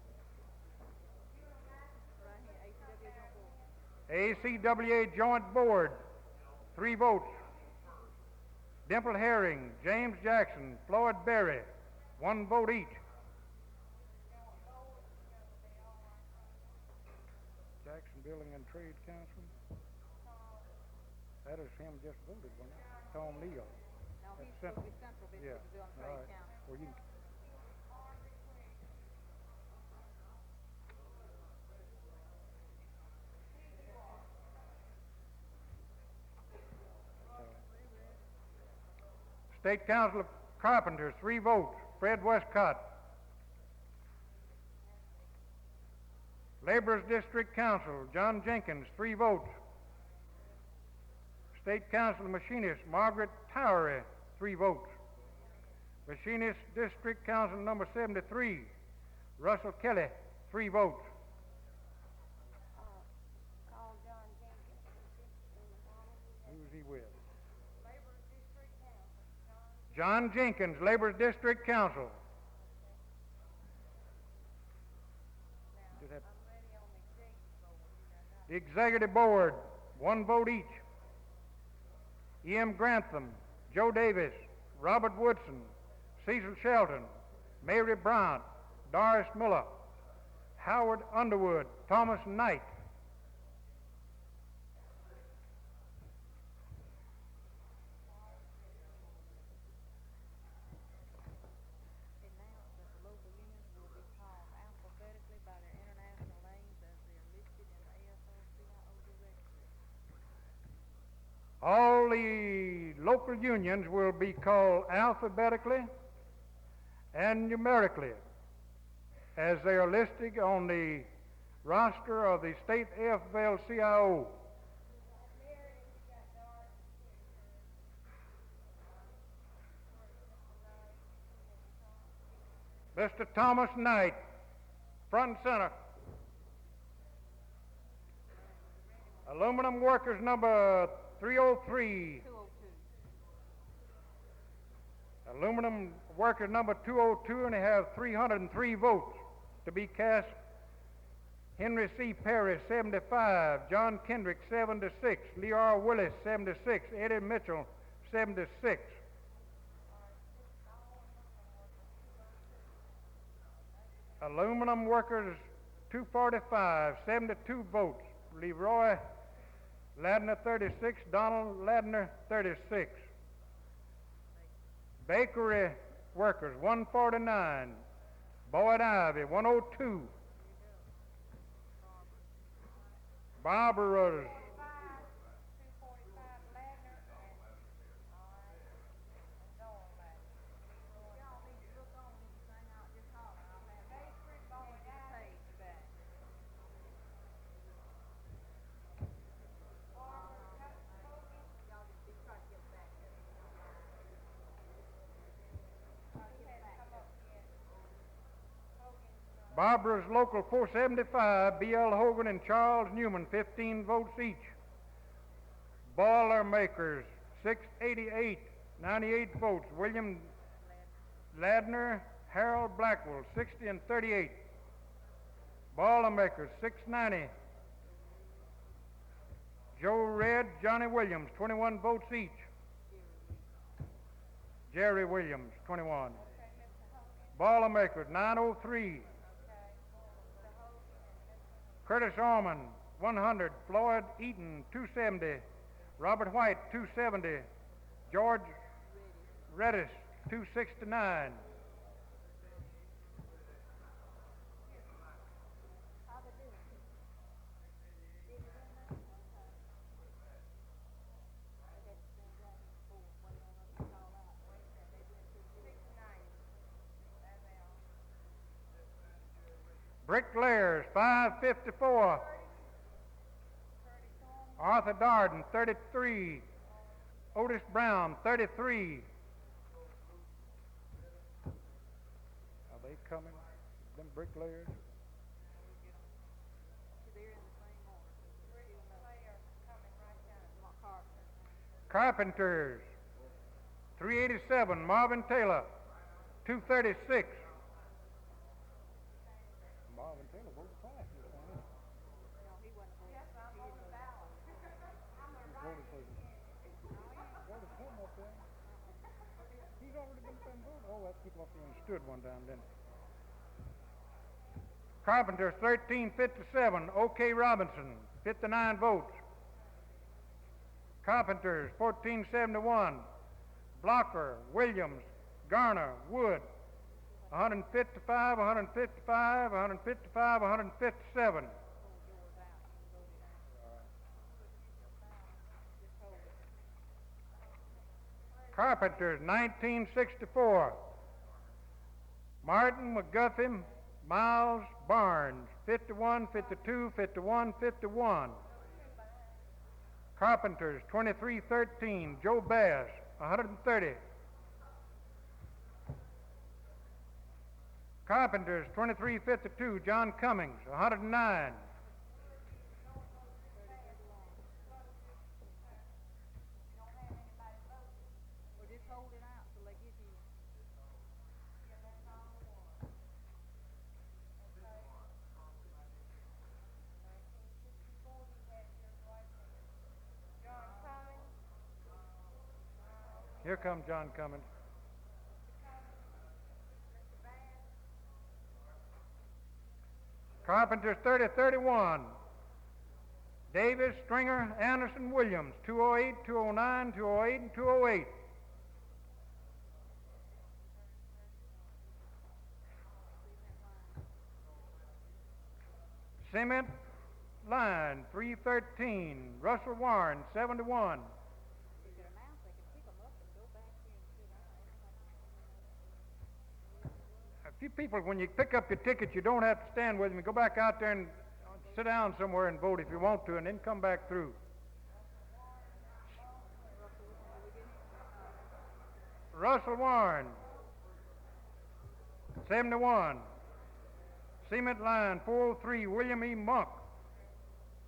ACWA Joint Board. ACWA Joint Board, 3 votes. Dimple Herring, James Jackson, Floyd Berry, 1 vote each. Jackson Building and Trade Council. That is him just voted, wasn't it? Tom Neal. No, he's That's supposed to be Central Mississippi Building all Trade right. Council. Well, you can. State Council of Carpenters, 3 votes. Fred Westcott. Laborers District Council, John Jenkins, 3 votes. State Council of Machinists, Margaret Towery, 3 votes. Machinist District Council number 73, Russell Kelly, 3 votes. Call John Jenkins. Who's he with? John Jenkins, Laborers District Council. The Executive Board, 1 vote each. E.M. Grantham, Joe Davis, Robert Woodson, Cecil Shelton, Mary Bryant, Doris Miller, Howard Underwood, Thomas Knight. Announced that the local unions will be called alphabetically by their international names as they are listed in the AFL-CIO directory. All the local unions will be called alphabetically and numerically as they are listed on the roster of the state AFL-CIO. Mr. Thomas Knight, front and center. Aluminum workers number 303. 202. Aluminum workers number 202, and they have 303 votes to be cast. Henry C. Perry, 75. John Kendrick, 76. Lee R. Willis, 76. Eddie Mitchell, 76. Aluminum workers 245, 72 votes. Leroy Ladner, 36. Donald Ladner, 36. Bakery workers 149. Boyd Ivy, 102. Barberers. Barbara's Local 475, B.L. Hogan and Charles Newman, 15 votes each. Boilermakers, 688, 98 votes. William Ladner, Harold Blackwell, 60 and 38. Boilermakers, 690. Joe Red, Johnny Williams, 21 votes each. Jerry Williams, 21. Boilermakers, 903. Curtis Orman, 100. Floyd Eaton, 270. Robert White, 270. George Reddish, 269. Bricklayers, 554. Arthur Darden, 33. Otis Brown, 33. Are they coming, them bricklayers? Carpenters, 387. Marvin Taylor, 236. Marvin Taylor voted twice this time. No, he wasn't voting. Yes, I'm on the ballot. Voted for him. Voted for him up there. He's already been voted. Oh, that people up there stood one time, didn't they? Carpenters, 1357. O.K. Robinson, 59 votes. Carpenters, 1471. Blocker, Williams, Garner, Wood, 155, 155, 155, 157. Carpenters, 1964. Martin, McGuffin, Miles, Barnes, 51, 52, 51, 51. Carpenters, 2313. Joe Bass, 130. Carpenters, 2352. John Cummings, 109. Here comes John Cummings. Carpenters, 3031. Davis, Stringer, Anderson, Williams, 208, 209, 208, and 208. Cement line, 313. Russell Warren, 71. A few people, when you pick up your ticket, you don't have to stand with them. You go back out there and sit down somewhere and vote if you want to, and then come back through. Russell Warren, 71. Cement line, 403. William E. Monk,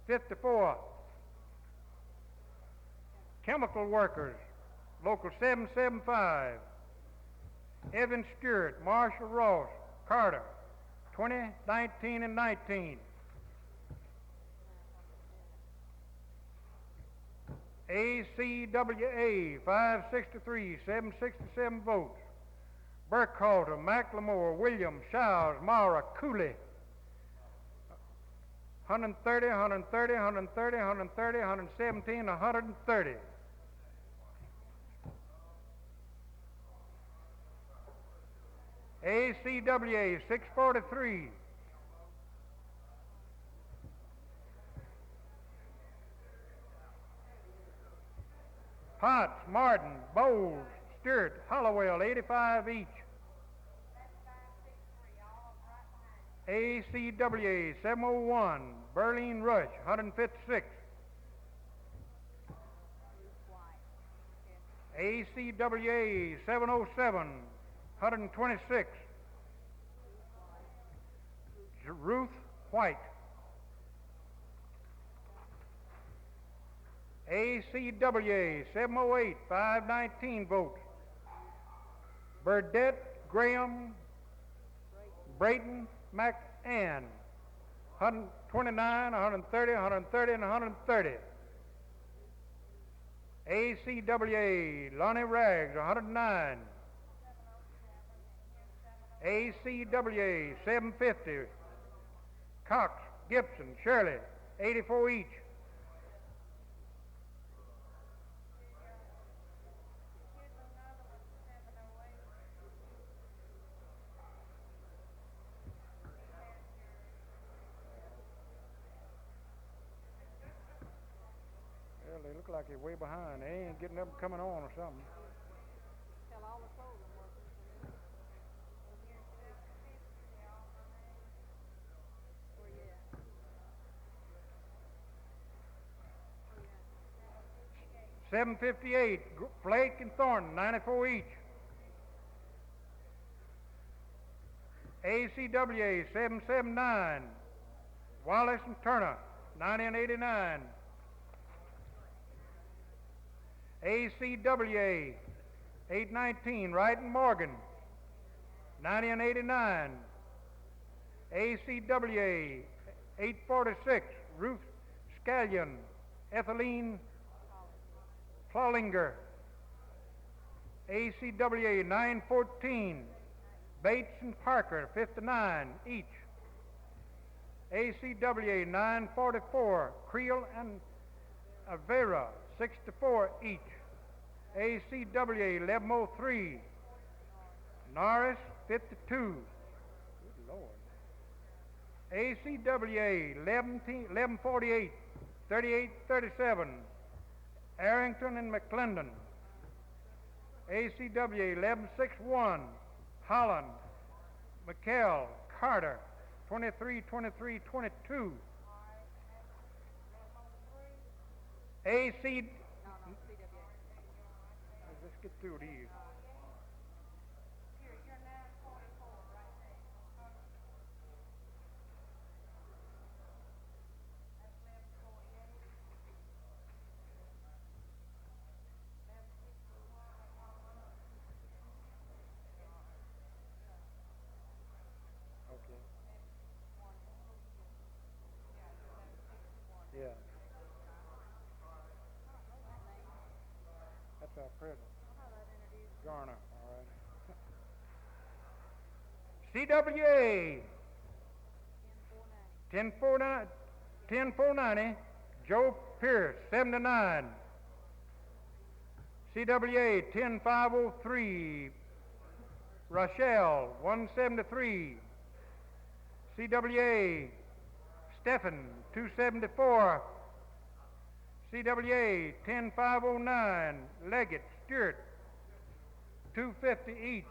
54. Chemical workers, local 775. Evan Stewart, Marshall Ross, Carter, 20, 19, and 19. ACWA, 563, 767 votes. Burkhalter, McLemore, Williams, Showers, Mara, Cooley, 130, 130, 130, 130, 117, 130. ACWA, 643. Potts, Martin, Bowles, Stewart, Hollowell, 85 each. ACWA, 701. Berlin Rush, 156. ACWA, 707. 126. Ruth White. ACWA, 708, 519 votes. Burdette, Graham, Brayton, McAnn, 129, 130, 130, and 130. ACWA, Lonnie Rags, 109. ACWA, 750. Cox, Gibson, Shirley, 84 each. they look like they're way behind. They ain't getting up and coming on or something. Tell all the closing workers. 758, Flake and Thornton, 94 each. ACWA 779, Wallace and Turner, 90 and 89. ACWA 819, Wright and Morgan, 90 and 89. ACWA 846, Ruth Scallion, Ethelene Plollinger. ACWA 914, Bates and Parker, 59 each. ACWA 944, Creel and Avera, 64 each. ACWA 1103, Norris, 52. Good Lord. ACWA 1148, 3837, Arrington and McClendon. ACWA 1161, Holland, McKell, Carter, 23-23-22. AC. Let's get through these. Yeah. That's our president. Garner, all right. CWA 10490, Joe Pierce, 79. CWA 10503, Rochelle, 173. CWA Stephen, 274. CWA 10509, Leggett, Stewart, 250 each.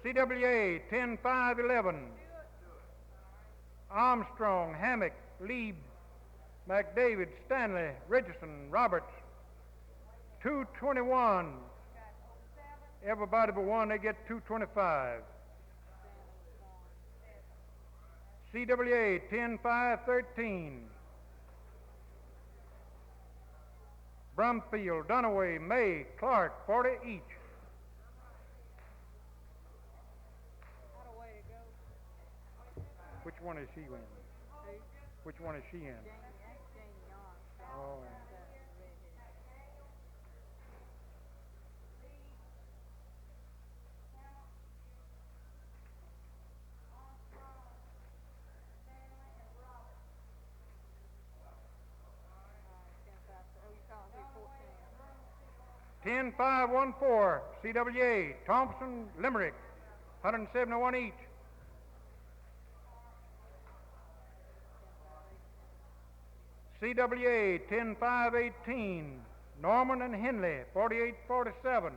CWA 10511, Armstrong, Hammock, Lieb, McDavid, Stanley, Richardson, Roberts, 221. Everybody but one, they get 225. CWA 10513. Brumfield, Dunaway, May, Clark, 40 each. Which one is she in? Which one is she in? Oh. 10514, CWA, Thompson, Limerick, 171 each. CWA 10518, Norman and Henley, 4847.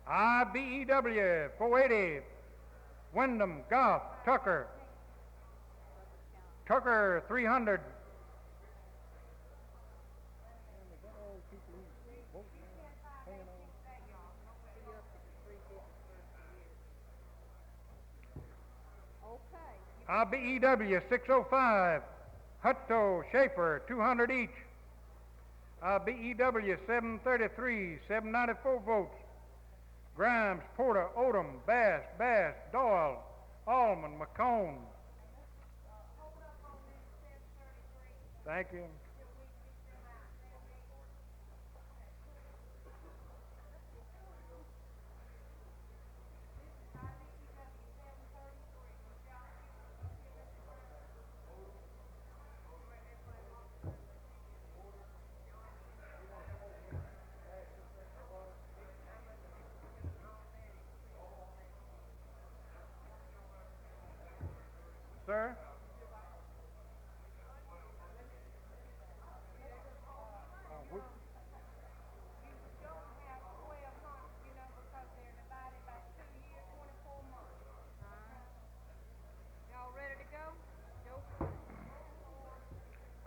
IBEW 480, Wyndham, Goff, Tucker. Tucker 300. IBEW 605, Hutto, Schaefer, 200 each. IBEW 733, 794 votes. Grimes, Porter, Odom, Bass, Doyle, Allman, McCone. Thank you.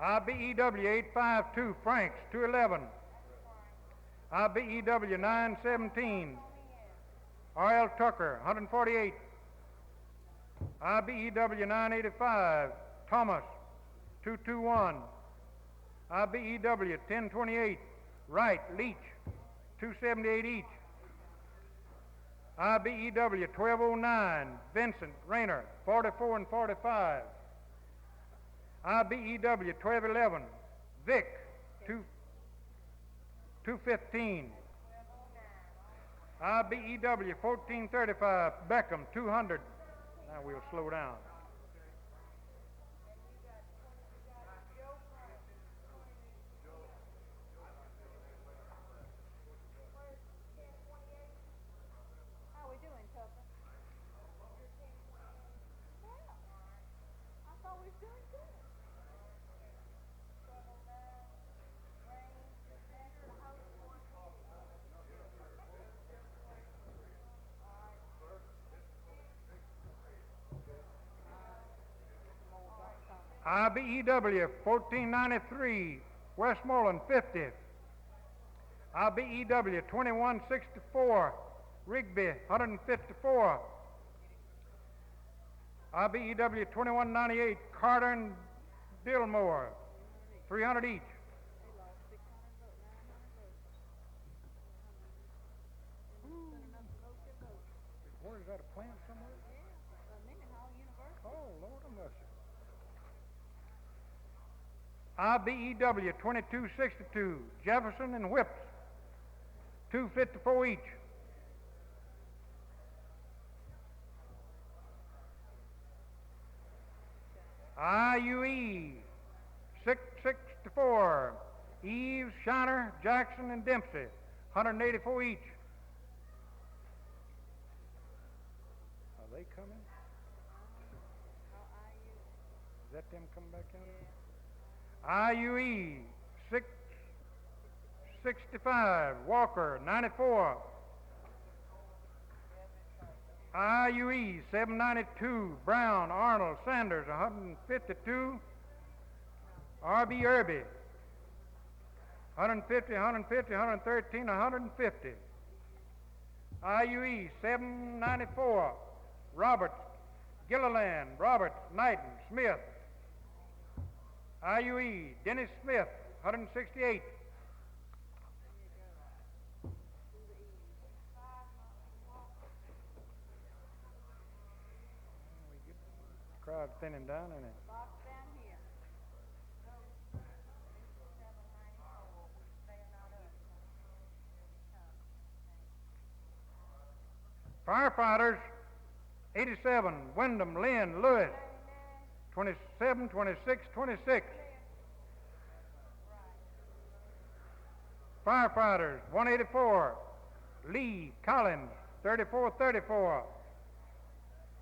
IBEW 852, Franks, 211. IBEW 917, R.L. Tucker, 148. IBEW 985, Thomas, 221. IBEW 1028, Wright, Leach, 278 each. IBEW 1209, Vincent, Rayner, 44 and 45. IBEW 1211, Vic, 215. IBEW 1435, Beckham, 200. Now we'll slow down. How we doing, Tucker? I thought we was doing good. IBEW 1493, Westmoreland, 50. IBEW 2164, Rigby, 154. IBEW 2198, Carter and Dillmore, 300 each. Where is that, a plant somewhere? Oh, Lord have mercy. IBEW 2262, Jefferson and Whips, 254 each. IUE 664, Eves, Shiner, Jackson, and Dempsey, 184 each. Are they coming? Is that them coming back in? IUE 665, Walker, 94. IUE 792, Brown, Arnold, Sanders, 152. RB Irby, 150, 150, 113, 150. IUE 794, Roberts, Gilliland, Roberts, Knighton, Smith. IUE, Dennis Smith, 168. Crowd thinning down, isn't it? Firefighters, 87, Wyndham, Lynn, Lewis, 27, 26, 26. Firefighters, 184, Lee, Collins, 34, 34.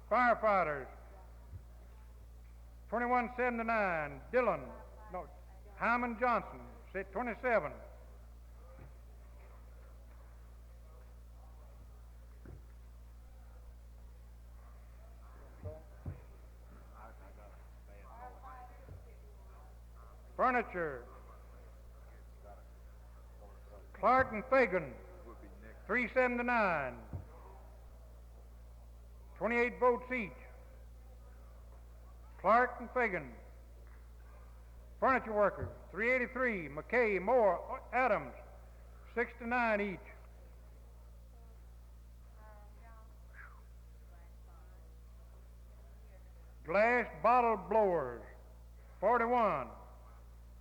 Firefighters, 2179, Dillon, no, Hyman Johnson, 27. Furniture, Clark and Fagan, 379, 28 votes each. Clark and Fagan. Furniture workers, 383, McKay, Moore, Adams, 69 each. Glass bottle blowers, 41.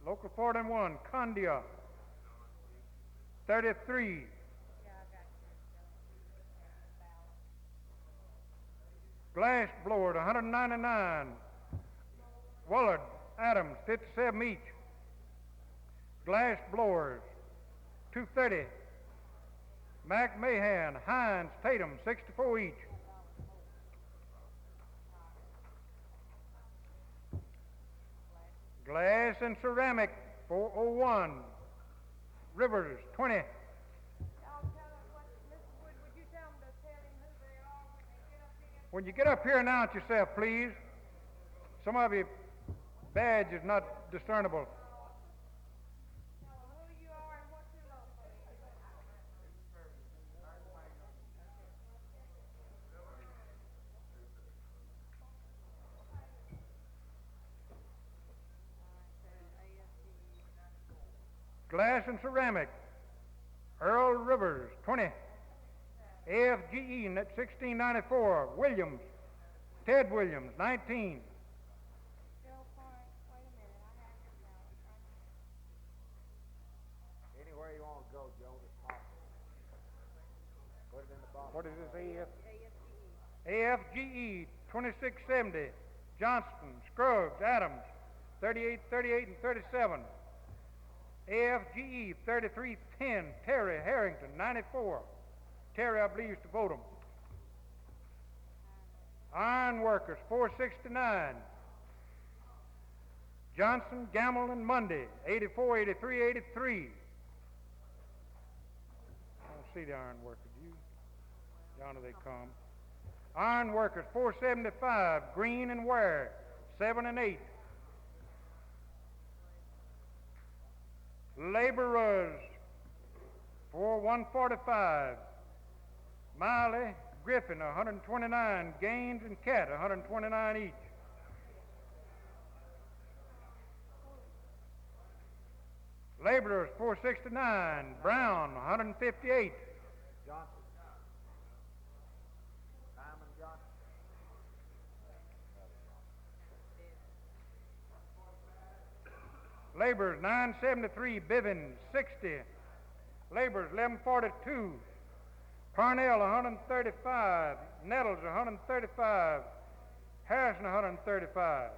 Local 41, Condia, 33. Glass blowers, 199. Willard, Adams, 57 each. Glass blowers, 230. Mac Mahan, Hines, Tatum, 64 each. Glass and ceramic, 401. Rivers, 20. When you get up here, announce yourself, please. Some of you badge is not discernible. Glass and ceramic, Earl Rivers, 20. AFGE, 1694, Williams, Ted Williams, 19. Anywhere you want to go, Joe, it's possible. Put it in the box. What is this, AFGE, 2670, Johnston, Scruggs, Adams, 38, 38, and 37. AFGE 3310, Terry Harrington, 94. Terry, I believe, used to vote them. Iron Workers, 469. Johnson, Gamble, and Mundy, 84, 83, 83. I don't see the Iron Workers. Yonder they come. Iron Workers, 475. Green and Ware, 7 and 8. Laborers, 145. Miley, Griffin, 129. Gaines and Cat, 129 each. Laborers, 469. Brown, 158. Johnson. Simon Johnson. Laborers, 973. Bivens, 60. Laborers, 1142. Parnell, 135. Nettles, 135. Harrison, 135.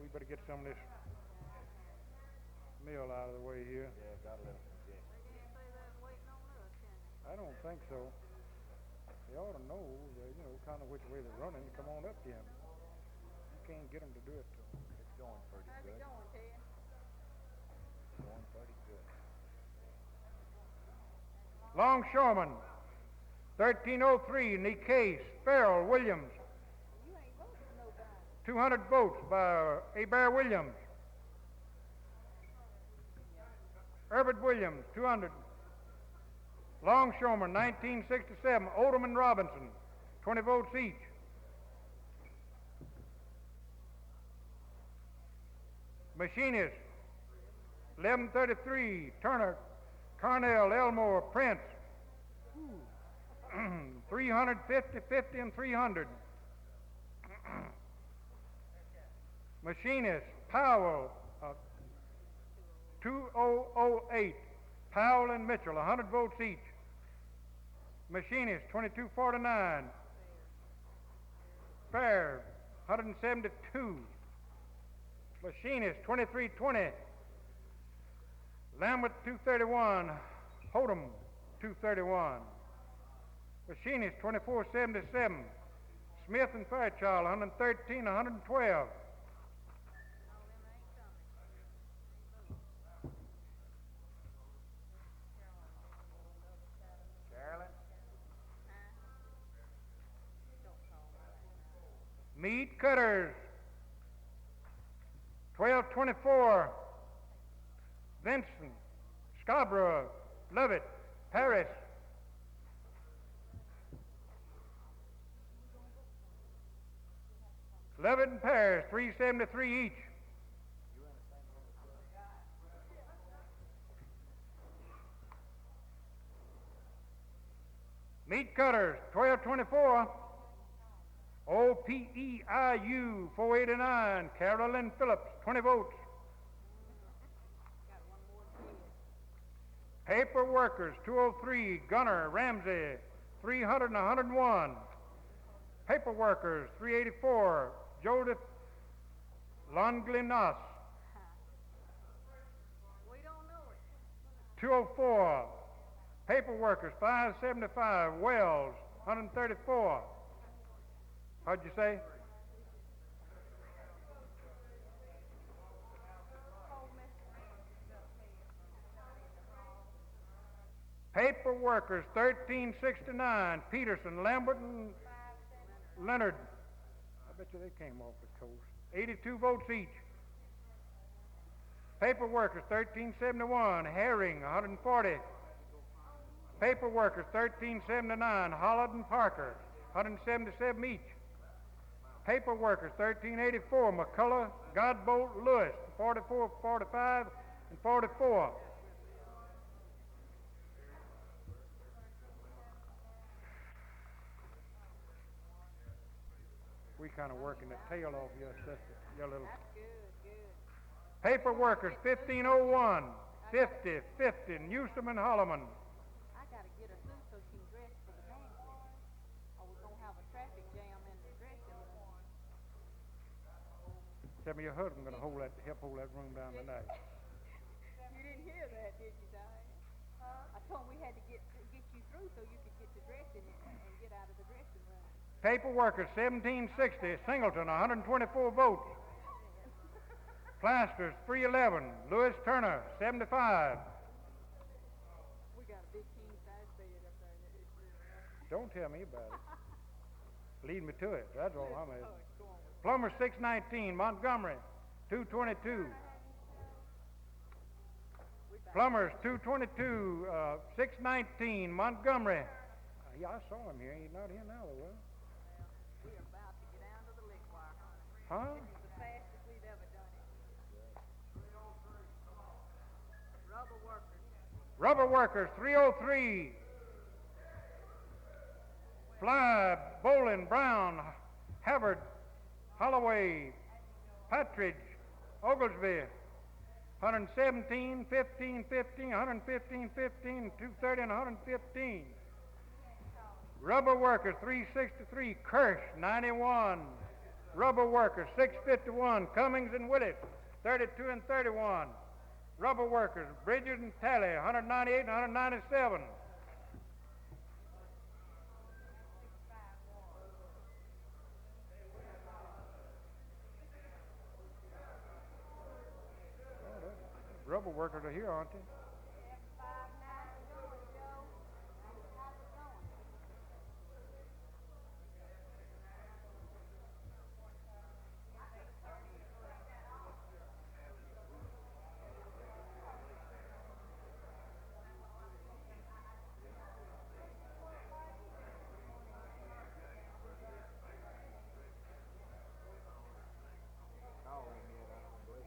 We better get some of this meal out of the way here. Yeah, got a little. I don't think so. They ought to know, kind of which way they're running. Come on up to him. You can't get them to do it to them. It's going pretty good. How's it going, Ted? Going pretty good. Longshoreman, 1303, Nick Case, Farrell, Williams. 200 votes by Bear Williams. Herbert Williams, 200. Longshoreman, 1967, Odom and Robinson, 20 votes each. Machinist, 1133, Turner, Carnell, Elmore, Prince, 350, 50, and 300. Machinist, Powell, 2008, Powell and Mitchell, 100 votes each. Machinist, 2249. Fair, 172. Machinist, 2320. Lambert, 231. Hodom, 231. Machinist, 2477. Smith and Fairchild, 113, 112. Meat cutters, 1224. Vincent, Scarborough, Lovett, Paris. Lovett and Paris, 373 each. Meat cutters, 1224. OPEIU, 489. Carolyn Phillips, 20 votes. Paper workers, 203. Gunner, Ramsey, 300 and 101. Paper workers, 384. Joseph Longlinas, 204. Paper workers, 575. Wells, 134. How'd you say? Paper workers, 1369, Peterson, Lambert, and Leonard. I bet you they came off the coast. 82 votes each. Paper workers, 1371, Herring, 140. Paper workers, 1379, Hollard and Parker, 177 each. Paper workers, 1384, McCullough, Godbolt, Lewis, 44, 45, and 44. We kind of working the tail off your sister, your little. That's good. Paper workers, 1501, 50, 50, Newsom and Holloman. I gotta get her through so she can dress for the banquet. Or we're gonna have a traffic jam in the dressing room. Tell me your husband gonna help hold that room down tonight. You didn't hear that, did you, Diane? I told him we had to get you through so you could get to dressing and get out of the dressing room. Paper workers, 1760, Singleton, 124 votes. Plasters, 311, Lewis Turner, 75. We got a big king size bed up there. Don't tell me about it. Lead me to it. That's all I'm at. Plumber, 619, Montgomery, 222. Plumbers, 222, 619, Montgomery. Yeah, I saw him here. He's not here now, though, well. We are about to get down to the lick wire. Huh? This is the fastest we've ever done it. Rubber workers. Rubber workers, 303. Fly, Bolin, Brown, Havard, Holloway, Patridge, Oglesby, 117, 15, 15, 115, 15, 230, and 115. Rubber workers, 363, Kirsch, 91. Rubber workers, 651, Cummings and Willett, 32 and 31. Rubber workers, Bridges and Talley, 198 and 197. Rubber workers are here, aren't they?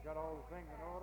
Got all the things in order.